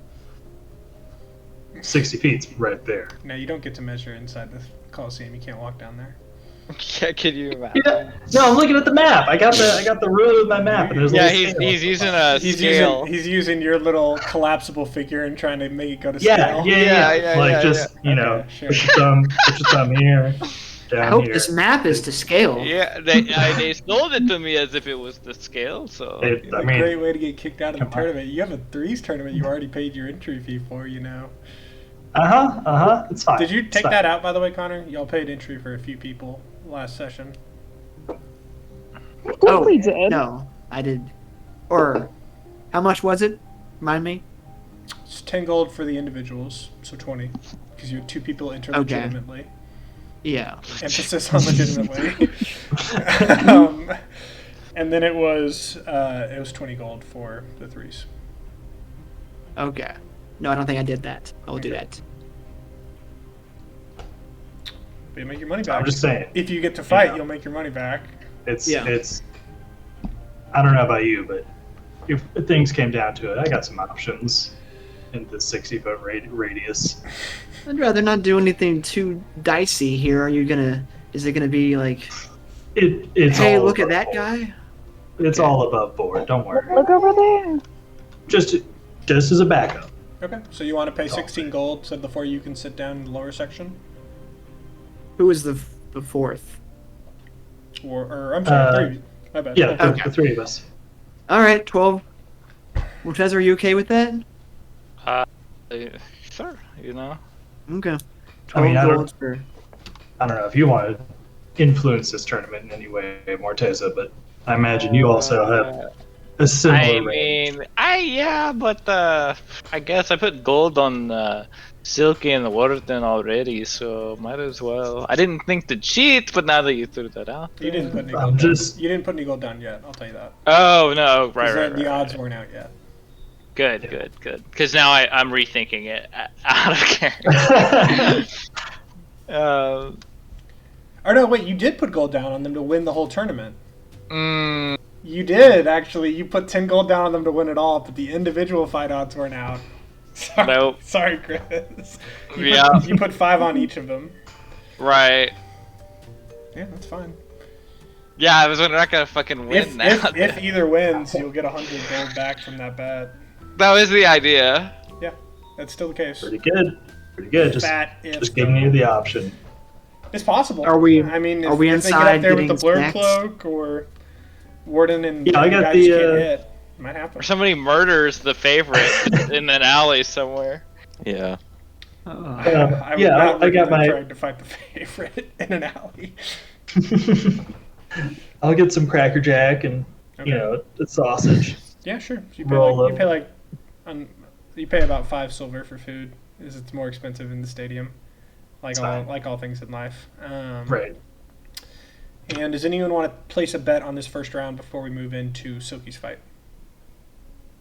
60 feet's right there." Now you don't get to measure inside the Coliseum. You can't walk down there. Yeah, can you imagine? Yeah. No, I'm looking at the map. I got the road with my map, and there's a Yeah, little scale. he's using a He's scale. using your little collapsible figure and trying to make it go to Yeah, scale. yeah. Like yeah, just yeah. you know, Okay, sure. put your thumb here, down I hope here. this map is to scale. Yeah, they sold it to me as if it was the scale. So It- It's I a mean, great way to get kicked out of the come on. tournament. You have a threes tournament you already paid your entry fee for, you know. It's fine. Did you It's take fine. that out, by the way, Connor? Y'all paid entry for a few people last session. What we did. No, I did. Or, how much was it? Remind me. It's 10 gold for the individuals, so 20. Because you had 2 people enter Okay. legitimately. Yeah. Emphasis on legitimately. And then it was 20 gold for the threes. Okay. No, I don't think I did that. I will do that. But you make your money back. I'm just saying. If you get to fight, Yeah. you'll make your money back. It's Yeah. I don't know about you, but if things came down to it, I got some options in the 60-foot radius. I'd rather not do anything too dicey here. Is it gonna be like, It's hey, all look at above that board. guy? It's all above board. Don't worry. Look over there. Just as a backup. Okay, so you want to pay 16 gold so before you can sit down in the lower section? Who was the fourth? Or I'm sorry, 3. My bad. Yeah, Okay. the 3 of us. All right, 12. Mortez, are you okay with that? sure, you know. Okay. 12 I mean, I don't- golds for. I don't know if you want to influence this tournament in any way, Morteza, but I imagine you also have a similar I range. mean, but I guess I put gold on Silky and Warden already, so might as well. I didn't think to cheat, but now that you threw that out, You didn't put any I'm gold just- down. You didn't put any gold down yet, I'll tell you that. Oh no, right, 'Cause right, the right, odds right. weren't out yet. Good. Because now I'm rethinking it out of character. Or no, wait, you did put gold down on them to win the whole tournament. mm, You did, actually. You put 10 gold down on them to win it all, but the individual fight odds weren't out. Sorry, Nope. Sorry, Chris. Yeah. You put 5 on each of them. right. Yeah, that's fine. Yeah, I was not gonna fucking win If, now. if either wins, you'll get 100 gold back from that bet. That was the idea. Yeah, that's still the case. Pretty good. Pretty good. Fat if Just giving you the option. It's possible. Are we- I mean, are if, we if they get inside up there with the getting blur snacks? cloak or Warden and Yeah, I got guys the, can't uh, hit, it might happen. Or somebody murders the favorite in an alley somewhere. Yeah. I would yeah, not I got recommend my. trying to fight the favorite in an alley. I'll get some Cracker Jack and Okay. the sausage. Yeah, sure. So Roll you up. pay like you pay about 5 silver for food. Is it's more expensive in the stadium, It's fine. like all things in life. Right. And does anyone want to place a bet on this first round before we move into Silky's fight?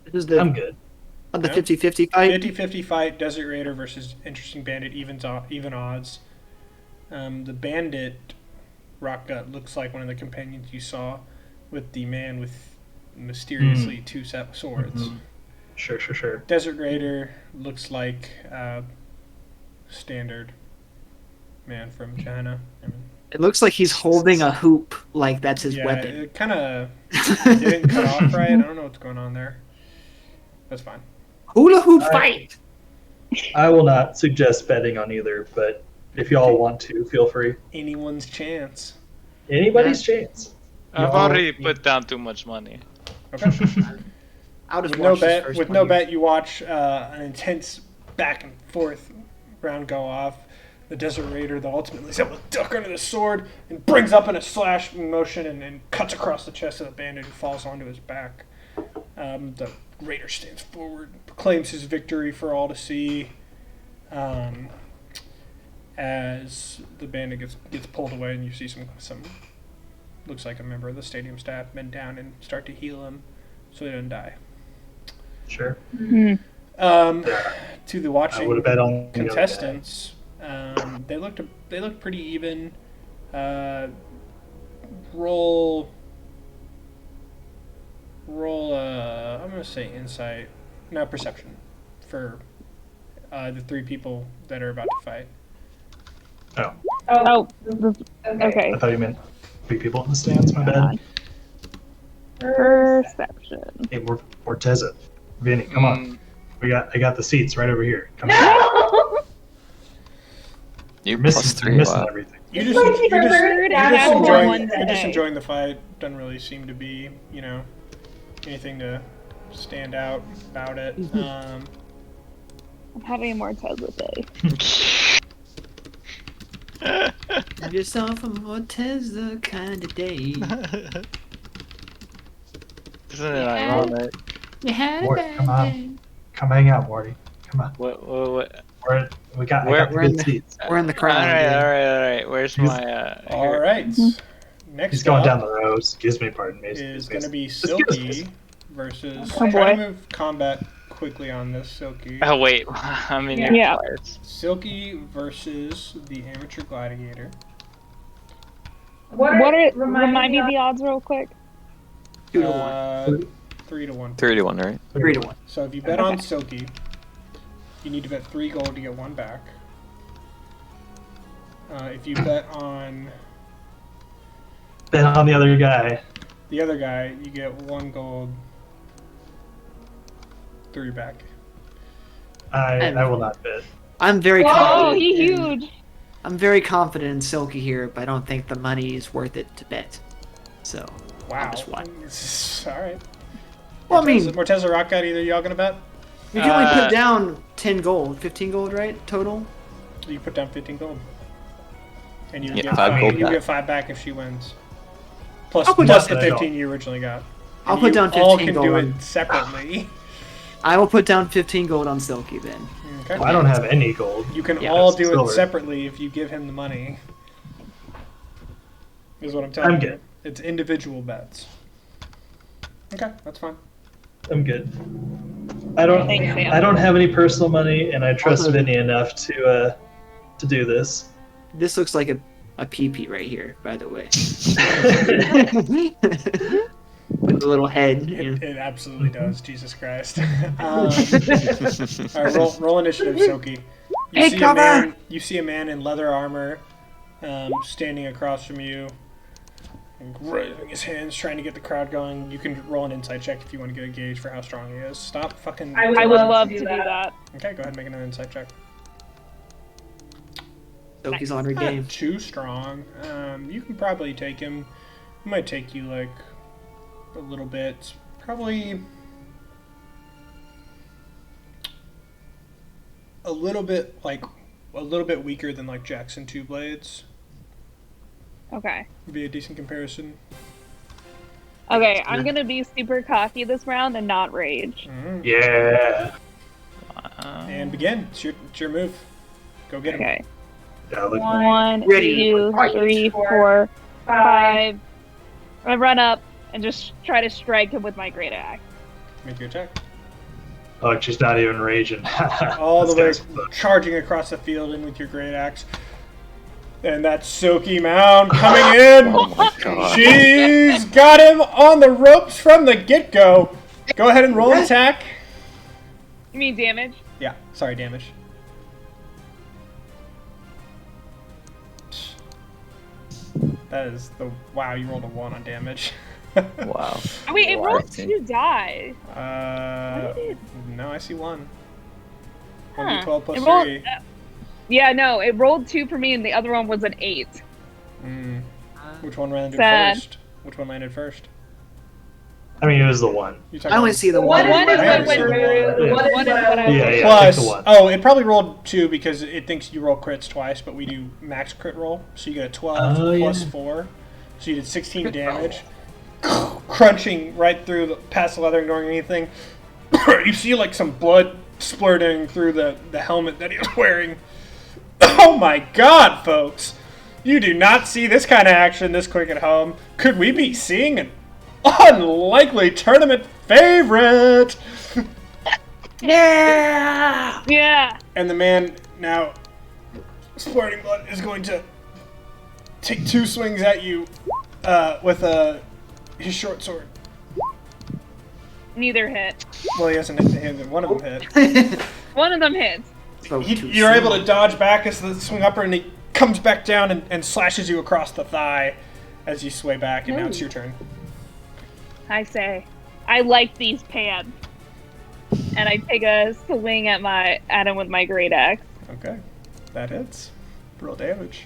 This is the I'm good. on the Yeah. 50-50 fight. 50-50 fight, Desert Raider versus Interesting Bandit, even odds. The Bandit Rock Gut looks like one of the companions you saw with the man with mysteriously 2 swords. Mhm. Sure. Desert Raider looks like standard man from China. I mean, It looks like he's holding a hoop, like that's his yeah, weapon. it kind of didn't cut off right. I don't know what's going on there. That's fine. Hula hoop fight! I will not suggest betting on either, but if y'all want to, feel free. Anyone's chance. Anybody's chance. I've already put down too much money. Okay. I'll just With no watch this bet, first with one no here. bet, you watch an intense back and forth round go off. The Desert Raider, though, ultimately is able to duck under the sword and brings up in a slash motion and cuts across the chest of the bandit who falls onto his back. The Raider stands forward, proclaims his victory for all to see. As the bandit gets pulled away, and you see some looks like a member of the stadium staff bend down and start to heal him so he doesn't die. Sure. Hmm. To the I watching would have bet on the other guy. contestants, they looked pretty even. Roll. I'm gonna say insight, no, perception, for the three people that are about to fight. Oh, okay. I thought you meant 3 people in the stands. My bad. Perception. Hey, Morteza, Vinny, come on. I got the seats right over here. Come on. You You're plus missing, 3. you're missing Wow. everything. You're just today. enjoying the fight. Doesn't really seem to be, anything to stand out about it. I'm having a Morteza day. Have yourself a Morteza kind of day. Isn't it ironic? You had a Mort, bad come on. day. Come hang out, Morty. Come on. What? We got We're the in good the- seats. We're in the crowd. Alright. Where's He's- my All right. Next He's going up down the row. Excuse me, pardon me. is going to be Excuse me. Silky versus. Oh, Try to boy. move combat quickly on this, Silky. Oh wait, I'm in your Yeah. cards. Silky versus the amateur gladiator. Remind me the odds real quick. 2 to 1. 3 to 1. 3 to 1, right? 3 to 1. So if you bet on Silky, you need to bet 3 gold to get 1 back. If you bet on Bet on the other guy. the other guy, you get 1 gold, 3 back. I will not bet. I'm very Oh, confident. he's in- huge. I'm very confident in Silky here, but I don't think the money is worth it to bet. So, Wow. just one. All right. Well, I mean, Morteza Rock Guy, either y'all gonna bet? you can only put down 10 gold, 15 gold, right? Total? You put down 15 gold. And you Yeah, get 5 gold you back. get 5 back if she wins. Plus I'll put the down 15 you originally got. I'll And put you down all 15 can gold do on- it separately. I will put down 15 gold on Silky then. Okay. Well, I don't have any gold. You can Yeah, all that's do it silver. separately if you give him the money. Is what I'm telling I'm you. good. It's individual bets. Okay, that's fine. I'm good. I don't. Thanks, Sam. I don't have any personal money, and I trust Also- Vinny enough to do this. This looks like a pee-pee right here, by the way. With a little head. you know. It absolutely does. Jesus Christ. All right, roll initiative, Silky. Hey, cover! You see a man in leather armor standing across from you, and raising his hands, trying to get the crowd going. You can roll an insight check if you want to get a gauge for how strong he is. Stop fucking. I would love to do that. Okay, go ahead and make another insight check. Silky's on her Not game. too strong. You can probably take him. It might take you like a little bit. Probably a little bit weaker than like Jackson Two Blades. Okay. Would be a decent comparison. Okay, I'm gonna be super cocky this round and not rage. Yeah. And begin. It's your move. Go get him. Okay. Yeah. Look, 1, Ready. 2, 3, 4, 5. I run up and just try to strike him with my great axe. Make your attack. look, she's not even raging. All the This way guy's- charging across the field in with your great axe. And that Silky Mound coming in. Oh my god. She's got him on the ropes from the get-go. Go ahead and roll an attack. You mean damage? Yeah, sorry, damage. That is the wow. You rolled a 1 on damage. Wow. Oh, wait, it Wow. rolled 2 die. No, I see 1. Huh. 1d12 plus It rolled- 3. Yeah, no, it rolled 2 for me, and the other one was an 8. Which one landed Sad. first? Which one landed first? I mean, it was the one. You I only see the one. One is I what understand. went through. Yeah. One is what I Yeah, yeah. Plus, pick the one. oh, it probably rolled 2 because it thinks you roll crits twice, but we do max crit roll, so you get a 12 plus 4, so you did 16 damage, crunching right through past the leather, ignoring anything. You see like some blood splurting through the helmet that he was wearing. Oh my God, folks! You do not see this kind of action this quick at home. Could we be seeing an unlikely tournament favorite? Yeah! And the man, now splurting blood, is going to take 2 swings at you with his short sword. Neither hit. Well, he hasn't hit. One of them hit. One of them hits. You're able to dodge back as the swing upper, and he comes back down and slashes you across the thigh as you sway back, and now it's your turn. I say, I like these pants. And I take a swing at him with my great axe. Okay. That hits. Roll damage.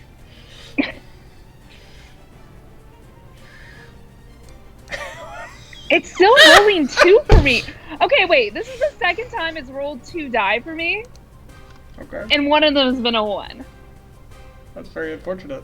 It's still rolling 2 for me. Okay, wait. This is the second time it's rolled 2 die for me, Okay. and one of them has been a 1. That's very unfortunate.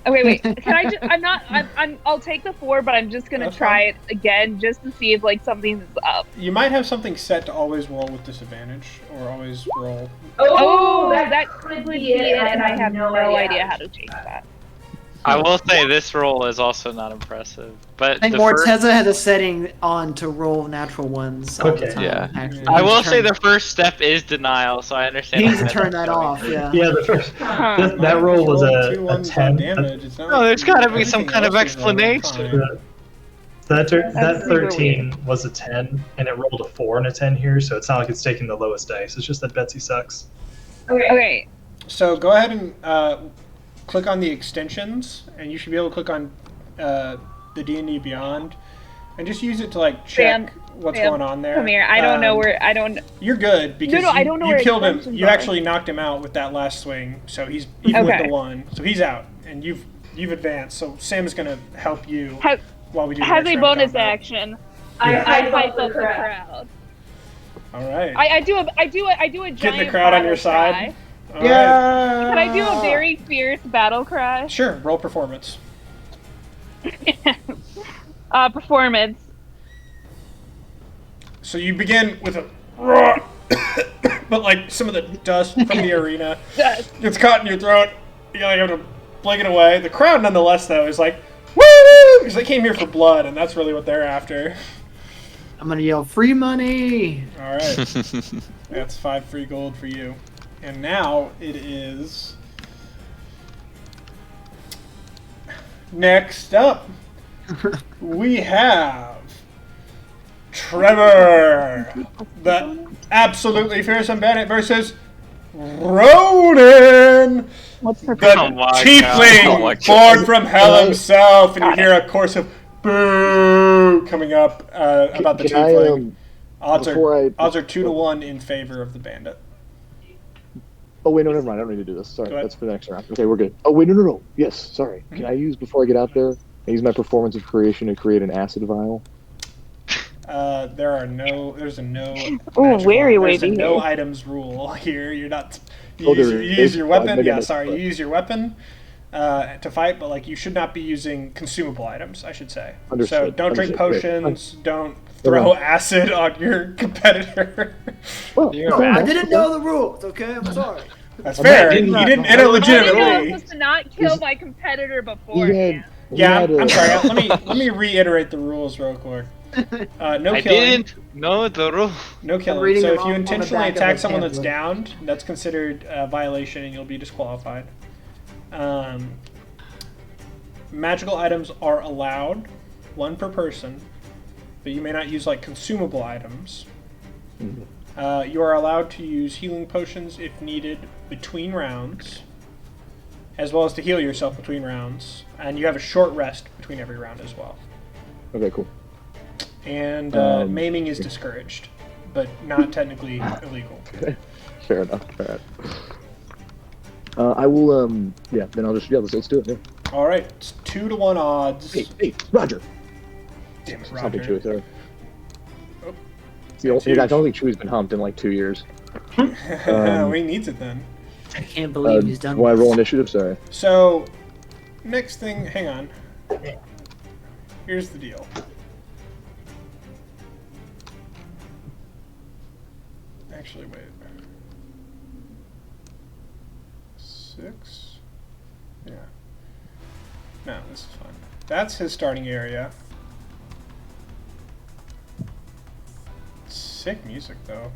Okay, wait. Can I just? I'll take the 4, but I'm just gonna That's try fine. it again just to see if like something's up. You might have something set to always roll with disadvantage, or always roll. Oh, that could be it, and I have no idea how to change that. I will say this roll is also not impressive, but I think the first, Morteza had a setting on to roll natural ones all the Okay. time. Yeah. Actually. I will Turn- say the first step is denial, so I understand. He needs to where turn that's that going. off. Yeah. Yeah, the first Huh. that roll was Roll a 2 ones on 10. damage. It's not No, there's gotta be some everything kind of else is rolling explanation. fine. That That's super 13 was a 10, and it rolled a 4 and a 10 here, so it's not like it's taking the lowest dice. It's just that Betsy sucks. Okay. So go ahead and click on the extensions, and you should be able to click on the D&D Beyond, and just use it to like check what's Sam, going on there. Come here. I don't know where. I don't. You're good because No, I don't know you where killed him. extensions You are. actually knocked him out with that last swing, so he's even with Okay. the 1, so he's out, and you've advanced. So Sam is going to help you Has, while we do. the has next a round of bonus combat. action. Yeah. I hype up the crowd. All right. I do a giant Getting the crowd on your battle side. cry. All right. Can I do a very fierce battle cry? Sure. Roll performance. Performance. So you begin with a roar, but like some of the dust from the arena Dust. gets caught in your throat. You have to blink it away. The crowd, nonetheless, though, is like, woo! Because they came here for blood, and that's really what they're after. I'm gonna yell free money. All right. That's 5 free gold for you. And now it is... Next up, we have Trevor, the absolutely fearsome bandit, versus Ronan, What's her the Oh my tiefling, God. Oh my born God. from hell himself. And you hear a chorus of boo coming up about the Can I, tiefling. Odds before are 2 to 1 in favor of the bandit. Oh wait, no, never mind. I don't need to do this. Sorry, Go ahead. that's for the next round. Okay, we're good. Oh wait, no. Yes, sorry. Can I use before I get out there? I use my performance of creation to create an acid vial. There's a no. Ooh, magical- very there's a wavy no here. items rule here. You're not. You Oh, use, there you is. use your I weapon. made a Yeah, mistake. sorry. You use your weapon to fight, but like you should not be using consumable items. I should say. So Understood. don't drink Understood. Great. potions. Don't throw acid on your competitor. Well, You're fair I enough. didn't know the rules. Okay, I'm sorry. That's fair. didn't- You didn't enter All I know legitimately. is to not kill my competitor He beforehand. he Yeah, had a- I'm sorry. Let me reiterate the rules real quick. No I killing. didn't know the rule. No killing. reading So them if you on the intentionally back of attack the someone that's pamphlet. downed, that's considered a violation and you'll be disqualified. Magical items are allowed, 1 per person, but you may not use like consumable items. You are allowed to use healing potions if needed between rounds, as well as to heal yourself between rounds. And you have a short rest between every round as well. Okay, cool. And maiming is discouraged, but not technically illegal. Fair enough. I will. Yeah. Then I'll just. Yeah. Let's do it. Yeah. All right, it's 2-to-1 odds. Hey, Roger. Damn it, Something Roger. Chewy, sorry. Oh, I don't think Chewy's been humped in like 2 years. Well, he needs it then. I can't believe he's done Why this. roll initiative? Sorry. So, next thing, hang on. Here's the deal. Actually, wait. 6? Yeah. No, this is fine. That's his starting area. Sick music, though.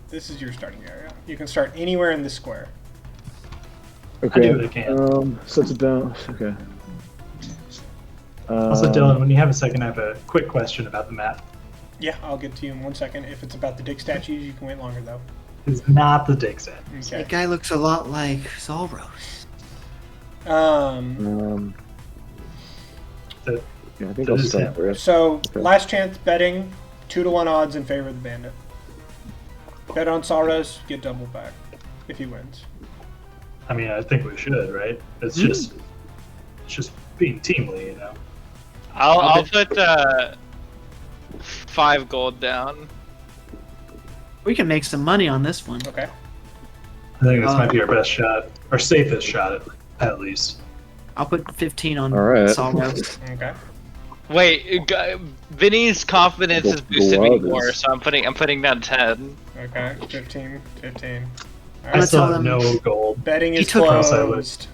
This is your starting area. You can start anywhere in this square. I Okay. do what I can. So it's about. Okay. Also, Dylan, when you have a second, I have a quick question about the map. Yeah, I'll get to you in 1 second. If it's about the dick statues, you can wait longer, though. It's not the dick set. Okay. That guy looks a lot like Salros. Yeah, I think I'll start there. So, Okay. last chance betting, 2-to-1 odds in favor of the bandit. Bet on Salros, get double back if he wins. I mean, I think we should, right? It's just being teamly, you know. I'll put 5 gold down. We can make some money on this one. Okay. I think this might be our best shot, our safest shot, at least. I'll put 15 on All right. Salros. Okay. Wait, Vinny's confidence is boosted me Love more, this. so I'm putting down 10. Okay. 15. I gonna still tell have them- no gold. Betting He is took- closed.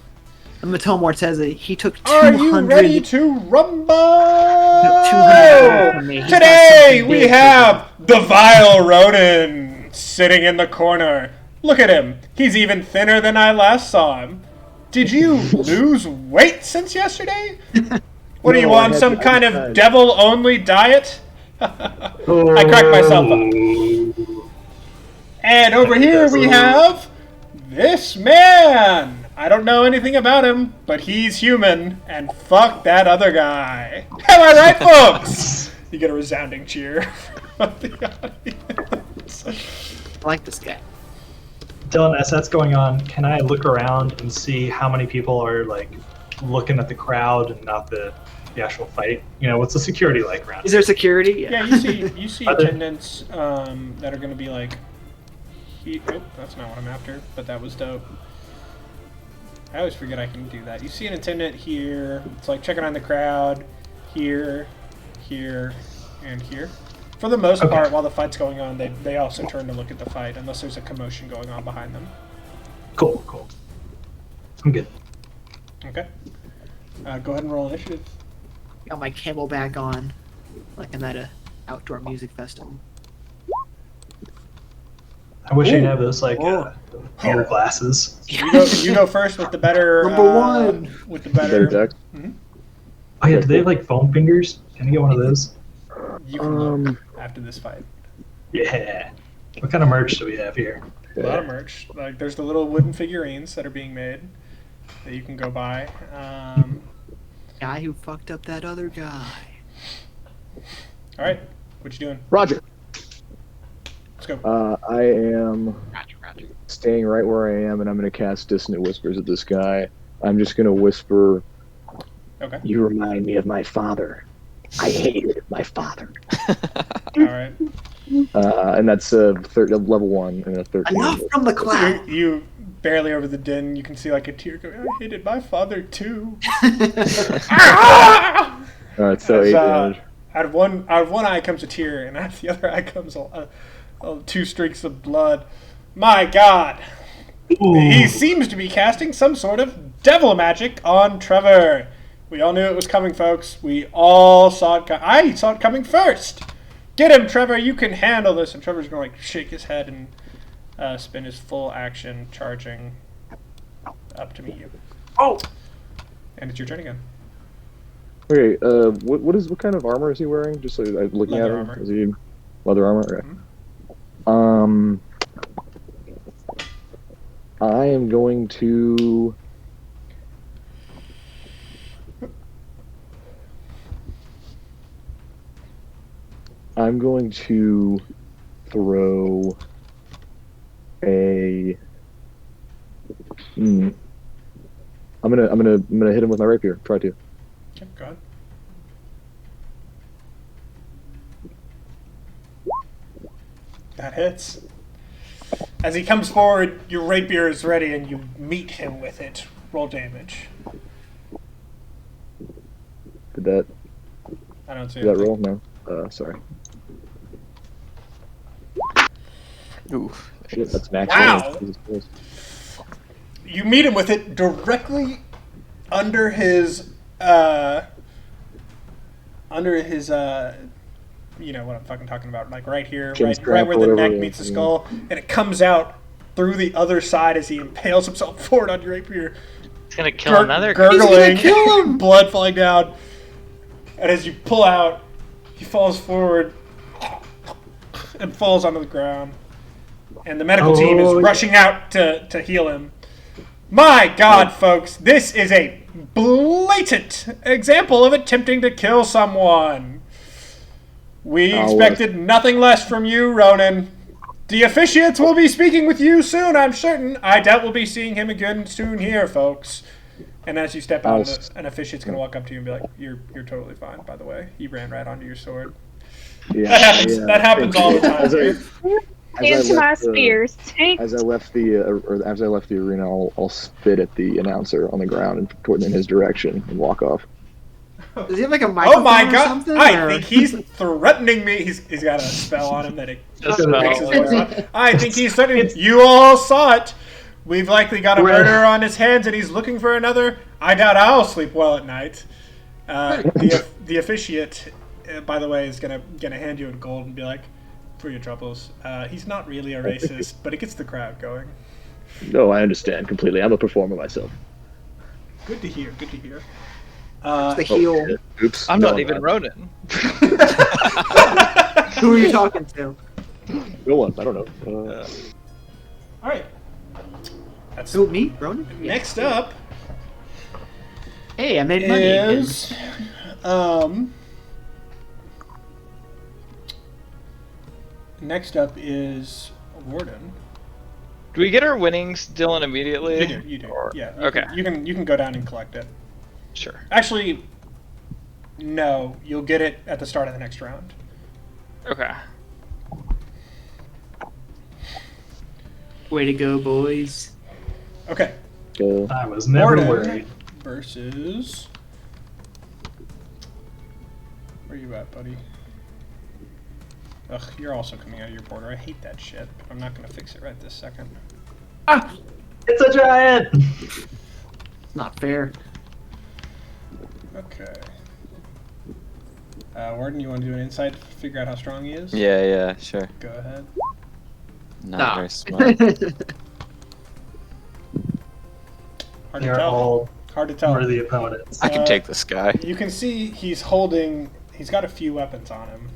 I'm gonna tell Morteza he took 200. Are you ready to rumble? 200 from me. He got Today something we big. have the vile Ronin sitting in the corner. Look at him. He's even thinner than I last saw him. Did you lose weight since yesterday? What are you No, I on, had some to kind of exercise. devil-only diet? I cracked myself up. And over here we have this man. I don't know anything about him, but he's human, and fuck that other guy. Am I right, folks? You get a resounding cheer from the audience. I like this guy. Dylan, as that's going on, can I look around and see how many people are like looking at the crowd and not the actual fight? You know, what's the security like around? Is there security? Yeah, you see Are there- attendants that are going to be like, oh, that's not what I'm after, but that was dope. I always forget I can do that. You see an attendant here. It's like checking on the crowd. Here, here, and here. For the most Okay. part, while the fight's going on, they also turn to look at the fight, unless there's a commotion going on behind them. Cool. I'm good. Okay. Go ahead and roll initiative. Got my camelback on, like I'm at a outdoor music festival. I wish I'd Ooh. have those like ear glasses. You go first with the better. Number one. With the Better better. deck. Oh yeah, do they have like foam fingers? Can I get one of those? You can look after this fight. Yeah. What kind of merch do we have here? A lot of merch. Like there's the little wooden figurines that are being made that you can go buy. Guy who fucked up that other guy. All right, what you doing? Roger. Let's go. I am Roger. staying right where I am, and I'm going to cast Dissonant Whispers at this guy. I'm just going to whisper, Okay. "You remind me of my father. I hated my father." All right. And that's level 1 and a 13. Enough from the cloud. You barely over the din. You can see like a tear go. I hated my father too. All right, so As, 8 damage. out of one eye comes a tear, and out of the other eye comes 2 streaks of blood. My God. He seems to be casting some sort of devil magic on Trevor. We all knew it was coming, folks. We all saw it. I saw it coming first. Get him, Trevor. You can handle this. And Trevor's going to like shake his head and spin his full action, charging up to meet you. Oh! And it's your turn again. Okay, what kind of armor is he wearing? Just so I'm looking Leather at him. armor. Is he leather armor? Okay. I am going to. Throw a. I'm gonna hit him with my rapier. Try to. Okay, go ahead. That hits. As he comes forward, your rapier is ready, and you meet him with it. Roll damage. Did that? I don't see Did that anything. roll? No. Sorry. Ooh. Shit, that's max. Wow. damage. Jesus Christ. You meet him with it directly under his, you know what I'm fucking talking about, like right here, Chin right strap where or the whatever, neck meets the yeah. skull, and it comes out through the other side as he impales himself forward on your rapier. It's gonna kill another. Gurgling, blood falling down, and as you pull out, he falls forward and falls onto the ground. And the medical team is rushing out to heal him. My God, folks, this is a blatant example of attempting to kill someone. We expected nothing less from you, Ronan. The officiates will be speaking with you soon, I'm certain. I doubt we'll be seeing him again soon here, folks. And as you step out, an officiate's going to walk up to you and be like, you're totally fine, by the way. You ran right onto your sword. Yeah, That happens all the time. Into my spears. As I left the arena, I'll spit at the announcer on the ground and in his direction and walk off. Does he have like a microphone Oh my or God! something? I or- think he's threatening me. He's got a spell on him that it A spell. makes his voice on. I think he's threatening. You all saw it. We've likely got a murderer on his hands, and he's looking for another. I doubt I'll sleep well at night. The officiate, by the way, is gonna hand you a gold and be like, for your troubles. He's not really a racist, but it gets the crowd going. No, I understand completely. I'm a performer myself. Good to hear. Good to hear. the heel. Oops. I'm no, not even Ronan. Who are you talking to? No one. I don't know. All right. That's Who, me? Ronan? next up. Hey, I made money. Is next up is Warden. Do we get our winnings, Dylan, immediately? You do. Or- Yeah. Okay. You can go down and collect it. Sure. Actually, no. You'll get it at the start of the next round. Okay. Way to go, boys. Okay. I was never Warden worried. versus. Where you at, buddy? Ugh, you're also coming out of your border. I hate that shit. But I'm not gonna fix it right this second. Ah, It's a giant! not fair. Okay. Warden, you want to do an insight to figure out how strong he is? Yeah, sure. Go ahead. Not very smart. Hard They're to tell. all Hard to tell. worthy opponents. I can take this guy. You can see he's got a few weapons on him.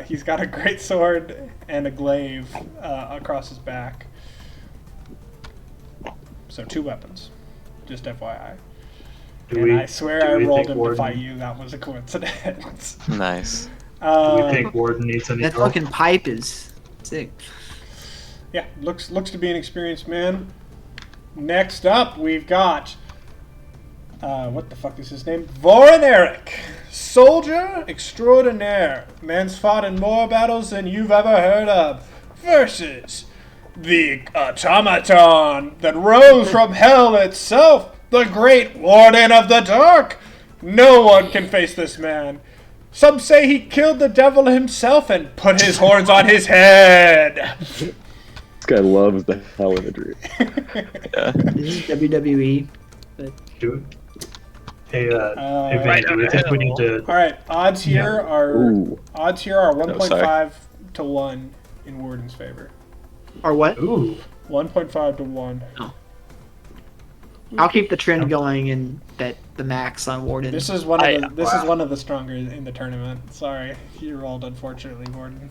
He's got a great sword and a glaive across his back. So 2 weapons. Just FYI. I swear I rolled him to fight you. That was a coincidence. Nice. Do we think Warden needs any That help? fucking pipe is sick. Yeah, looks to be an experienced man. Next up, we've got what the fuck is his name? Voren Eric, soldier extraordinaire. Man's fought in more battles than you've ever heard of. Versus the automaton that rose from hell itself, the great Warden of the Dark. No one can face this man. Some say he killed the devil himself and put his horns on his head. This guy loves the hell imagery. This is WWE. Do- Hey, right Vane, do we think we need to... All right, odds here are Ooh. 1.5 to 1 in Warden's favor. Or what? Ooh. 1.5 to 1. I'll keep the trend going and bet the max on Warden. This is one of the stronger in the tournament. Sorry, you rolled unfortunately, Warden.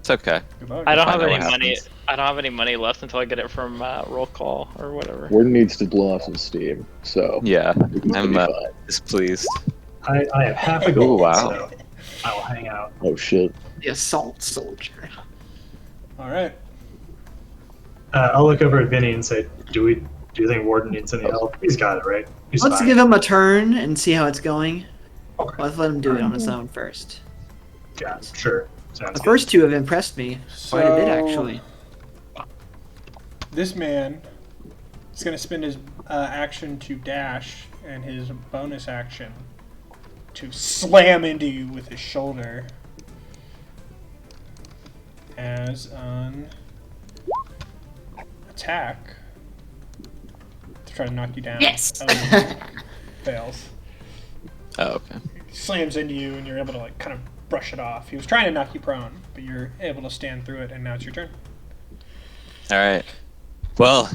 It's okay. Good luck. I don't have Find out any what money. happens. I don't have any money left until I get it from roll call or whatever. Warden needs to blow off some steam, so Yeah, he's gonna I'm be fine. displeased. I have half a gold, wow. so I will hang out. Oh shit. The assault soldier. All right. I'll look over at Vinny and say, "Do you think Warden needs any help? He's got it, right? He's Let's fine." give him a turn and see how it's going. Okay. Let's let him do it on his own first. Yeah, sure. Sounds The good. first two have impressed me quite a bit, So- actually. This man is going to spend his action to dash and his bonus action to slam into you with his shoulder. As an attack to try to knock you down. Yes! Fails. Oh, okay. He slams into you and you're able to like kind of brush it off. He was trying to knock you prone, but you're able to stand through it, and now it's your turn. All right. Well,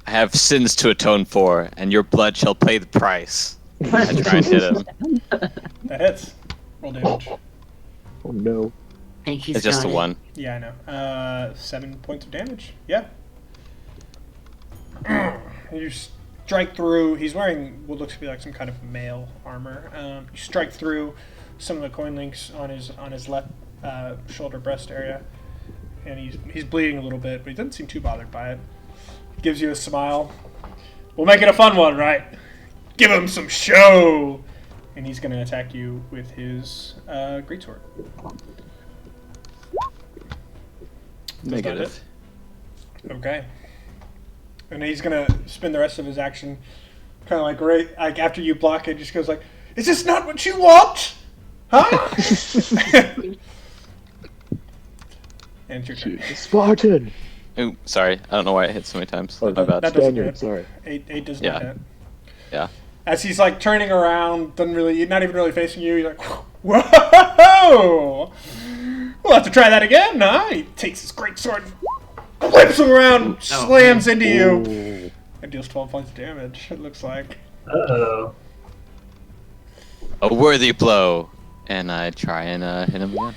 I have sins to atone for, and your blood shall pay the price. I try and hit him. That hits. Roll damage. Oh no. I think he's It's just a got it. 1. Yeah, I know. 7 points of damage. Yeah. You strike through. He's wearing what looks to be like some kind of mail armor. You strike through some of the coin links on his left shoulder breast area, and he's bleeding a little bit, but he doesn't seem too bothered by it. Gives you a smile. We'll make it a fun one, right? Give him some show. And he's going to attack you with his greatsword. Negative. Okay. And he's gonna spend the rest of his action kind of like after you block it, just goes like, "Is this not what you want? Huh?" And it's your turn. Spartan! Ooh, sorry. I don't know why I hit so many times. Oh, My bad. That doesn't Spaniard, hit. sorry. 8 does Yeah. not hit. Yeah. As he's like turning around, not even really facing you, he's like, "Whoa! We'll have to try that again, huh?" He takes his great sword, whips him around, slams into you, Ooh. and deals 12 points of damage. It looks like. Uh-oh. A worthy blow. And I try and hit him again.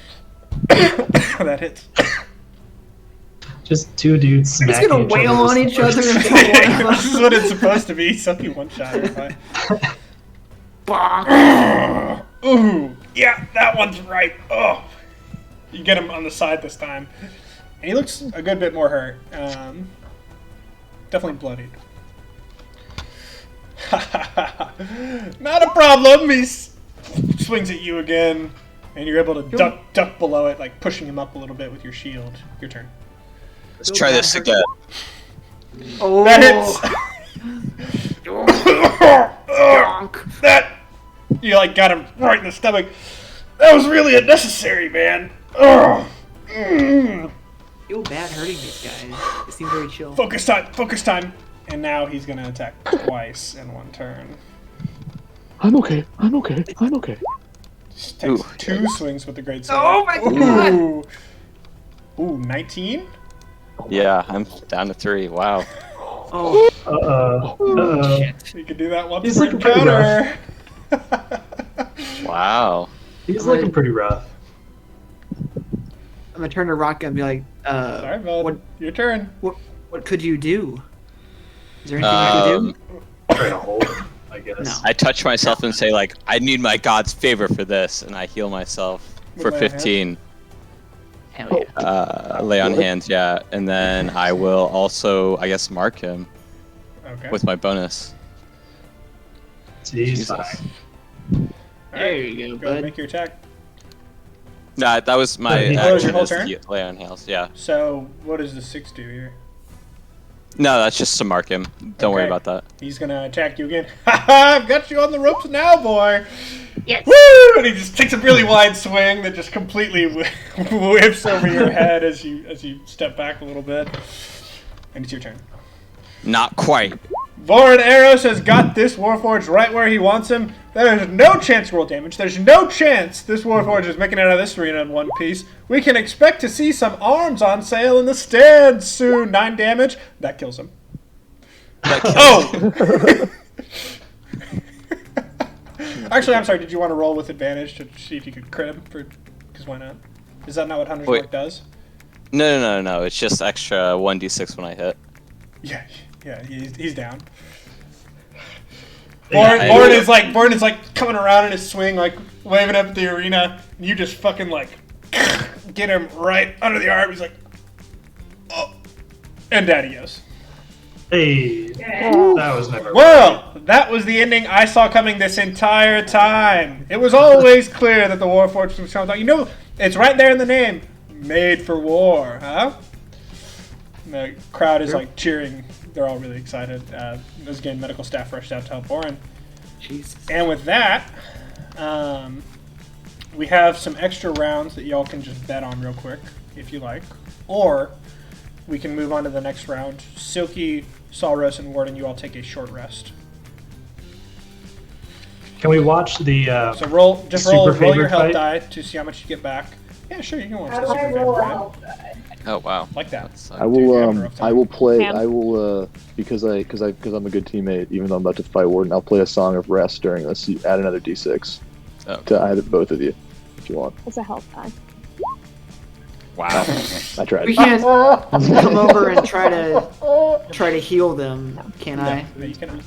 That hits. Just two dudes He's smacking gonna each wail other. on each other. This is what it's supposed to be. Something one shot. Ooh, yeah, that one's right. Oh, you get him on the side this time, and he looks a good bit more hurt. Definitely bloodied. Not a problem. He swings at you again, and you're able to duck below it, like pushing him up a little bit with your shield. Your turn. Let's try this again. Oh, That hits. That you like got him right in the stomach. That was really unnecessary, man. Ugh. feel bad hurting these guys. They seem very chill. Focus time. And now he's gonna attack twice in one turn. I'm okay. Just takes 2 swings with the great sword. Oh my god! Ooh, 19? Yeah, I'm down to 3. Wow. Oh, Uh-oh. shit. You can do that once He's per looking pretty encounter. Wow. He's looking pretty rough. I'm gonna turn to Rock and be like, Sorry, bud. What- Your turn. what could you do? Is there anything I could do? Try to hold him, I guess. No. I touch myself and say, like, I need my god's favor for this, and I heal myself for With lay on 15. Hell yeah. Lay on hands, yeah. And then I will also, I guess, mark him Okay. with my bonus. He's Jesus. fine. There you go, Go ahead, bud. make your attack. Nah, that was my Oh, that was your action whole is to turn? lay on hands, yeah. So, what does the 6 do here? No, that's just to mark him. Don't worry Okay. about that. He's gonna attack you again. Ha ha! I've got you on the ropes now, boy. Yes. Woo! And he just takes a really wide swing that just completely whips over your head as you step back a little bit. And it's your turn. Not quite. Warden Eros has got this Warforged right where he wants him. There's no chance roll damage. There's no chance this Warforged is making it out of this arena in one piece. We can expect to see some arms on sale in the stands soon. 9 damage. That kills him. Oh! Actually, I'm sorry. Did you want to roll with advantage to see if you could crit him? Because why not? Is that not what Hunter's Wait. Mark does? No. It's just extra 1d6 when I hit. Yeah, he's down. Yeah, Warden is like coming around in his swing, like waving up at the arena. You just fucking like get him right under the arm. He's like, oh, and down he goes. Hey, that was never. Well, that was the ending I saw coming this entire time. It was always clear that the Warforged was coming. You know, it's right there in the name. Made for war, huh? And the crowd is like cheering. They're all really excited. Again, medical staff rushed out to help Warren. Jesus. And with that, we have some extra rounds that y'all can just bet on real quick, if you like. Or we can move on to the next round. Silky, Salros, and Warden, you all take a short rest. Can we watch the? So roll your favorite health fight? die to see how much you get back. Yeah, sure, you can watch How the do I super roll favorite fight. out? Oh wow. Like that. That's, I Dude, you're having a will rough time. I will play Cam? I will because I'm a good teammate. Even though I'm about to fight Warden, I'll play a song of rest during this. You add another d6 Oh. to either both of you if you want. It's a health time. Wow. I tried. We can't come over and try to heal them, can I? No, you cannot.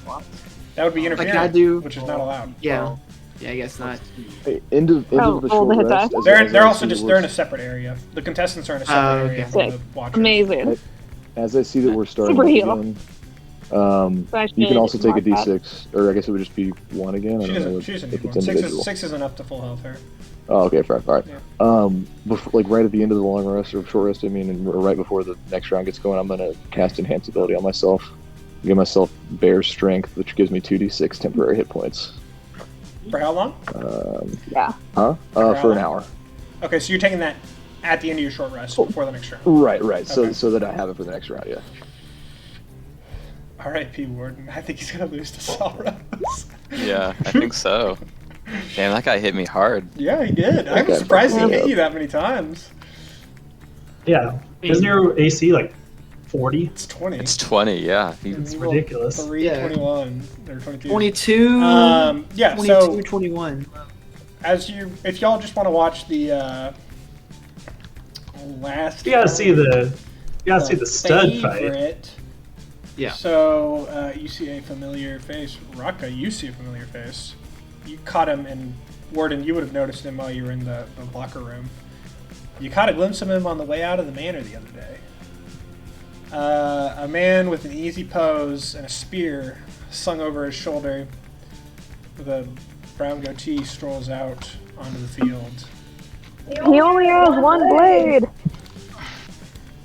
That would be Like interfering, I do. which is not allowed. Yeah. Yeah, I guess not. Hey, end of the roll short the hit rest. die. as I They're also see just that they're in we're- a separate area. The contestants are in a separate okay. area from the Sick. watchers. Amazing. As I see that we're starting Super up heal. again, So I you can should also take a mark that. d6, or I guess it would just be one again. I She don't know doesn't if need it's one. individual. Six is enough to full health her. Oh, okay, fair. All right. Yeah. Before, like right at the end of the long rest or short rest, I mean, and right before the next round gets going, I'm gonna cast Enhance ability on myself. Give myself Bear Strength, which gives me 2d6 temporary hit points. For how long? Yeah. For an hour. Okay, so you're taking that at the end of your short rest before the next round. Right. Okay. So that I have it for the next round. Yeah. R.I.P. Warden. I think he's gonna lose to Salros. Yeah, I think so. Damn, that guy hit me hard. Yeah, he did. I'm Okay. surprised he hit you that many times. Yeah, isn't your AC like 40? It's 20. It's 20, yeah. It's He rolled ridiculous. 3, Yeah. 21, or 22. 22. Yeah. 22, So 21. if y'all just want to watch the last, You gotta see the stud fight. favorite. Yeah. So you see a familiar face. Raka, you see a familiar face. You caught him, and Warden, you would have noticed him while you were in the locker room. You caught a glimpse of him on the way out of the manor the other day. A man with an easy pose and a spear slung over his shoulder with a brown goatee strolls out onto the field. He only has one blade.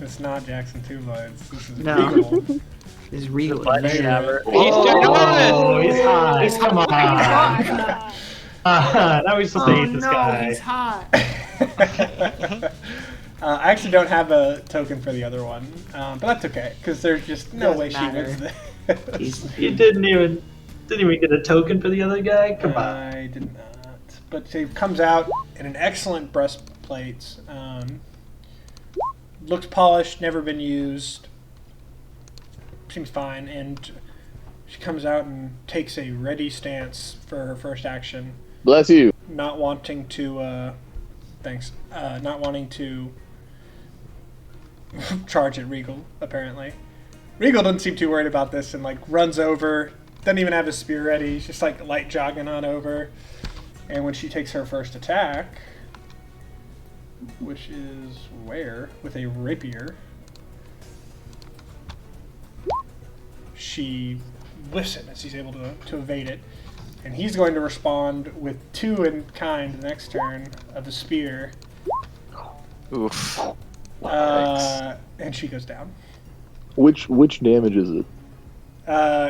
It's not Jackson Two Blades. This is No. Regal. Is real. He's Oh, he's hot. He's Come on. Now we're supposed to hate this guy. he's hot. I actually don't have a token for the other one, but that's okay because there's just no Doesn't way she matter. wins this. He's, You didn't even get a token for the other guy. Come on. I did not. But she comes out in an excellent breastplate. Looks polished, never been used. Seems fine, and she comes out and takes a ready stance for her first action, Bless you. not wanting to. Thanks. Not wanting to charge at Regal. Apparently, Regal doesn't seem too worried about this, and like runs over. Doesn't even have his spear ready. He's just like light jogging on over. And when she takes her first attack, which is where with a rapier, she whiffs it as he's able to evade it. And he's going to respond with 2 in kind the next turn of a spear. Oof. And she goes down. Which damage is it?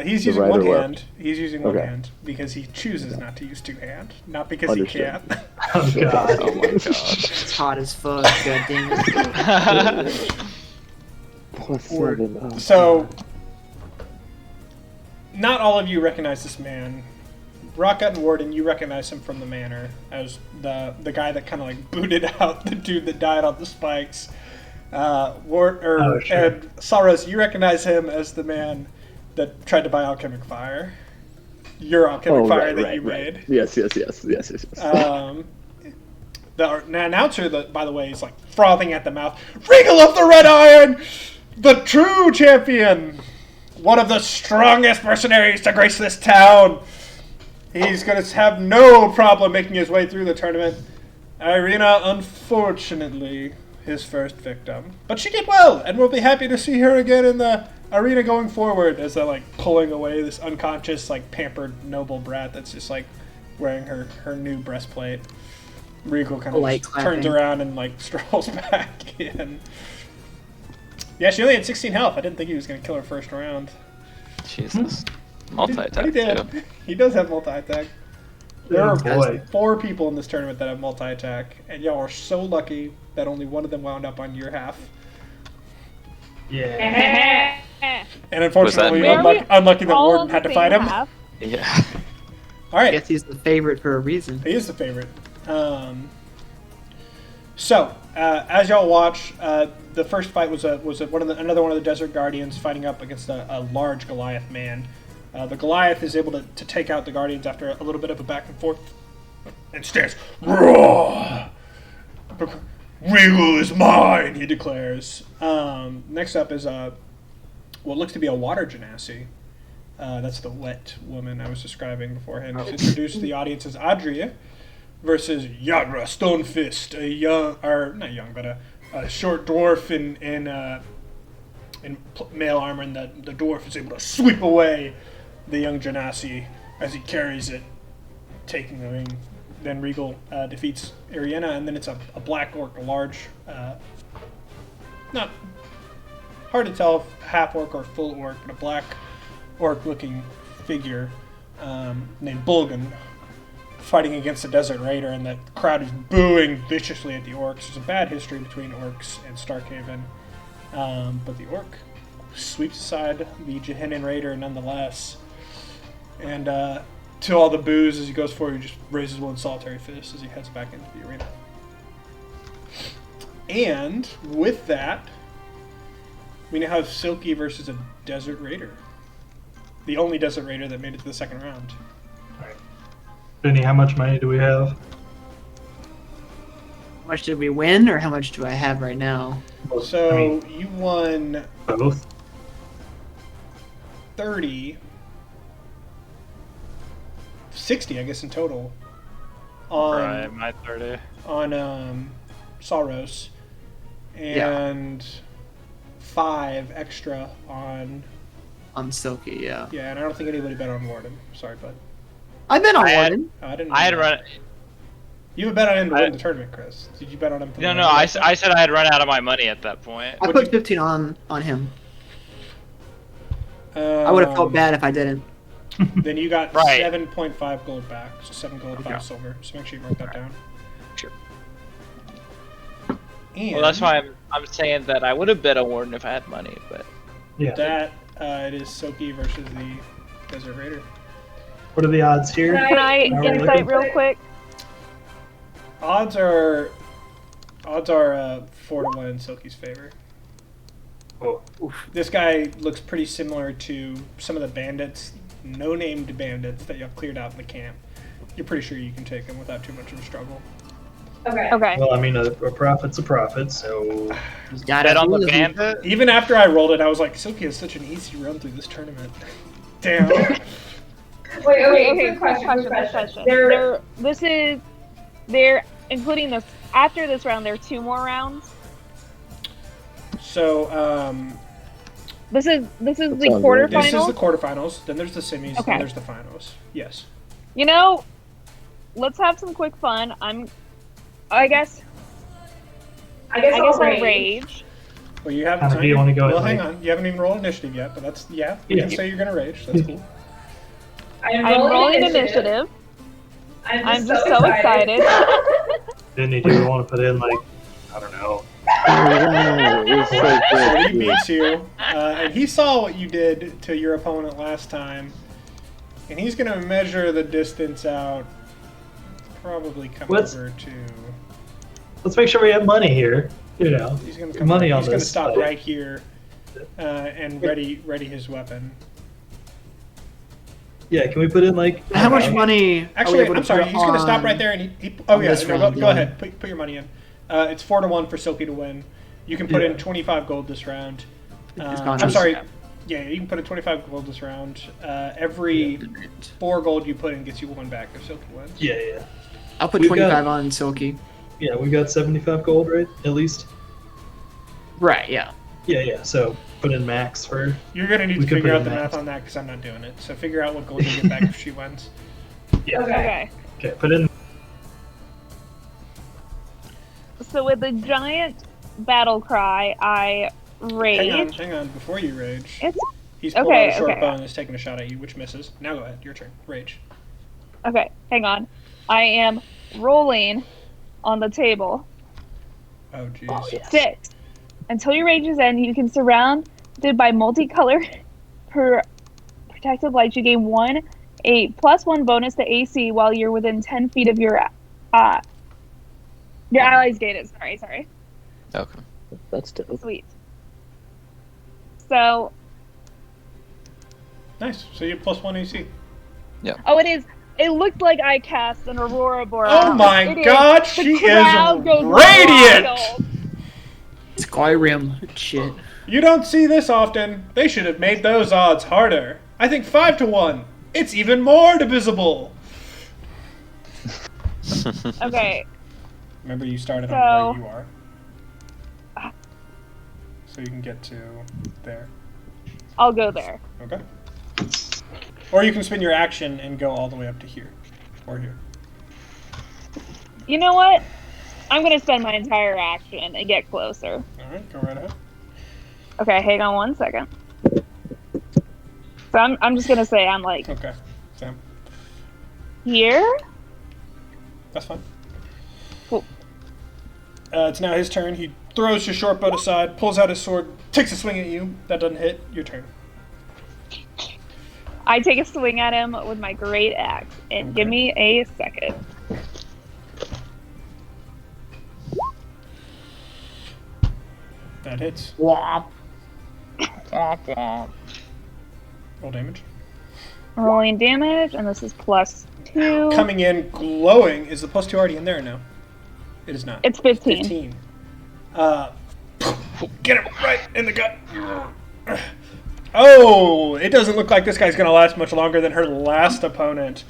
He's The using right one or left? hand. He's using one Okay. hand because he chooses not to use 2 hand, not because Understood. he can't. Oh god. Oh my god. it's hot as fuck. God damn it. +7. Oh, So, not all of you recognize this man. Rockgut and Warden, you recognize him from the manor as the guy that kind of like booted out the dude that died on the spikes. Sure. And Salros, you recognize him as the man that tried to buy alchemic fire. Your alchemic fire that you made. Yes. The announcer, by the way, is like frothing at the mouth. Regal of the Red Iron, the true champion, one of the strongest mercenaries to grace this town. He's going to have no problem making his way through the tournament. Irina, unfortunately, his first victim. But she did well, and we'll be happy to see her again in the arena going forward, as they're like pulling away this unconscious, like pampered noble brat that's just like wearing her new breastplate. Regal kind of turns around and like strolls back in. Yeah, she only had 16 health. I didn't think he was going to kill her first round. Jesus. Multi-attack, He did. too. He does have multi-attack. There are boy. 4 people in this tournament that have multi-attack, and y'all are so lucky that only one of them wound up on your half. Yeah. And unfortunately, Was that unlucky that all Warden on had the to fight same him. half? Yeah. All I right, guess he's the favorite for a reason. he is the favorite. So, as y'all watch, the first fight was another one of the Desert Guardians fighting up against a large Goliath man. The Goliath is able to take out the Guardians after a little bit of a back and forth, and stands. Roar! Regal is mine, he declares. Next up is what looks to be a water genasi. That's the wet woman I was describing beforehand. To introduce the audience as Adria versus Yagra Stonefist, a short dwarf in male armor, and the dwarf is able to sweep away the young genasi as he carries it, taking the ring. Then Regal defeats Ariana, and then it's a black orc, a large, not hard to tell if half orc or full orc, but a black orc-looking figure named Bulgan, fighting against the Desert Raider, and the crowd is booing viciously at the orcs. There's a bad history between orcs and Starkhaven, but the orc sweeps aside the Gehennan Raider nonetheless, and to all the boos as he goes forward, he just raises one solitary fist as he heads back into the arena. And with that, we now have Silky versus a Desert Raider. The only Desert Raider that made it to the second round. Alright. Vinny, how much money do we have? How much did we win, or how much do I have right now? So you won Both. 30, 60, I guess, in total. On my 30. on Salros, and 5 extra on Silky, yeah. yeah. And I don't think anybody bet on Warden. Sorry, bud. I've been on Warden. I didn't. I had know run. that. You have bet on him to win the tournament, Chris. Did you bet on him? For No, the no. I said I had run out of my money at that point. I put 15 on him. I would have felt bad if I didn't. Then you got Right. 7.5 gold back, so 7 gold, 5 silver. So make sure you mark that down. Sure. And Well, that's why I'm saying that I would have bet on Warden if I had money, but Yeah. that it is Silky versus the Desert Raider. What are the odds here? Can I Are we insight looking? real quick? Odds are 4-1 in Silky's favor. Oh. This guy looks pretty similar to some of the bandits, no-named bandits that you've cleared out in the camp. You're pretty sure you can take him without too much of a struggle. Okay. Well, I mean, a profit's a profit, so He's got bet it. on the bandit. Even after I rolled it, I was like, Silky has such an easy run through this tournament. Damn. Okay, quick question. They're including this, after this round, there are 2 more rounds. So, This is the sounds right. this is quarterfinals. the quarterfinals, then there's the semis, Okay. then there's the finals. Yes. You know, let's have some quick fun. I guess I'll rage. Well, you have How time. do you wanna go Well, at, hang like- on. You haven't even rolled initiative yet, but that's, you Yeah. can say you're going to rage. That's cool. I'm rolling initiative. I'm just so excited. Vinny, do you want to put in, like, I don't know. So he beats you, and he saw what you did to your opponent last time, and he's going to measure the distance out, probably come Let's- over to... Let's make sure we have money here. You know, He's going to come. money on He's going to this stop fight. right here, and ready his weapon. Yeah, can we put in like? How much money? are we Actually, able to I'm sorry. put He's going to stop on- right there, and oh on yeah, this no, round, go yeah. ahead. Put your money in. It's 4-1 for Silky to win. You can put Yeah. in 25 gold this round. It's gone I'm to- sorry. Yeah, you can put in 25 gold this round. Every 4 gold you put in gets you 1 back if Silky wins. Yeah. I'll put We've 25 got- on Silky. Yeah, we got 75 gold, right? At least. Right. Yeah. Yeah. So put in max for. You're going to need We to could figure put out the in math max. on that because I'm not doing it. So figure out what gold you get back if she wins. Yeah. Okay. Okay. Put in. So with the giant battle cry, I rage. Hang on. Before you rage, It's he's pulled okay, out a short okay. bow and is taking a shot at you, which misses. Now go ahead. Your turn. Rage. okay. Hang on. I am rolling on the table. Oh, jeez. 6. Until your rage is end, you can surrounded by multicolored protective lights. You gain a +1 bonus to AC while you're within 10 feet of your allies gain it. Sorry. Okay. That's dope. Sweet. So, Nice. So you have +1 AC. oh, it is. It looked like I cast an Aurora Boreal. Oh my It is. God, The she is crowd goes radiant! wild. Skyrim shit. You don't see this often. They should have made those odds harder. I think 5-1. It's even more divisible. Okay. Remember, you started So- on where you are. So you can get to there. I'll go there. Okay. Or you can spin your action and go all the way up to here. Or here. You know what? I'm gonna spend my entire action and get closer. Alright, go right ahead. Okay, hang on 1 second. So I'm just gonna say I'm like Okay. Sam. here. That's fine. Cool. It's now his turn. He throws his short bow aside, pulls out his sword, takes a swing at you. That doesn't hit. Your turn. I take a swing at him with my great axe, and give me a second. That hits. Womp. Roll damage. Rolling damage, and this is +2. Coming in glowing. Is the +2 already in there or no? It is not. It's 15. 15. Get him right in the gut. Oh, it doesn't look like this guy's going to last much longer than her last opponent.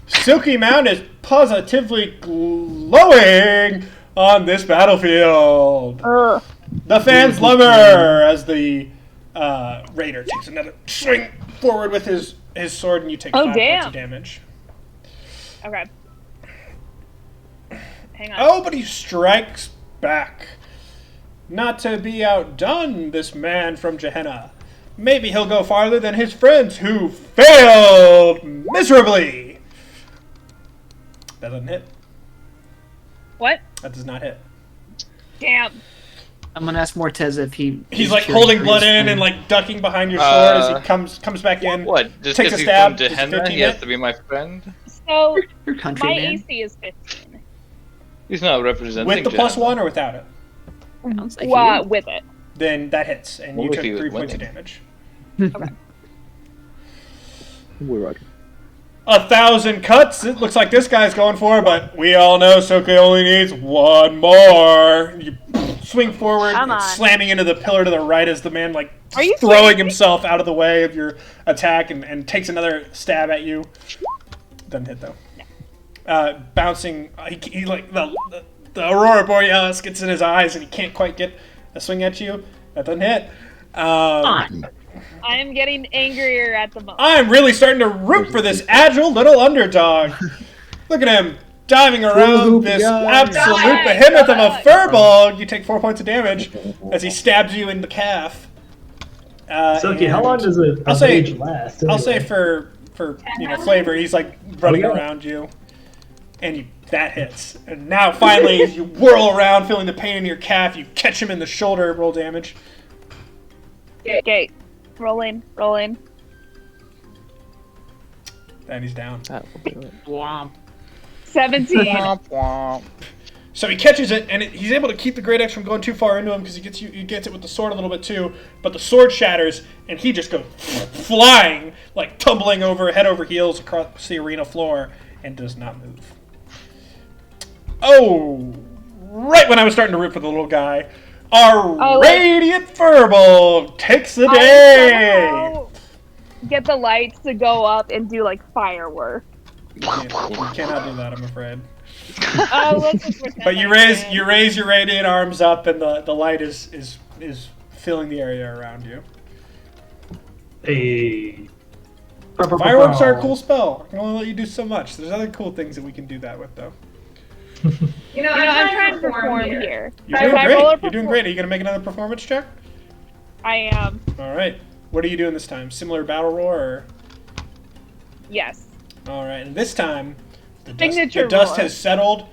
Silky Mound is positively glowing on this battlefield. Ugh. The fans love her as the raider takes another swing forward with his sword, and you take 5 points damn. of damage. Okay. Hang on. Oh, but he strikes back. Not to be outdone, this man from Gehenna. Maybe he'll go farther than his friends who failed miserably. That doesn't hit. What? That does not hit. Damn. I'm gonna ask Morteza if He's is like cheering holding for blood his in friend. and like ducking behind your sword as he comes back in. What? Just Takes because a he's stab. from Does Gehenna, 13 he has hit? to be my friend? So Your country, my man. AC is 15. He's not representing With the Gehenna. +1 or without it? Sounds like you. With it. Then that hits, and What you if took he was 3 points of winning? damage. We're rocking. 1,000 cuts. It looks like this guy's going for, but we all know Soka only needs 1 more. You swing forward, Come on. slamming into the pillar to the right as the man like Are you throwing crazy? himself out of the way of your attack and takes another stab at you. Doesn't hit though. Bouncing, he like the Aurora Borealis gets in his eyes and he can't quite get a swing at you. That doesn't hit. I am getting angrier at the moment. I'm really starting to root for this agile little underdog. Look at him diving around this absolute behemoth of a furball. You take 4 points of damage as he stabs you in the calf. Silky, how long does a I'll say- mage last? I'll say anyway? for flavor, he's like running yeah. around you, and that hits. And now finally, as you whirl around, feeling the pain in your calf, you catch him in the shoulder. Roll damage. Okay. Rolling. And he's down. Ah, okay, all right. Womp. 17. So he catches it, and he's able to keep the great axe from going too far into him because he gets it with the sword a little bit too. But the sword shatters, and he just goes flying, like tumbling over head over heels across the arena floor, and does not move. Oh, right when I was starting to root for the little guy, our radiant furball takes the day. Get the lights to go up and do like fireworks. You cannot do that, I'm afraid. Let's just pretend But you raise your radiant arms up, and the light is filling the area around you. Hey. Fireworks are a cool spell. I can only let you do so much. There's other cool things that we can do that with, though. I'm trying to perform here. You're doing great. You're doing great. Are you gonna make another performance check? I am. All right. What are you doing this time? Similar battle roar? Or... Yes. All right. And this time, the Signature dust roar. has settled.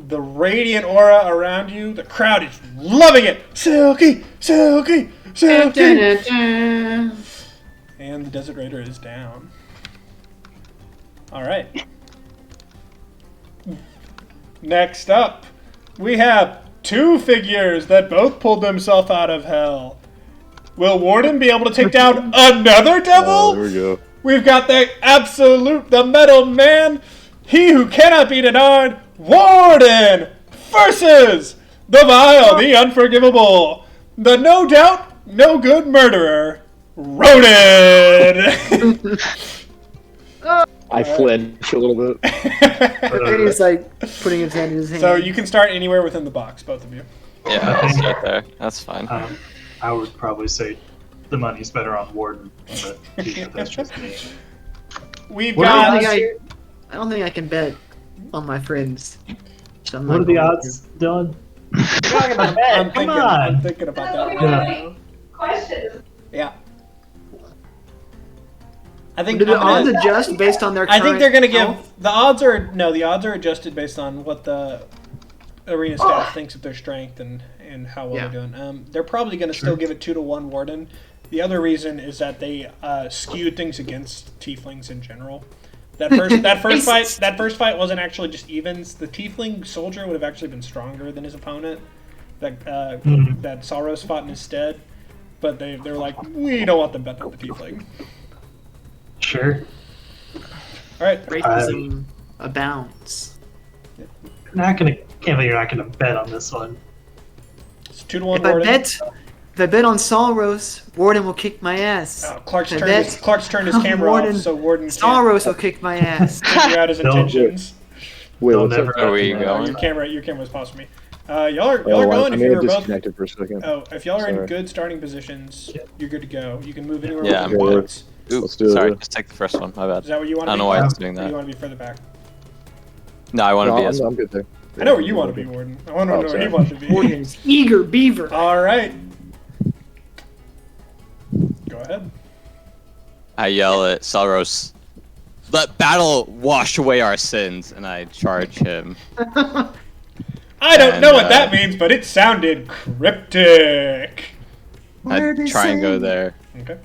The radiant aura around you. The crowd is loving it. Silky, silky, silky. And the Desert Raider is down. All right. Next up, we have two figures that both pulled themselves out of hell. Will Warden be able to take down another devil? Oh, there we go. We've got the metal man, he who cannot be denied, Warden, versus the vile, the unforgivable, the no doubt, no good murderer, Rodin. I flinch a little bit. And he's like putting his hand in his hand. So you can start anywhere within the box, both of you. Yeah, I'll start there. That's fine. I would probably say the money's better on Warden, but that's just me. We've I got. don't think I can bet on my friends. So I'm What not are the going odds, Dylan? I'm on. thinking about that right now. Question. Yeah. I think Do the I'm odds gonna- adjust based on their I think current they're gonna give health? the odds are adjusted based on what the arena staff thinks of their strength and how well Yeah. they're doing. They're probably gonna still give it 2-1 Warden. The other reason is that they skewed things against tieflings in general. That first fight wasn't actually just evens. The tiefling soldier would have actually been stronger than his opponent. That Salros fought in his stead, but they're like, we don't want them betting on the tiefling. Sure. All right. Racism abounds. Can't believe you're not gonna bet on this one. It's 2-1 If I Warden. bet on Salros, Warden will kick my ass. Clark's If I turned his camera Warden- off, so Warden can't Salros will kick my ass. figure out his Don't do it. intentions. Wait, They'll what's never up? Are we Your going? camera's paused for me. Y'all are Oh, going I if may you're have both. disconnected for a second. Oh, if y'all are in Sorry. good starting positions, you're good to go. You can move anywhere Yeah. you want. Ooh, Let's do it. sorry, just take the first one. My bad. Is that what you want I to don't be? know why Or it's doing do you that. want to be further back? No, I want to No, be as. I'm good there. I know where you want to be, Warden. I want to Oh, know where sorry. you want to be. Warden's eager beaver. All right. Go ahead. I yell at Salros, "Let battle wash away our sins," and I charge him. I don't And, know what that means, but it sounded cryptic. I try and go there, Okay.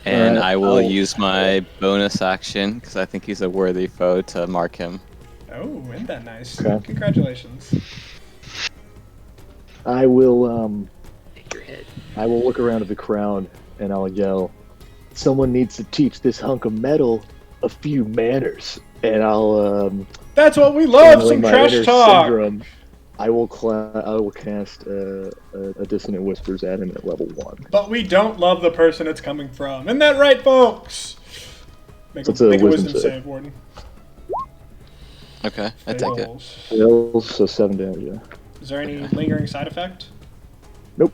and Alright, I will I'll- use my bonus action because I think he's a worthy foe to mark him. Oh, isn't that nice? Okay. Congratulations. I will Take your head. I will look around at the crowd and I'll yell, "Someone needs to teach this hunk of metal a few manners." And I'll That's what we love, channeling some my trash inner talk. syndrome, I will cast a dissonant whispers at him at level 1. But we don't love the person it's coming from. Isn't that right, folks? Make It's a a wisdom wisdom save, save. Warden. Okay, I take it. Rolls. Fails, so 7 damage. Yeah. Is there any lingering side effect? Nope.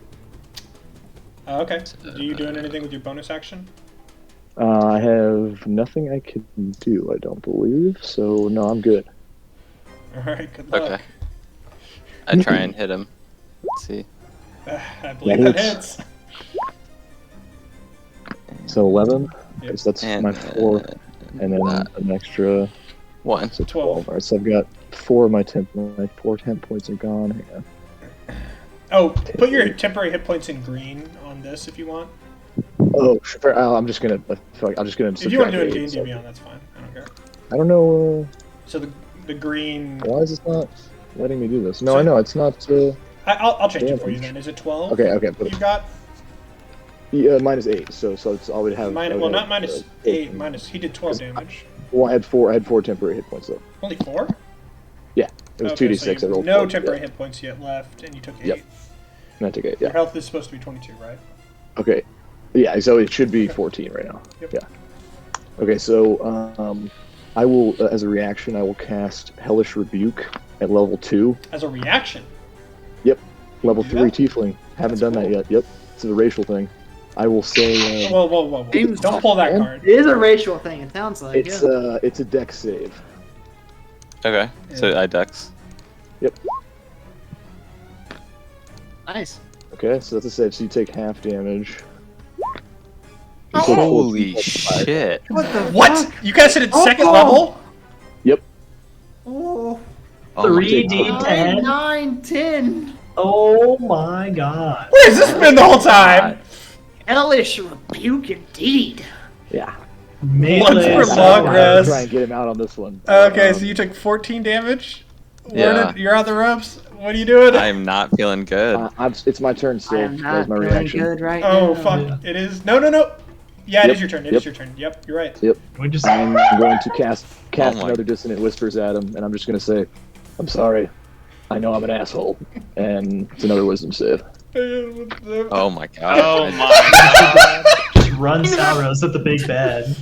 Okay. Are you doing anything with your bonus action? I have nothing I can do. I don't believe. So no, I'm good. All right. Good luck. Okay. I try and hit him. Let's see. I believe that hits. hits. So 11. Yep. So that's And my 4, and then that. an extra. One. So 12. 12. All right. So I've got 4 of my 4 temp points are gone. Hang on. Oh, put your temporary hit points in green on this if you want. Oh, sure. I'm just gonna. I'm just gonna. If you want to do it subtract in 8, D&D so- Beyond, that's fine. I don't care. I don't know. So the green. Why is this not? letting me do this. No, So- I know it's not. I'll change it for you Damage. then. Is it 12? Okay. Put You got minus 8. So it's all we'd have. well, not minus 8. Minus he did 12 damage. Well, I had 4 temporary hit points though. Only 4? Yeah, it was Okay, 2d6. so I rolled no 4, temporary yeah. hit points yet left, and you took 8. Yep. And I took 8. Your Yeah. health is supposed to be 22, right? Okay. Yeah, so it should be 14 right now. Yep. Yeah. Okay, so I will, as a reaction, I will cast Hellish Rebuke at level 2. As a reaction. Yep. Level Do 3 that? Tiefling. Haven't That's done that cool. yet. Yep. It's a racial thing. I will say Whoa. James- Don't pull that card. It is a racial thing. It sounds like. it's a dex save. Okay, so Yeah. I dex. Nice. Okay, so that's a save. So you take half damage. Oh, You take 14 Holy plus 5. shit! What the What? fuck? You guys hit it second Oh! level? Oh, Oh my 3d10. 9, 10. Oh my god. Where has this been the whole time? Hellish rebuke indeed. Yeah. Once Melee for attack. long I'll rest. try and get him out on this one. Okay, so you took 14 damage? Yeah. Warden, you're on the ropes. What are you doing? I'm not feeling good. It's my turn I still. am That not was my feeling reaction. good right Oh, now. fuck. Yeah. It is. No. Yeah, it Yep, is your turn. It yep. is your turn. Yep, you're right. We just I'm going to cast Oh my- another dissonant whispers at him, and I'm just going to say, "I'm sorry. I know I'm an asshole," and it's another wisdom save. Oh my god. Oh my god. just run Salros at the big bed.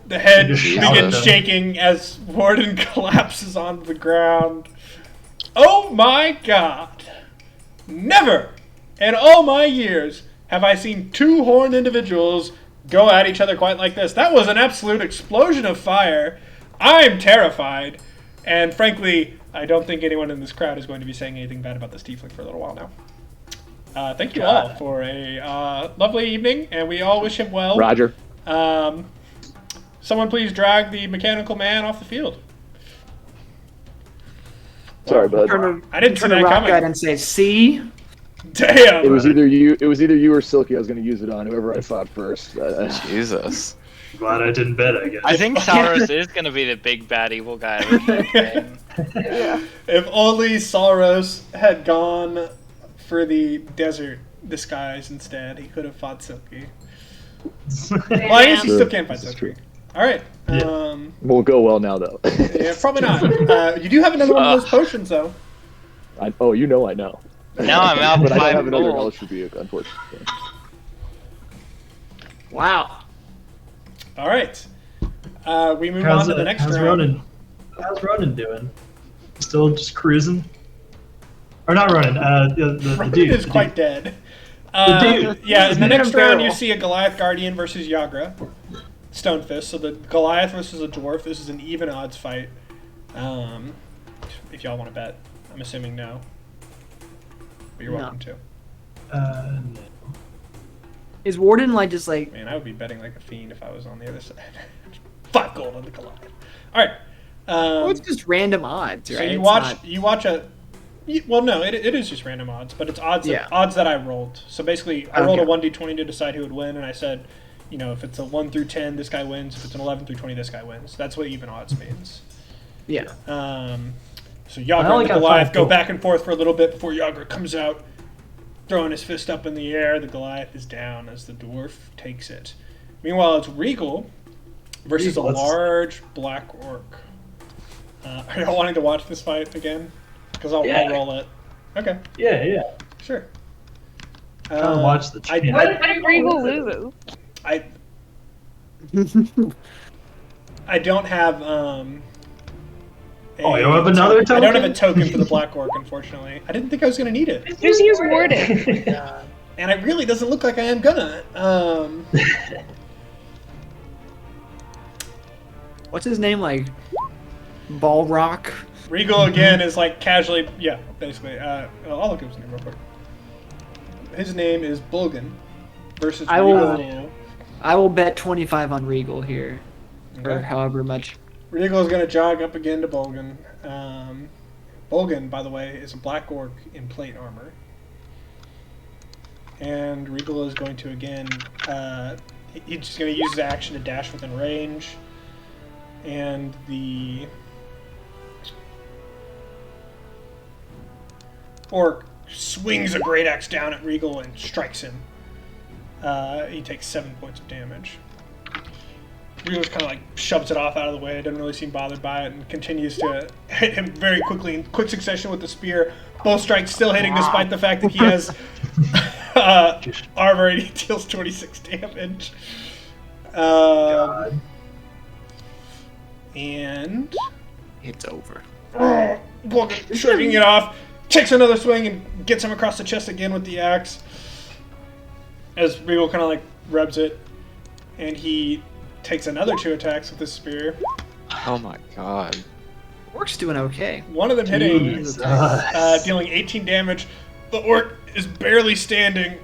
The head Just shout begins at them. shaking as Warden collapses onto the ground. Oh my god! Never in all my years have I seen two horned individuals go at each other quite like this. That was an absolute explosion of fire. I'm terrified. And frankly, I don't think anyone in this crowd is going to be saying anything bad about this tiefling for a little while now. Thank you all for a lovely evening, and we all wish him well. Roger. Someone please drag the mechanical man off the field. Sorry, bud. I didn't see Turn that to rock coming. guide and say, "See." Damn. It was either you or Silky. I was going to use it on whoever I fought first. Jesus. Glad I didn't bet, I guess. I think Salros is gonna be the big bad evil guy of the campaign. If only Salros had gone for the desert disguise instead, he could have fought Silky. Well, I guess he still can fight This is Silky. true. All right. Yeah. Won't go well now, though. Yeah, probably not. You do have another one of those potions, though. You know I know. Now I'm out But I don't 5 have another gold. Hellish Rebuke, unfortunately. Wow. All right. We move on to the next round. How's Ronan doing? Still just cruising? Or not Ronan, the Ronan dude. is the quite dude. dead. dude. Yeah, in the He's next in a round you barrel. see a Goliath Guardian versus Yagra. Stonefist. So the Goliath versus a Dwarf. This is an even odds fight. If y'all want to bet. I'm assuming no. But you're No. welcome to. No. Is Warden just like? Man, I would be betting like a fiend if I was on the other side. 5 gold on the Goliath. Alright. Well, it's just random odds, right? So you It's watch not- you watch a well no, it is just random odds, but it's odds Yeah. odds that I rolled. So basically I rolled a Okay. 1d20 to decide who would win, and I said, if it's a 1 through 10, this guy wins. If it's an 11 through 20, this guy wins. That's what even odds means. Yeah. So Yagra I only and the got Goliath 5 go gold. back and forth for a little bit before Yagra comes out, throwing his fist up in the air. The Goliath is down as the dwarf takes it. Meanwhile, it's Regal versus Regal, a let's- large black orc. Are y'all wanting to watch this fight again? Because I'll Yeah. roll it. Okay, Yeah. sure. Trying to watch the I, champ. What if Regal loses? I don't have Oh, you don't have another I don't have a token? token for the black orc, unfortunately. I didn't think I was gonna need it, Just use Warden. and it really doesn't look like I am gonna. What's his name? Balrock. Regal again is like casually, yeah, basically. I'll look at his name real quick. His name is Bulgan versus I will- Regal. I will bet 25 on Regal here, or Okay. however much. Regal is going to jog up again to Bulgan. Bulgan, by the way, is a black orc in plate armor. And Regal is going to again, he's just going to use his action to dash within range. And the orc swings a great axe down at Regal and strikes him. He takes 7 points of damage. Regal just kind of like shoves it off out of the way, doesn't really seem bothered by it, and continues to hit him very quickly in quick succession with the spear. Both strikes still hitting despite the fact that he has armor and he deals 26 damage. And It's over. Vulcan shrugging it off, takes another swing and gets him across the chest again with the axe. As Regal kind of like rubs it, and he takes another 2 attacks with his spear. Oh my god. Orc's doing okay. One of them hitting, Jesus. dealing 18 damage. The orc is barely standing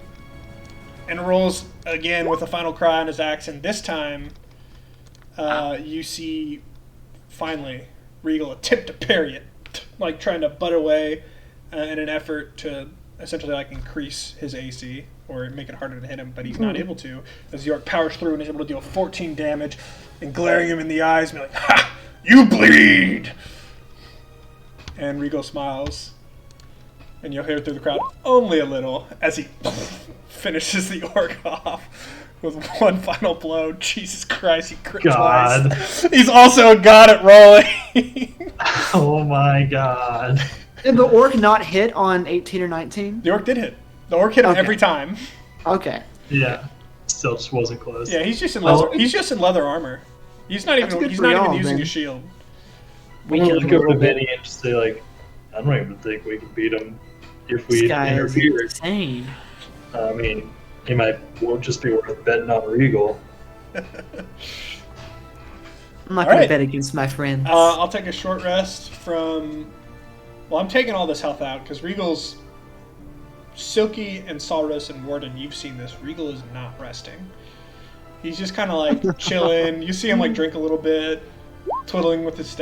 and rolls again with a final cry on his axe. And this time, you see, finally, Regal attempt to parry it, like trying to butt away in an effort to essentially like increase his AC or make it harder to hit him, but he's not able to. As the orc powers through and is able to deal 14 damage and glaring him in the eyes and be like, "Ha! You bleed!" And Regal smiles, and you'll hear through the crowd, only a little, as he finishes the orc off with one final blow. Jesus Christ, he crit God. twice. He's also a god at rolling. Oh my god. Did the orc not hit on 18 or 19? The orc did hit. The orc hit him Okay. every time. Okay. Yeah. Still just wasn't close. Yeah, he's just in leather armor. He's not That's even good for y'all, using man. a shield. We can look over to Benny and just say, like, I don't even think we can beat him if we This guy is interfere. insane. I mean, he won't just be worth betting on Regal. I'm not All going right. to bet against my friends. I'll take a short rest from... Well, I'm taking all this health out because Regal's... Silky and Salros and Warden, you've seen this. Regal is not resting. He's just kind of like chilling. You see him like drink a little bit, twiddling with his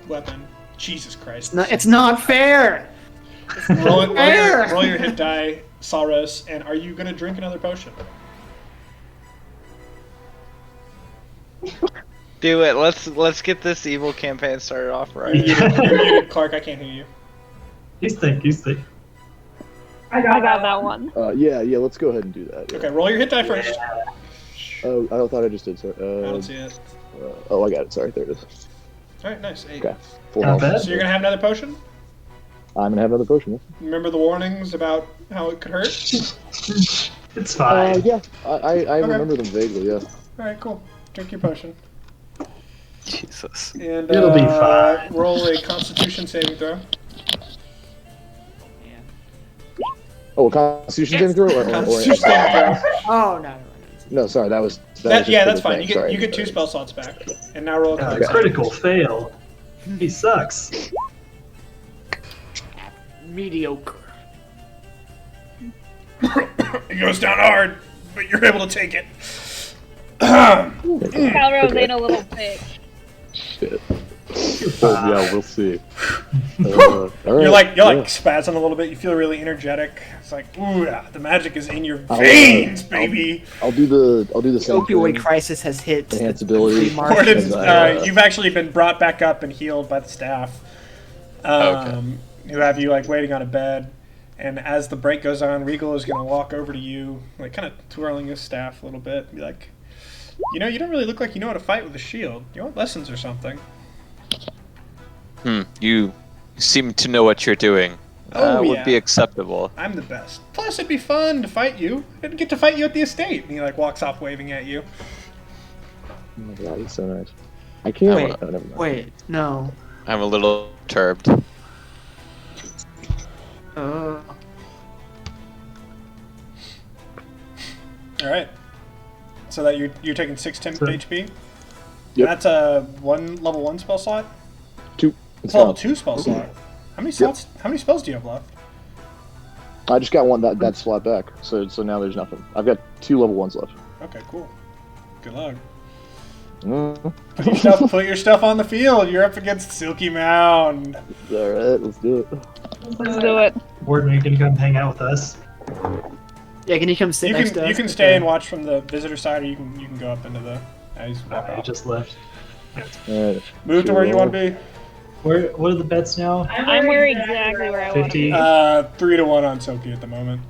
weapon. Jesus Christ! It's not fair. Roll fair. your hit die, Salros. And are you gonna drink another potion? Do it. Let's get this evil campaign started off right. You're muted, Clark. I can't hear you. He's think. I got that one. Yeah, let's go ahead and do that. Yeah. Okay, roll your hit die first. Oh, I thought I just did. Sorry. I don't see it. Oh, I got it. Sorry, there it is. All right, nice. 8. Okay. Full Not health. bad. So you're gonna have another potion. I'm gonna have another potion. Remember the warnings about how it could hurt. It's fine. Yeah, I remember them vaguely. Yeah. All right, cool. Drink your potion. Jesus. And It'll be fine. roll a Constitution saving throw. Oh, Constitution saving throw or Constitution saving throw. Oh, no. no, sorry, that was. That, was yeah, just that's for the fine. thing. You get Sorry. 2 spell slots back. And now roll a God, Con. critical fail. He sucks. Mediocre. It goes down hard, but you're able to take it. Salros ain't a little bitch. Shit. Oh, yeah, we'll see. All right, You're like yeah. spazzing a little bit. You feel really energetic. It's like, ooh, yeah, the magic is in your I'll, veins, baby. I'll do the same Opioid thing. crisis has hit. Enhance ability. the marsh. Warden's, As you've actually been brought back up and healed by the staff, who have you like waiting on a bed. And as the break goes on, Regal is gonna walk over to you, like kind of twirling his staff a little bit, and be like, you know, you don't really look like you know how to fight with a shield. You want lessons or something? You seem to know what you're doing. Oh, Would yeah. be acceptable. I'm the best. Plus, it'd be fun to fight you. I'd get to fight you at the estate. And he like walks off waving at you. Oh my god, he's so nice. I can't. Wait, oh, never mind. Wait, no. I'm a little perturbed. All right. So that you're taking 6 temp So- HP. Yep. That's a level 1 spell slot. 2. It's Level not. 2 spell slot. How many slots? How many spells do you have left? I just got one that slot back, so now there's nothing. I've got 2 level 1s left. Okay, cool. Good luck. Mm. Put your stuff on the field. You're up against Silky Mound. All right, let's do it. Let's do it. Warden, you can come hang out with us. Yeah, can you come sit You next to can us? you can stay and watch from the visitor side, or you can go up into the. He's walk I off. just left. All right. Move to where you want to be. What are the bets now? I'm where exactly where I want to 50. be. 3-1 on Silky at the moment.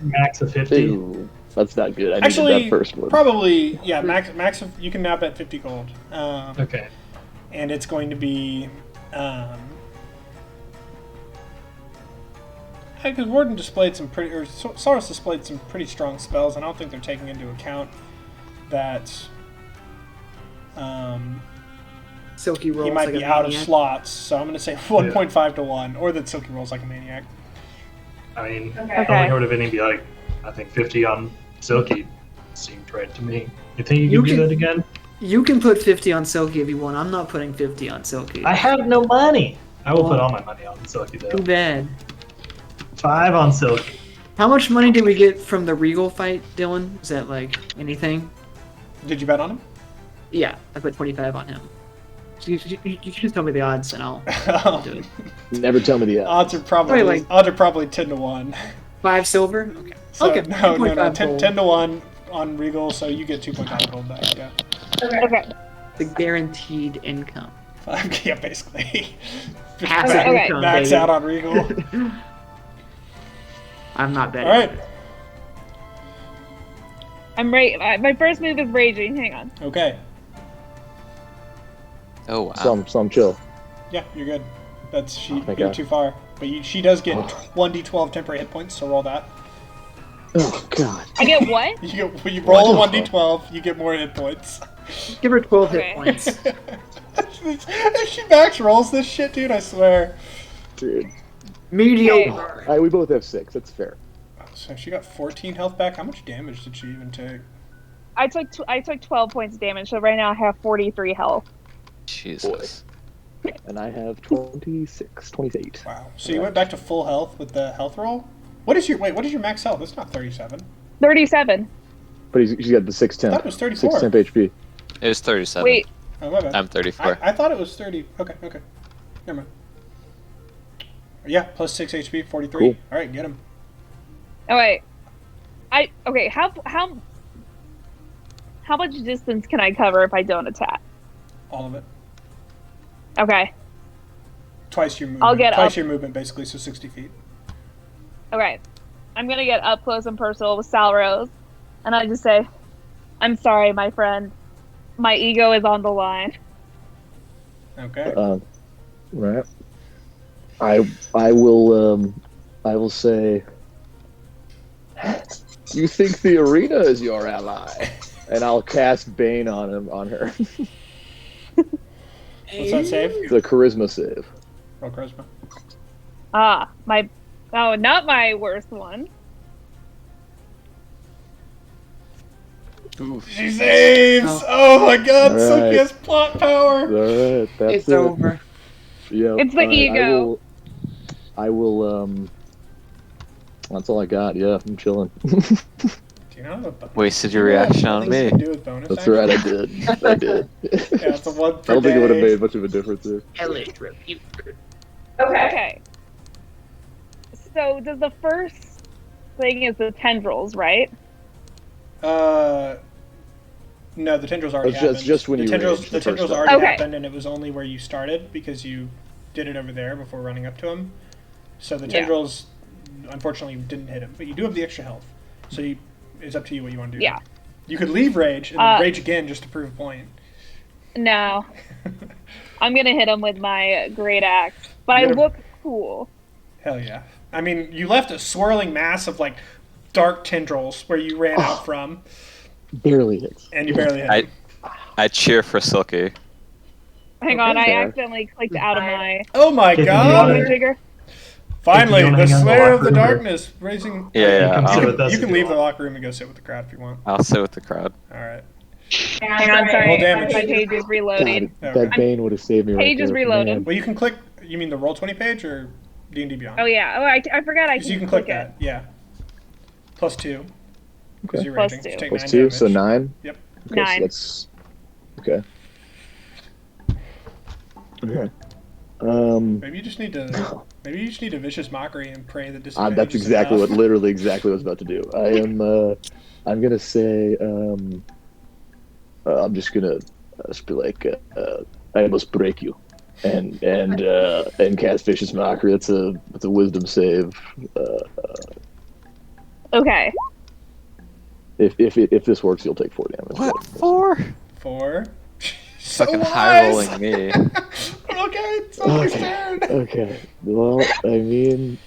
Max of 50. Ew, that's not good. I needed Actually, that first one. probably, yeah, max of, you can now bet 50 gold. Okay. And it's going to be, because Warden displayed some pretty, or Salros displayed some pretty strong spells, and I don't think they're taking into account that Silky rolls he might like be a out of maniac. slots, so I'm going to say 1.5 to 1, or that Silky rolls like a maniac. I mean, Okay. I only heard of any be like, I think 50 on Silky seemed right to me. You think you You can do can- that again? You can put 50 on Silky if you want. I'm not putting 50 on Silky. I have no money. I will put all my money on Silky though. Too bad. 5 on Silky. How much money did we get from the Regal fight, Dylan? Is that like anything? Did you bet on him? Yeah, I put 25 on him. So you should just tell me the odds and I'll do it. Never tell me the odds. Odds are Probably 10 to 1. 5 silver? Okay. So, Okay, no, 2.5 gold. 10 to 1 on Regal, so you get 2.5 gold back, yeah. Okay. The guaranteed income. Yeah, basically. Passive Okay. income, Max baby. out on Regal. I'm not betting. Alright, I'm my first move is raging. Hang on. okay. Oh wow. Some chill. Yeah, you're good. That's thank you're God. too far. But she does get 1d12 temporary hit points, so roll that. Oh God. I get what? You roll a 1d12, you get more hit points. Give her 12 Okay. hit points. If she max rolls this shit, dude, I swear. Dude. Mediocre. We both have 6. That's fair. So she got 14 health back. How much damage did she even take? I took 12 points of damage, so right now I have 43 health. Jesus. And I have 26, 28. Wow. So you went back to full health with the health roll? What is your max health? It's not 37. 37. But she's got the 6 I thought temp. it was 34. 6 temp HP. It was 37. Wait, Oh, my bad. I'm 34. I thought it was 30. Okay. Never mind. Yeah, plus 6 HP, 43. Cool. Alright, get him. oh wait. Okay, how much distance can I cover if I don't attack? All of it. Okay. Twice your movement. I'll get Twice up. your movement, basically, so 60 feet. Okay. I'm gonna get up close and personal with Salros, and I just say, I'm sorry, my friend. My ego is on the line. Okay. Right. I will say. You think the arena is your ally, and I'll cast Bane on her. What's that save? It's a charisma save. Roll charisma. Not my worst one. She saves! Oh my god, All Silky right. has plot power! Alright, that's It's it. over. Yeah. It's the ego. I will, that's all I got, yeah, I'm chilling. Do you know the Wasted your reaction on me. Do with bonus That's action? right, I did. I did. Yeah, it's a 1 I per don't think it would have day. made much of a difference there. Hellish rebuke. Okay. So does the first thing is the tendrils, right? No, the tendrils already It's happened. just when the you tendrils, raged the the tendrils first already time. Okay. happened, and it was only where you started because you did it over there before running up to him. So the Yeah. tendrils, unfortunately, didn't hit him, but you do have the extra health. So it's up to you what you want to do. Yeah. You could leave rage and then rage again just to prove a point. No. I'm gonna hit him with my great axe, but I Get him. look cool. Hell yeah! I mean, you left a swirling mass of like dark tendrils where you ran out from, Barely hits. and you barely hit. him. I cheer for Silky. Hang on, I fair. accidentally clicked out of my Oh my If you god! wanna- trigger. Finally, If you the wanna hang out in the Slayer of the locker room or- Darkness raising. Yeah, You can sit with us You if can you leave the want. locker room and go sit with the crowd if you want. I'll sit with the crowd. All right. Hang on, sorry. Roll damage. My page is reloading. God, Okay. that Bane would have saved me right Page is there. reloaded. Man. Well, you can click. You mean the Roll20 page or D&D Beyond? Oh yeah. Oh, I forgot I So can you can click it. that. Yeah. +2. Because Okay. you're Plus raging. So 2. take Plus 9 2, damage. so 9? Yep. Okay, 9. So that's... Okay. Okay. Maybe you just need to. Maybe you just need a vicious mockery and pray that disadvantage. That's is exactly enough. literally exactly what I was about to do. I'm gonna say, I'm just gonna be like, I must break you. and cast Vicious Mockery. It's a Wisdom save. Okay. If this works, you'll take 4 damage. What? 4? 4. So Fucking high rolling wise. me. Okay, it's almost turn. Okay. Well, I mean,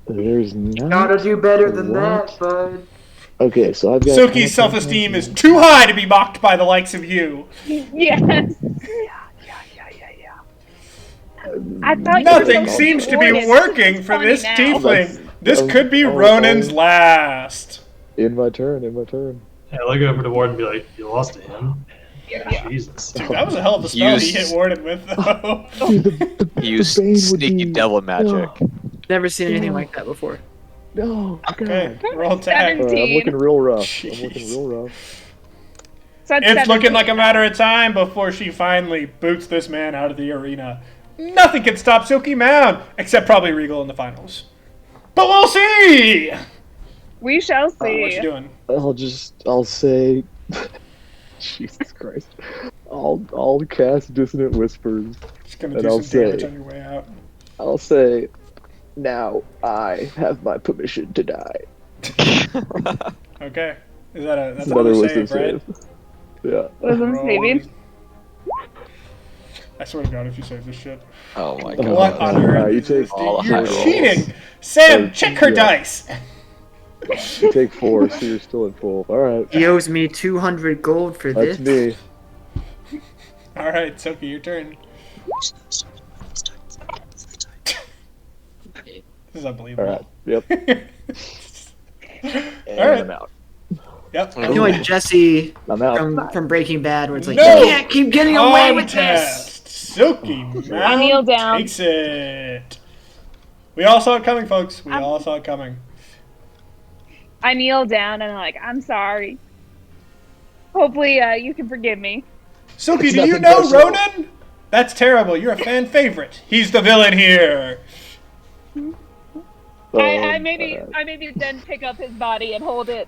there's not. Gotta do better than What? that, bud. Okay, so I've got. Silky's self-esteem is too high to be mocked by the likes of you. Yes. I thought you Nothing were seems to be Warden. working It's for funny this now. tiefling. This could be Oh, Ronan's oh. last. In my turn. Yeah, look over to Warden and be like, you lost to him? Jesus. Dude, that was a hell of a spell he Use- hit Warden with, though. He used Bane would sneaky be- devil magic. Never seen anything like that before. No. Okay, God. roll tag. I'm 17. looking real rough. Jeez. I'm looking real rough. So It's 17. looking like a matter of time before she finally boots this man out of the arena. Nothing can stop Silky Mound, except probably Regal in the finals. But we'll see! We shall What see. you doing? I'll say. Jesus Christ. I'll cast Dissonant Whispers. Just gonna And do I'll some damage say- on your way out. I'll say, now I have my permission to die. Okay. Is that a that's Another another wisdom save, right? save. Yeah. Wisdom Roll saving. I swear to God, if you save this shit. Oh my god. What on earth you is this, take dude? all You're high rolls. cheating! Sam, check her Yeah. dice! You take 4, so you're still in full. Alright. He owes me 200 gold for That's this. me. Alright, Silky, your turn. This is unbelievable. Alright. Yep. And Alright. I'm out. Yep. I feel like Jesse I'm out. from Breaking Bad, where it's like, No you can't keep getting away with this. Contest. Silky I kneel Mound down. takes it. We all saw it coming, folks. We all saw it coming. I kneel down and I'm like, I'm sorry. Hopefully, you can forgive me. Silky, It's do you nothing know personal. Ronan? That's terrible. You're a fan favorite. He's the villain here. I maybe then pick up his body and hold it.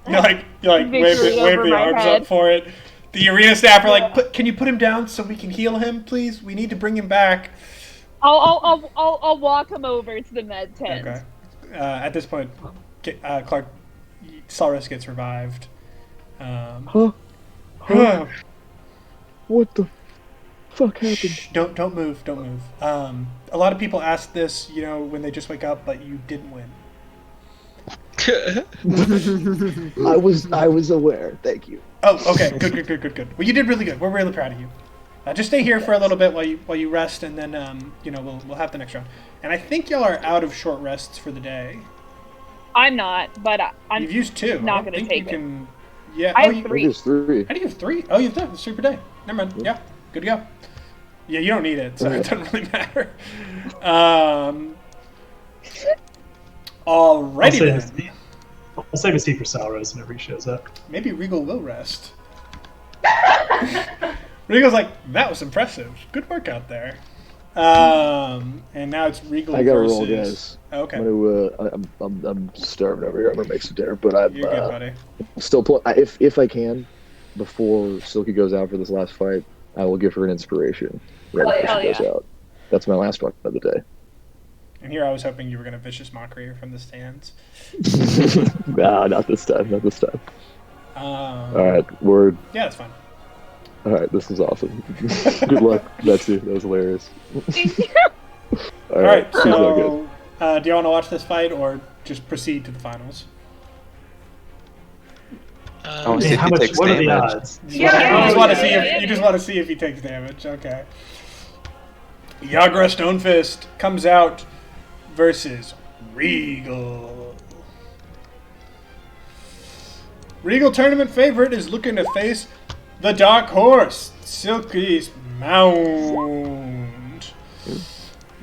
You're like Victory waving over the my arms head. up for it. The arena staff are Yeah. like, can you put him down so we can heal him, please? We need to bring him back. I'll walk him over to the med tent. Okay. At this point, Clark, Salros gets revived. Huh? What the fuck happened? Shh, don't move. A lot of people ask this, when they just wake up, but you didn't win. I was aware. Thank you. Oh, okay. Good. Well, you did really good. We're really proud of you. Just stay here for a little bit while you rest, and then we'll have the next round. And I think y'all are out of short rests for the day. I'm not, but I'm You've used 2. not I don't gonna think take you it. can. Yeah. I have you, 3. There's 3. How do you have 3? Oh, you have 3. That's 3 per day. Never mind. Yeah. Good to go. Yeah, you don't need it, so it doesn't really matter. Alrighty then. I'll save a seat for Salros whenever he shows up. Maybe Regal will rest. Regal's like, that was impressive. Good work out there. And now it's Regal I gotta versus... roll, guys. Okay. I'm starving over here. I'm gonna make some dinner, but I'm You're good, buddy. still if I can, before Silky goes out for this last fight, I will give her an inspiration right before Hell she goes yeah. out. That's my last one of the day. And here I was hoping you were going to vicious mockery from the stands. Nah, not this time. Not this time. All All right, Yeah, that's fine. all right. This is awesome. Good luck, Betsy. That was hilarious. All right, she's all good. so do you want to watch this fight or just proceed to the finals? Oh, Hey, see if how he much? takes What are the damage. odds? You just Yeah. want to see if he takes damage. Okay. Yagra Stonefist comes out versus Regal. Regal tournament favorite is looking to face the dark horse, Silky's Mound.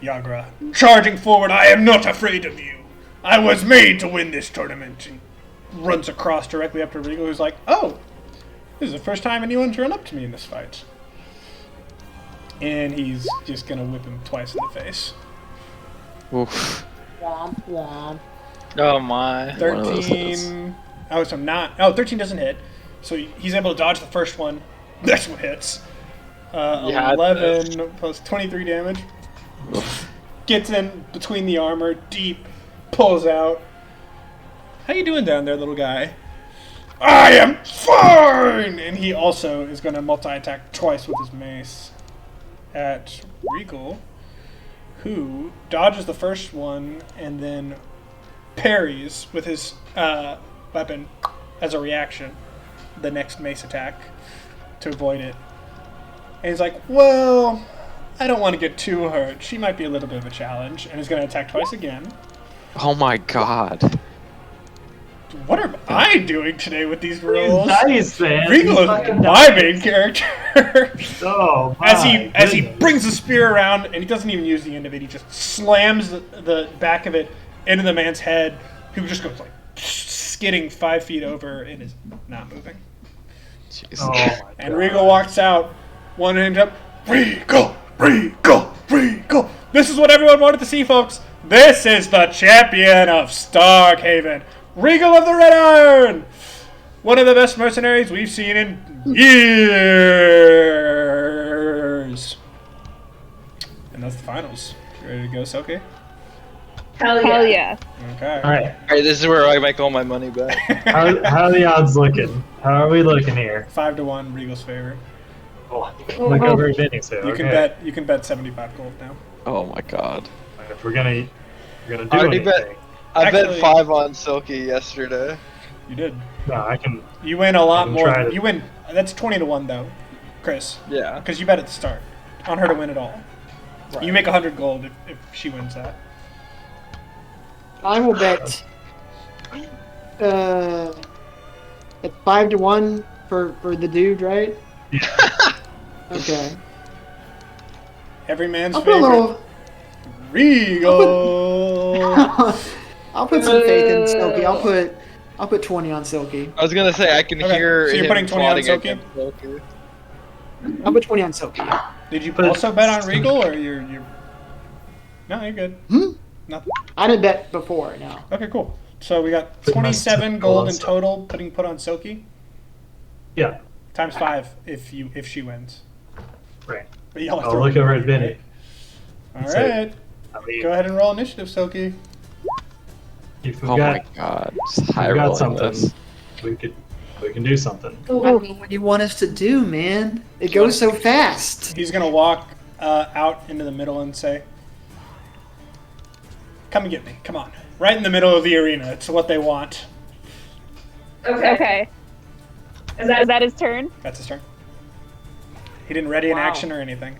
Yagra, charging forward, I am not afraid of you. I was made to win this tournament. He runs across directly up to Regal, who's like, oh, this is the first time anyone's run up to me in this fight. And he's just gonna whip him twice in the face. Oof. Womp womp. Oh my. One of those hits. 13. Oh, so not. Oh, 13 doesn't hit. So he's able to dodge the first one. That's what hits. Yeah, 11 plus 23 damage. Gets in between the armor, deep, pulls out. How you doing down there, little guy? I am fine! And he also is going to multi-attack twice with his mace at Regal, who dodges the first one and then parries with his weapon as a reaction the next mace attack to avoid it. And he's like, well, I don't want to get too hurt. She might be a little bit of a challenge. And he's going to attack twice again. Oh my god. What am I doing today with these rolls? Nice, man. Regal is my main character. Oh, as he brings the spear around, and he doesn't even use the end of it, he just slams the back of it into the man's head, who just goes like skidding 5 feet over and is not moving. Jeez. Oh my And God. Regal walks out, one hand up. Regal, Regal, Regal. This is what everyone wanted to see, folks. This is the champion of Starkhaven, Regal of the Red Iron. One of the best mercenaries we've seen in years. And that's the finals. You ready to go, Soki? Hell yeah. Okay. All right. Alright, this is where I make all my money back. How are the odds looking? How are we looking here? 5-1, Regal's favor. Oh, look over at Vinny's here. You Okay. can bet 75 gold now. Oh my god. If we're gonna do Already anything, bet. I Actually- bet 5 on Silky yesterday. You did. no, I can. You win a lot I more. tried it. You win. That's 20-1 though, Chris. Yeah. Because you bet at the start on her to win it all. You make 100 gold if she wins that. I will bet at 5-1 for the dude, right? Okay. Every man's I'll put a favorite. little. Regal. I'll put some faith in Silky. I'll put 20 on Silky. I was gonna say I can Okay, hear so you're him putting 20 on plotting Silky? against Silky. I'll put 20 on Silky. Did you also bet on Regal or you're? No, you're good. Nothing. I didn't bet before. No. Okay, cool. So we got Put my 27 stuff gold on in Silky. total. Put on Silky Yeah. times 5 if she wins. Right. But y'all I'll look over at Vinny. All So- right. I mean, Go ahead and roll initiative, Silky. if we've Oh got, my god. Just high we've got rolling something, this. we can do something. I mean, what do you want us to do, man? It goes so fast. He's gonna walk out into the middle and say, "Come and get me. Come on." Right in the middle of the arena. It's what they want. Okay. Is that his turn? That's his turn. He didn't ready an Wow. action or anything.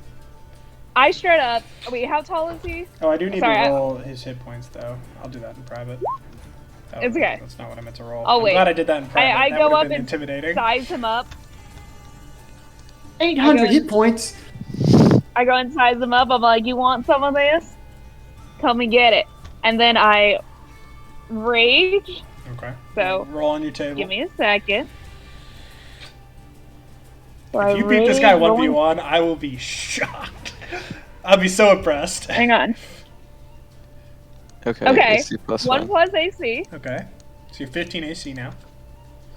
I straight up. Wait, how tall is he? Oh, I do need Sorry, to I- roll his hit points though. I'll do that in private. Oh, It's okay. That's not what I meant to roll. Oh, I'm wait. glad I did that in private. I That go would've up been and intimidating. size him up. 800 hit points. I go and size him up. I'm like, you want some of this? Come and get it. And then I rage. Okay. So, roll on your table. give me a second. So If you beat this guy 1v1, I will be shocked. I'll be so impressed. Hang on. Okay. Okay. AC plus 1 plus AC. Okay. So you're 15 AC now.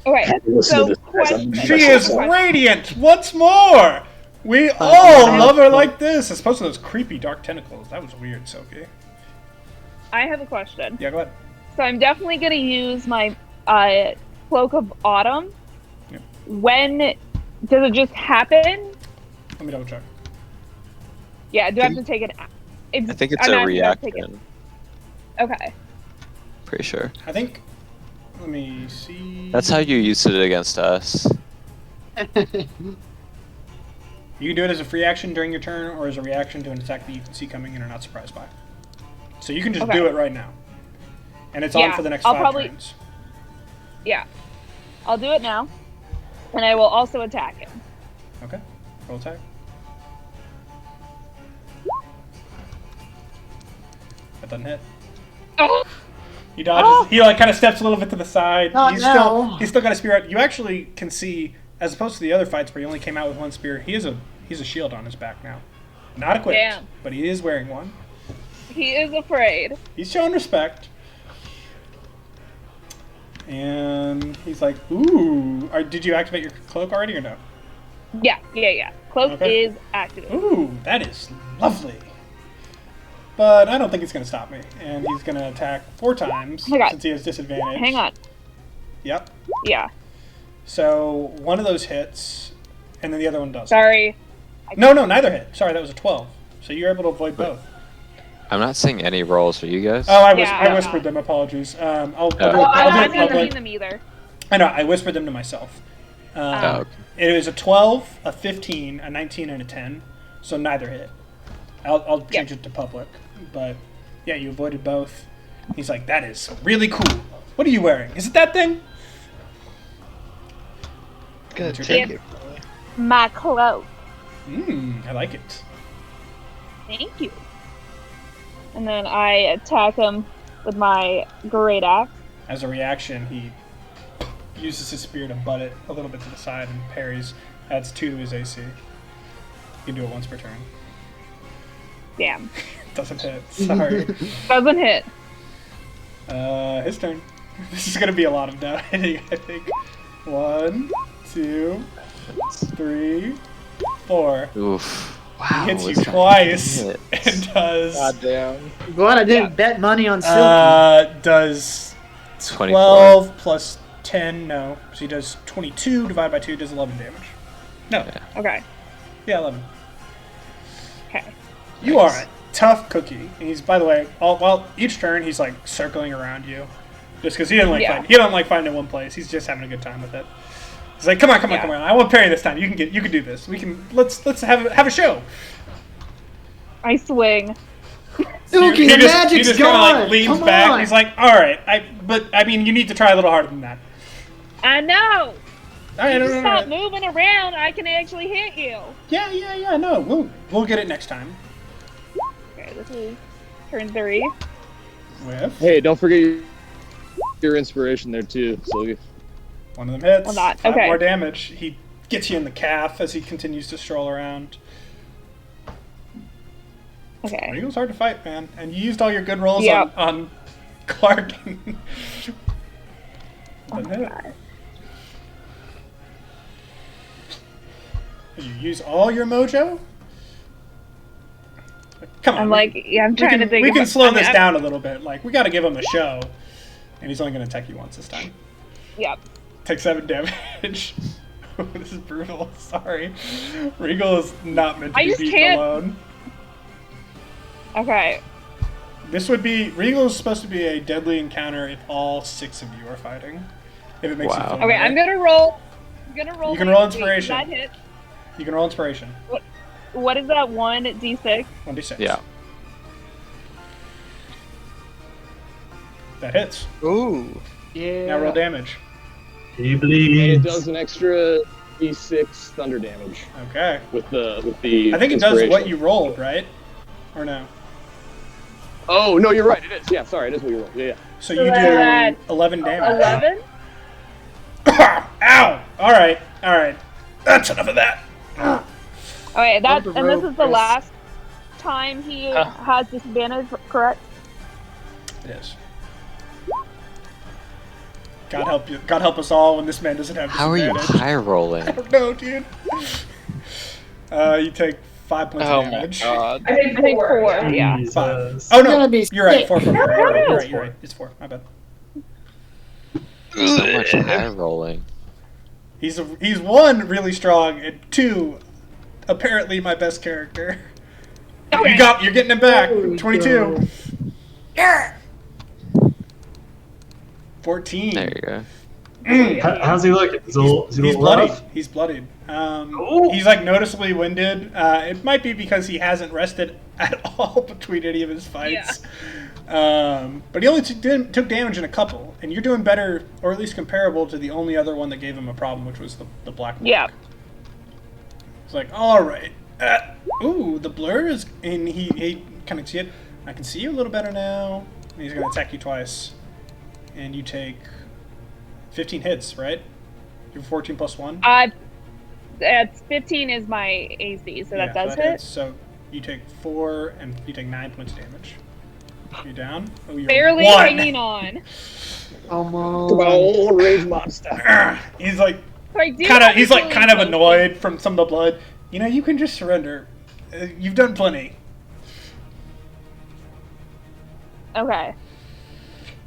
Okay. So, question. She is radiant once more. We all love her like this, as opposed to those creepy dark tentacles. That was weird, Sophie. I have a question. Yeah, go ahead. So I'm definitely going to use my Cloak of Autumn. Yep. When does it just happen? Let me double check. Yeah, do I have to take it? I think it's I'm a not gonna take it. reaction. Okay. Pretty sure. I think. Let me see. That's how you used it against us. You can do it as a free action during your turn, or as a reaction to an attack that you can see coming and are not surprised by. So you can just Okay. do it right now, and it's on Yeah, for the next I'll 5 probably- turns. Yeah. I'll do it now. And I will also attack him. Okay. Roll attack. That doesn't hit. Oh! He dodges. He like kind of steps a little bit to the side. Not he's now. still got a spear out. You actually can see, as opposed to the other fights where he only came out with one spear, he's a shield on his back now. Not equipped, Damn. but he is wearing one. He is afraid. He's showing respect. And he's like, "Ooh, did you activate your cloak already or no?" Yeah. Cloak Okay. is active. Ooh, that is lovely. But I don't think it's going to stop me. And he's going to attack 4 times Oh my God. since he has disadvantage. Hang on. Yep. Yeah. So one of those hits, and then the other one doesn't. Sorry. No, neither hit. Sorry, that was a 12. So you're able to avoid both. I'm not seeing any rolls for you guys. Oh, I Yeah. whispered them. Apologies. I'll do Oh. it. Oh, I'll do I it haven't public. seen them either. I know. I whispered them to myself. Oh, okay. It was a 12, a 15, a 19, and a 10. So neither hit. I'll change it to public. But yeah, you avoided both. He's like, that is really cool. What are you wearing? Is it that thing? Gonna It's take your it. My cloak. I like it. Thank you. And then I attack him with my great axe. As a reaction, he uses his spear to butt it a little bit to the side and parries. Adds 2 to his AC. You can do it once per turn. Damn. Doesn't hit. Sorry. Doesn't hit. His turn. This is gonna be a lot of now hitting, I think. 1, 2, 3, 4. Oof. Wow. He hits you what's that twice hit? and does Goddamn. Glad I didn't bet money on Silky. does 24. 12 plus 10. No, so he does 22 divided by 2 does 11 damage. No, Okay. yeah, 11. Okay. You are a tough cookie. And he's, by the way, while each turn he's like circling around you, just because he doesn't like fighting. He doesn't like fighting in one place. He's just having a good time with it. He's like, come on. I won't parry this time. You can do this. Let's have a show. I swing. Silky, the magic's he just gone! kind of like leans Come back. on! He's like, all right, but I mean, you need to try a little harder than that. I know. All right, Just stop moving around. I can actually hit you. Yeah. No, we'll get it next time. Okay, this is turn 3. With Hey, don't forget your inspiration there too, Sylvie. one of them hits. Well, not. 5 Okay. more damage. He gets you in the calf as he continues to stroll around. Okay. Regal's hard to fight, man. And you used all your good rolls Yep. on Clark. Oh my God. You use all your mojo? Come on. I'm like, yeah, I'm trying to think. We can of- slow I mean, this I'm- down a little bit. Like, we got to give him a show. And he's only going to attack you once this time. Yep. Take 7 damage. This is brutal. Sorry. Regal is not meant to I be just beaten can't- alone. Okay. This would be... Regal is supposed to be a deadly encounter if all 6 of you are fighting. If it makes you Wow. feel Okay, better. I'm gonna roll. You can roll inspiration. That hit. You can roll inspiration. What is that? 1d6. 1d6. Yeah. That hits. Ooh. Yeah. Now roll damage. He And it bleeds. does an extra d6 thunder damage Okay. with the I think it does what inspiration. you rolled, right? Or no? Oh no, you're right. It is. Yeah, sorry, it is what you rolled. Yeah. So you do that- 11 damage. 11. Ow! Alright. That's enough of that. Okay, that Bump the and this rope, is the Chris. last time he has disadvantage, correct? It is. God help you. God help us all when this man doesn't have How are you disadvantage. high rolling? I don't know, dude. You take 5 points Oh of my damage. god. I think 4. Yeah. Jesus. Oh Gonna no, be you're right. sick. 4. No, no. You're right. It's 4. My bad. So much high rolling. He's 1 really strong and 2 apparently my best character. Okay. You're getting him back. Holy 22. 14. There you go. How's he looking? Is he a He's little bloodied. rough? He's bloodied. Ooh. He's like noticeably winded. It might be because he hasn't rested at all between any of his fights. But he only took damage in a couple, and you're doing better, or at least comparable to the only other one that gave him a problem, which was the black one. Yeah. It's like, all right. Ooh, the blur is, and he kind of see it. I can see you a little better now. And he's gonna attack you twice, and you take 15 hits, right? You're 14 plus 1. That's 15 is my AC, so that does hit. hits. So you take 4, and you take 9 points of damage. You down? Oh, you're Barely 1. hanging on. Come Come on, on. old rage monster. He's like So I do kind of. have He's like to kind of leave annoyed from some of the blood. You can just surrender. You've done plenty. Okay.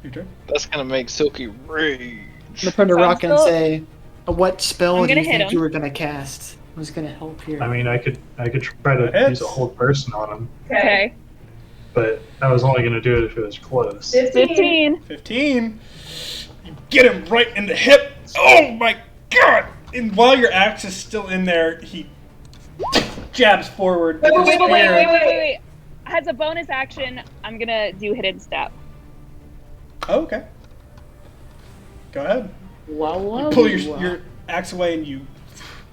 Your turn. That's gonna make Silky rage. I'm gonna turn to So I'm Rock and still- say, what spell I'm do you gonna hit think him. you were gonna cast? Who's gonna help here? I mean, I could try to Hits. use a hold person on him, Okay. but I was only gonna do it if it was close. 15. 15. You get him right in the hip. Oh my god! And while your axe is still in there, he jabs forward. with his spear. Wait. As a bonus action, I'm gonna do hidden step. Oh, okay. Go ahead. Wow, You pull your axe away and you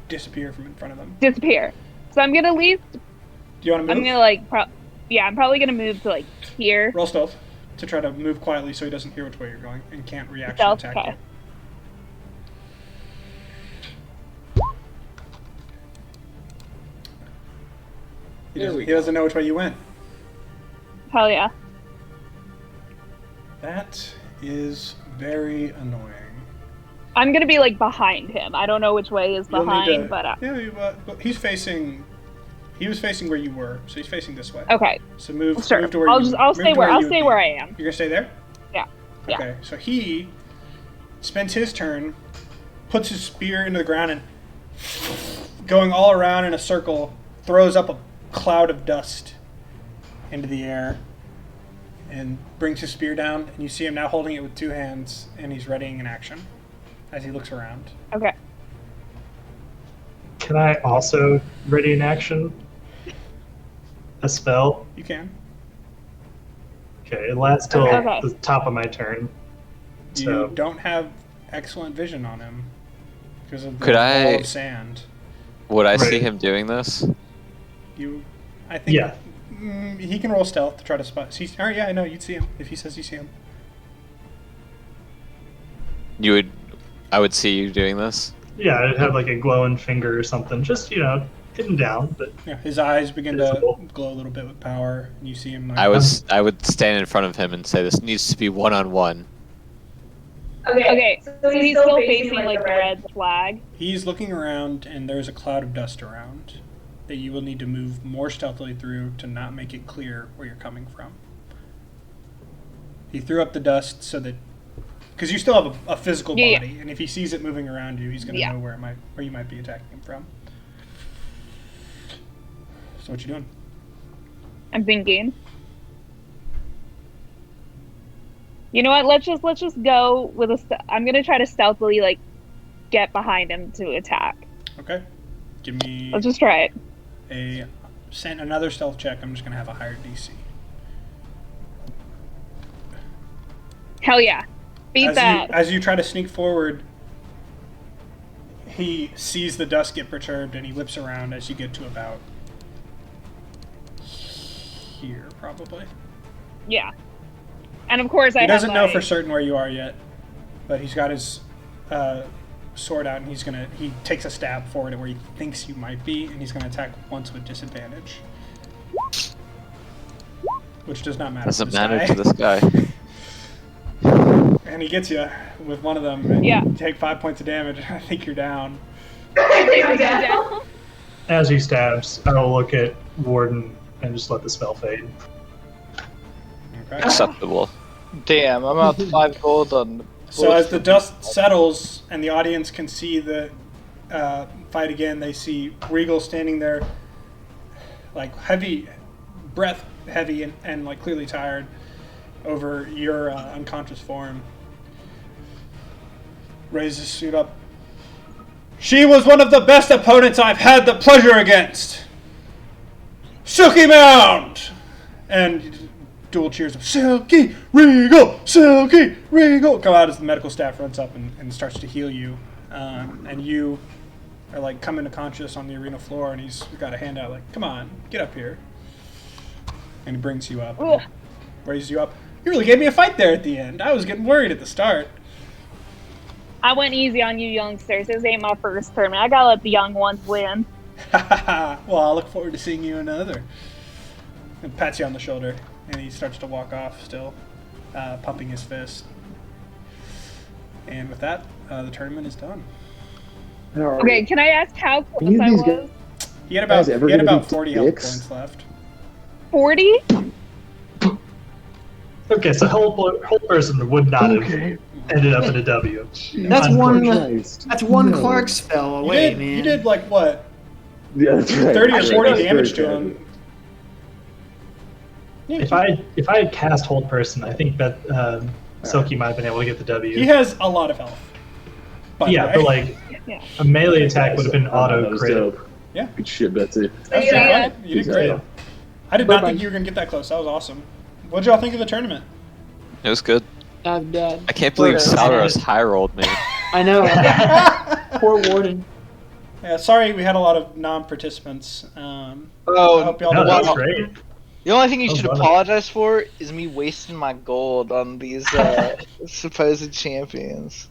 disappear from in front of him. Disappear. So I'm gonna at least. Do you want to I'm move? gonna like. I'm probably gonna move to like here. Roll stealth to try to move quietly so he doesn't hear which way you're going and can't reaction Stealth, attack okay. you. He doesn't know which way you went. Hell yeah. That is very annoying. I'm gonna be like behind him. I don't know which way is You'll need behind, to- but but he's facing. He was facing where you were, so he's facing this way. okay. So move. Sure. Move to where I'll you. I'll move stay to where you I'll would stay be. where I am. You're gonna stay there. Yeah. Yeah. Okay. So he spends his turn, puts his spear into the ground, and going all around in a circle, throws up a cloud of dust into the air, and brings his spear down. And you see him now holding it with two hands, and he's readying an action as he looks around. Okay. Can I also ready an action? A spell? You can. Okay, it lasts till Okay. the top of my turn. You So don't have excellent vision on him because of the Could wall I- of sand. Would I see Right. him doing this? I think. Yeah. He can roll stealth to try to spot. Or yeah, I know you'd see him if he says you see him. I would see you doing this. yeah, it'd have like a glowing finger or something, just hidden down. But Yeah, his eyes begin Visible. to glow a little bit with power, and you see him. Like, I would stand in front of him and say, "This needs to be one-on-one." Okay. So he's still facing like the red flag. He's looking around, and there's a cloud of dust around that you will need to move more stealthily through to not make it clear where you're coming from. He threw up the dust so that, because you still have a physical Yeah, yeah. body, and if he sees it moving around you, he's going to Yeah. know where you might be attacking him from. So what you doing? I'm thinking. You know what? Let's just go with I'm gonna try to stealthily like get behind him to attack. Okay, give me Let's just try it. another stealth check. I'm just going to have a higher DC. Hell yeah. Beat that. As you try to sneak forward, he sees the dust get perturbed and he whips around as you get to about here, probably. Yeah. And of course I He doesn't know have for certain where you are yet, but he's got his sword out and he takes a stab forward at where he thinks you might be, and he's gonna attack once with disadvantage, which does not matter. Doesn't to matter guy. to this guy. And he gets you with one of them. And Yeah. You take 5 points of damage. I think you're down. as he stabs, I'll look at Warden and just let the spell fade. Okay. Acceptable. Damn, I'm out 5 gold on. So as the dust settles and the audience can see the fight again, they see Regal standing there, like breath heavy and like clearly tired over your unconscious form. Raises his suit up. She was one of the best opponents I've had the pleasure against. Silky Mound! And dual cheers of Silky Regal! Silky Regal! Come out as the medical staff runs up and starts to heal you. And you are like coming to conscious on the arena floor, and he's got a hand out like, come on, get up here. And he brings you up. Ugh. Raises you up. You really gave me a fight there at the end. I was getting worried at the start. I went easy on you youngsters. This ain't my first tournament. I gotta let the young ones win. Well, I'll look forward to seeing you in another. And pats you on the shoulder, and he starts to walk off still, pumping his fist. And with that, the tournament is done. All right. Okay, can I ask how You close I these was? He had about Guys, ever he had gonna about be 40 health dicks? points left. 40? Okay, so whole person would not have Okay. ended up in a W. That's one. Christ. That's one No. Clark spell You away, did, man. you did like what? Yeah, that's right. 30 or That's 40 very damage to casual. him. Yeah, If I had cast hold person, I think that Silky might have been able to get the W. he has a lot of health. by the yeah, way. but like Yeah. a melee attack would have been That auto was crit. dope. Yeah. Good shit, Betsy. That's Yeah. pretty funny. You did great. Yeah. I did not Bye-bye. think you were gonna get that close. That was awesome. What'd y'all think of the tournament? It was good. I'm dead. I can't believe Sort of. Salros high rolled me. I know. Poor Warden. Yeah, sorry we had a lot of non-participants. I Oh, hope y'all No, did that was well. great. the only thing you Oh, should brother. apologize for is me wasting my gold on these supposed champions.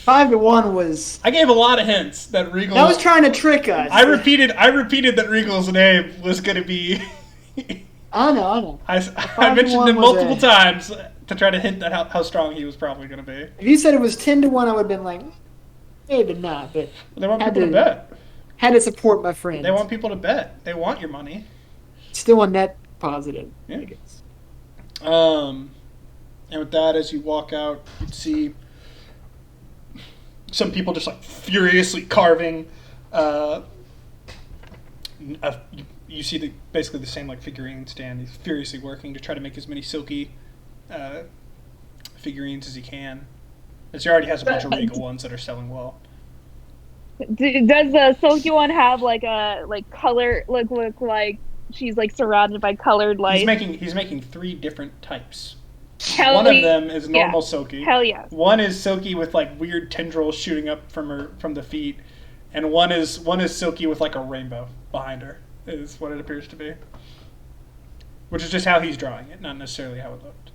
5-1 was. I gave a lot of hints that Regal. That was trying to trick us. I repeated that Regal's name was gonna be. I know. I 5-1 mentioned him was multiple a- times to try to hint at how strong he was probably gonna be. If you said it was 10-1, I would have been like, maybe not, but They want Had people to to- bet. had to support my friend. They want people to bet. They want your money. Still a net positive. Yeah. I guess. And with that, as you walk out, you'd see some people just like furiously carving. You see basically the same like figurine stand. He's furiously working to try to make as many silky figurines as he can. As he already has a bunch of regal ones that are selling well. Does the silky one have like a color look like she's like surrounded by colored lights? He's making 3 different types. Hell One of yeah. them is normal silky. Hell yes. One is silky with like weird tendrils shooting up from the feet, and one is silky with like a rainbow behind her. Is what it appears to be. Which is just how he's drawing it, not necessarily how it looked.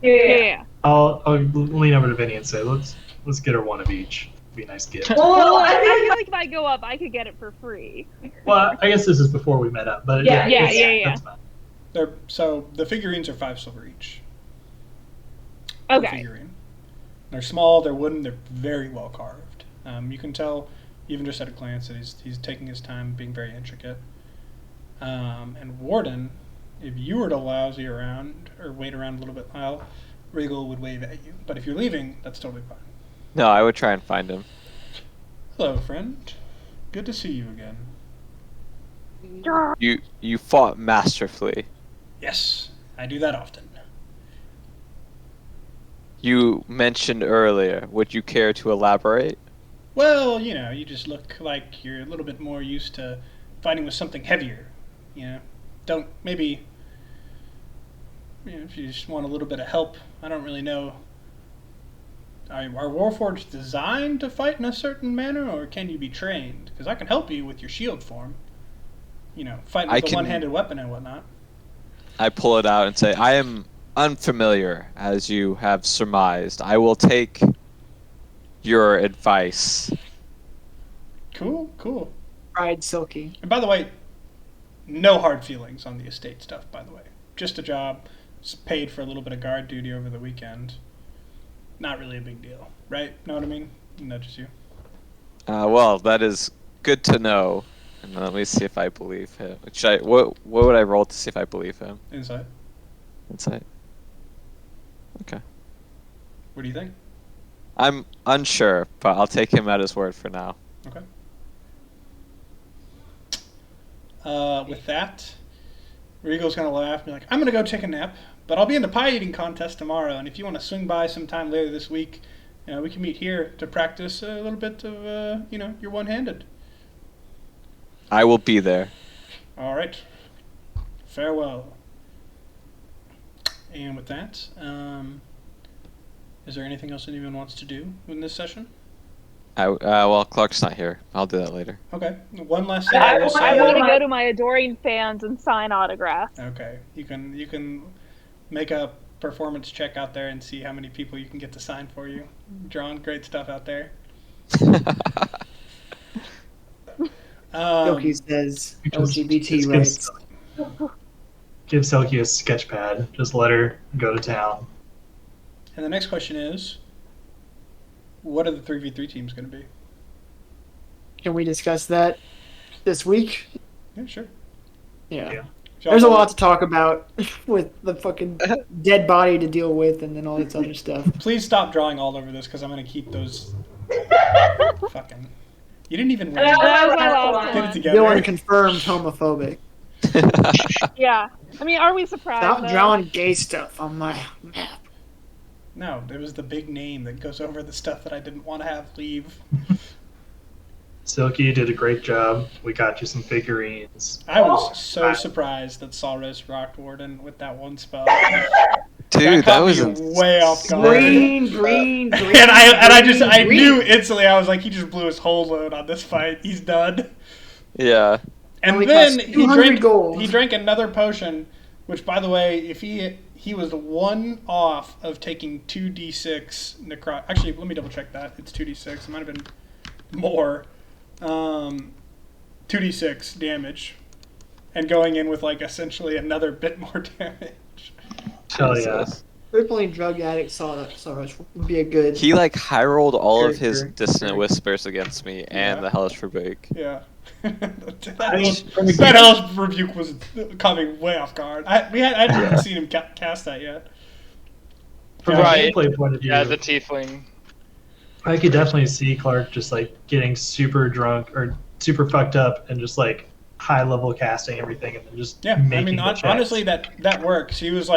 Yeah. I'll lean over to Vinny and say, let's get her one of each. Be a nice gift. Well, I feel like if I go up, I could get it for free. Well, I guess this is before we met up, but Yeah. that's fine. So the figurines are 5 silver each. Per Okay. figurine. They're small, they're wooden, they're very well carved. You can tell, even just at a glance, that he's taking his time, being very intricate. And Warden, if you were to lousy around or wait around a little bit while, Regal would wave at you. But if you're leaving, that's totally fine. No, I would try and find him. Hello, friend. Good to see you again. You fought masterfully. Yes, I do that often. You mentioned earlier. Would you care to elaborate? Well, you just look like you're a little bit more used to fighting with something heavier. Don't maybe. If you just want a little bit of help, I don't really know. Are Warforged designed to fight in a certain manner, or can you be trained? Because I can help you with your shield form. Fighting with a one-handed weapon and whatnot. I pull it out and say, I am unfamiliar, as you have surmised. I will take your advice. Cool. Pride Silky. And by the way, no hard feelings on the estate stuff, by the way. Just a job. Paid for a little bit of guard duty over the weekend. Not really a big deal, right? Know what I mean? Not just you. Well, that is good to know. And let me see if I believe him. What would I roll to see if I believe him? Insight. Insight. Okay. What do you think? I'm unsure, but I'll take him at his word for now. Okay. With that, Regal's gonna laugh and be like, I'm gonna go take a nap, but I'll be in the pie eating contest tomorrow, and if you want to swing by sometime later this week, we can meet here to practice a little bit of, your one-handed. I will be there. All right. Farewell. And with that, is there anything else anyone wants to do in this session? Well, Clark's not here. I'll do that later. Okay. One last thing I will say. want to go to my adoring fans and sign autographs. Okay. You can make a performance check out there and see how many people you can get to sign for you. Drawing great stuff out there. Silky says LGBT rights. Give Selkie a sketch pad. Just let her go to town. And the next question is, what are the 3v3 teams going to be? Can we discuss that this week? Yeah, sure. Yeah. Shall There's a I- lot to talk about with the fucking dead body to deal with and then all this other stuff. Please stop drawing all over this because I'm gonna keep those. Fucking. You didn't even win. That was my last Get it one. together. Dylan confirmed homophobic. Yeah. I mean, are we surprised? Stop though? drawing gay stuff on my map. No, it was the big name that goes over the stuff that I didn't want to have leave. Silky, you did a great job. We got you some figurines. I was so surprised that Salros rocked Warden with that one spell. Dude, that caught was me way off guard. Green. And I green. knew instantly. I was like, he just blew his whole load on this fight. He's done. Yeah. And Only then cost 200 gold. he drank another potion, which, by the way, if he was one off of taking 2d6 necro. Actually, let me double check that. It's 2d6. It might have been more. 2d6 damage, and going in with like essentially another bit more damage. Hell yeah. Crippling drug addict Salros would be a good. He like high rolled all of his Character. dissonant whispers against me and Yeah. the hellish rebuke. Yeah. I mean, that hellish rebuke was caught me way off guard. I hadn't even seen him cast that yet. From Right. a gameplay point of view, Yeah, the tiefling. I could definitely see Clark just like getting super drunk or super fucked up and just like high level casting everything and then just Yeah, making I mean, the checks. honestly, that works. He was.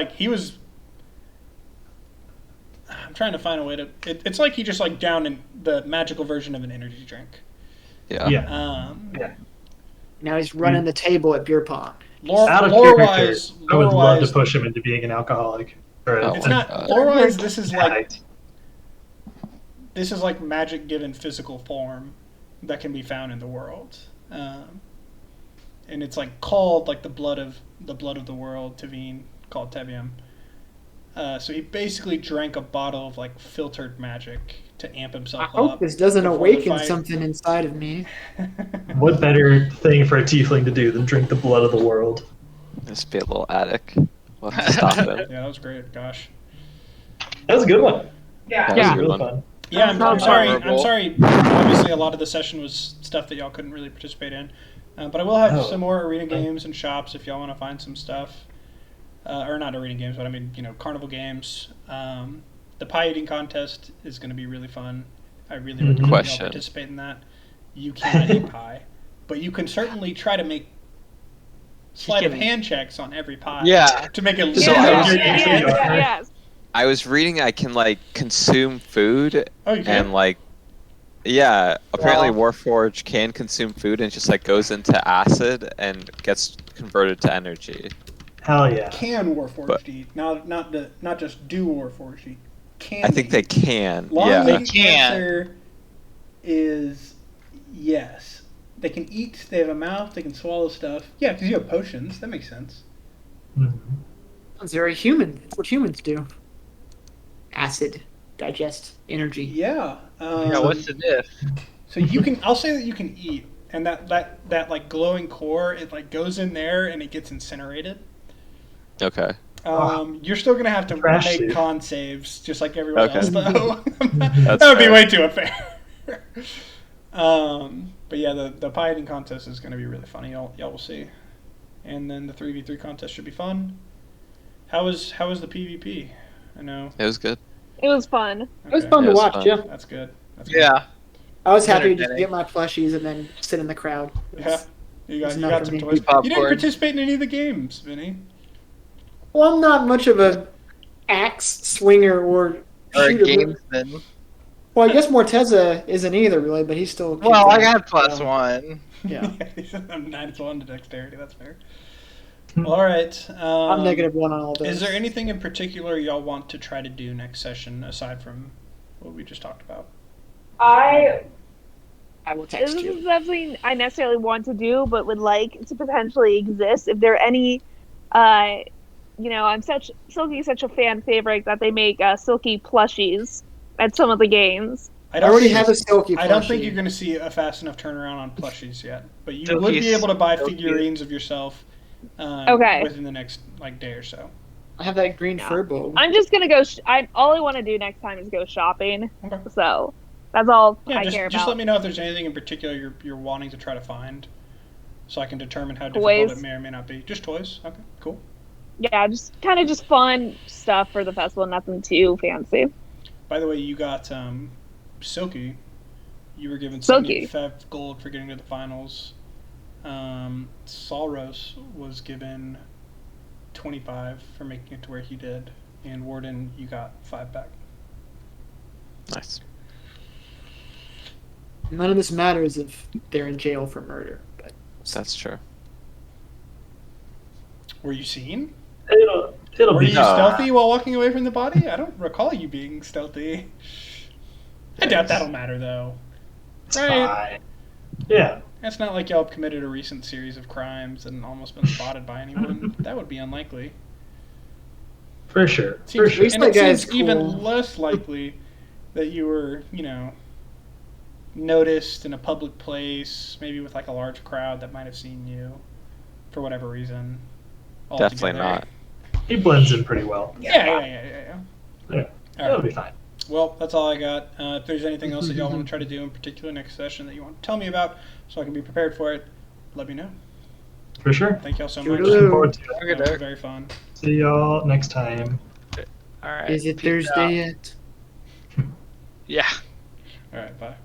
I'm trying to find a way to. It's like he just like downed in the magical version of an energy drink. Yeah. Yeah. Now he's running the table at beer pong. Out of Lore character, wise, I would love to lore-wise, push him into being an alcoholic. Or Oh, it's my not God. lore wise. This is like addict. magic given physical form that can be found in the world, and it's like called like the blood of the world, Tavine, called Tevium. So he basically drank a bottle of like filtered magic to amp himself I up. hope this doesn't before the awaken fight. something inside of me. What better thing for a tiefling to do than drink the blood of the world? Just be a little addict. We'll have to stop him. Yeah, that was great. Gosh. That was a good one. That was Yeah. a good Really one. fun. Yeah, I'm Not sorry. memorable. I'm sorry. Obviously, a lot of the session was stuff that y'all couldn't really participate in, but I will have Oh. some more arena games and shops if y'all want to find some stuff, or not arena games, but I mean carnival games. The pie eating contest is going to be really fun. I really recommend y'all Question. participate in that. You cannot eat pie, but you can certainly try to make sleight of hand checks on every pie. Yeah. To make it So look I like was- you're yes, eating it. yes. I was reading I can like consume food Oh, you can? and like yeah, apparently Wow. Warforged can consume food and just like goes into acid and gets converted to energy. Hell yeah. Can Warforged But- eat? Not just do Warforged eat. Can I think they can. Long Yeah. They can. answer is yes. They can eat. They have a mouth. They can swallow stuff. Yeah, because you have potions. That makes sense. Mhm. It's very human. It's what humans do. Acid, digest, energy. Yeah. Yeah, what's the diff? So you can. I'll say that you can eat, and that like glowing core, it like goes in there and it gets incinerated. Okay. You're still gonna have to Trash make suit. con saves, just like everyone Okay. else, though. That's that would be fair. way too unfair. But yeah, the pie eating contest is gonna be really funny. Y'all will see. And then the 3v3 contest should be fun. How was the PvP? I know. It was good. It was fun. It was Okay. fun Yeah, to it was watch, fun. yeah. That's good. That's good. Yeah. I was happy to just Entertaining. get my plushies and then sit in the crowd. Yeah. You got It's you not got for some me. toys. You didn't Popcorn. participate in any of the games, Vinny. Well, I'm not much of a axe swinger or Or a shooter. gamesman. Well, I guess Morteza isn't either, really, but he's still. Well, I got +1. Yeah. I'm -1 to dexterity. That's fair. Well, all right. I'm -1 on all those. Is there anything in particular y'all want to try to do next session aside from what we just talked about? I I will This text you. is something I necessarily want to do, but would like to potentially exist. If there are any, Silky is such a fan favorite that they make Silky plushies at some of the games. I already have a Silky plushie. I don't think you're going to see a fast enough turnaround on plushies yet, but you Silky would be able to buy Silky. figurines of yourself Okay. within the next day or so. I have that green Yeah. fur bow. I'm just gonna go. All I want to do next time is go shopping. Okay. So That's all Yeah, I care just about. let me know if there's anything in particular you're wanting to try to find, so I can determine how difficult Toys. it may or may not be. Just toys. Okay, cool. Yeah, just kind of just fun stuff for the festival. Nothing too fancy. By the way, you got Silky. You were given Silky. 75 gold for getting to the finals. Salros was given 25 for making it to where he did, and Warden, you got 5 back. Nice. None of this matters if they're in jail for murder. But That's true. Were you seen? It'll Were be you stealthy while walking away from the body? I don't recall you being stealthy. I doubt that'll matter, though. It's Right. fine. Yeah. It's not like y'all have committed a recent series of crimes and almost been spotted by anyone. That would be unlikely. For sure. Seems, For sure. least and that it guy's seems even cool. less likely that you were, noticed in a public place, maybe with like a large crowd that might have seen you for whatever reason. Definitely not. He blends in pretty well. Yeah. Yeah. All It'll right. be fine. Well, that's all I got. If there's anything else that y'all want to try to do in particular next session that you want to tell me about so I can be prepared for it, let me know. For sure. Thank y'all so much. Looking forward to it. Okay, That was Derek. very fun. See y'all next time. All right. is it peace Thursday out. yet? Yeah. All right, bye.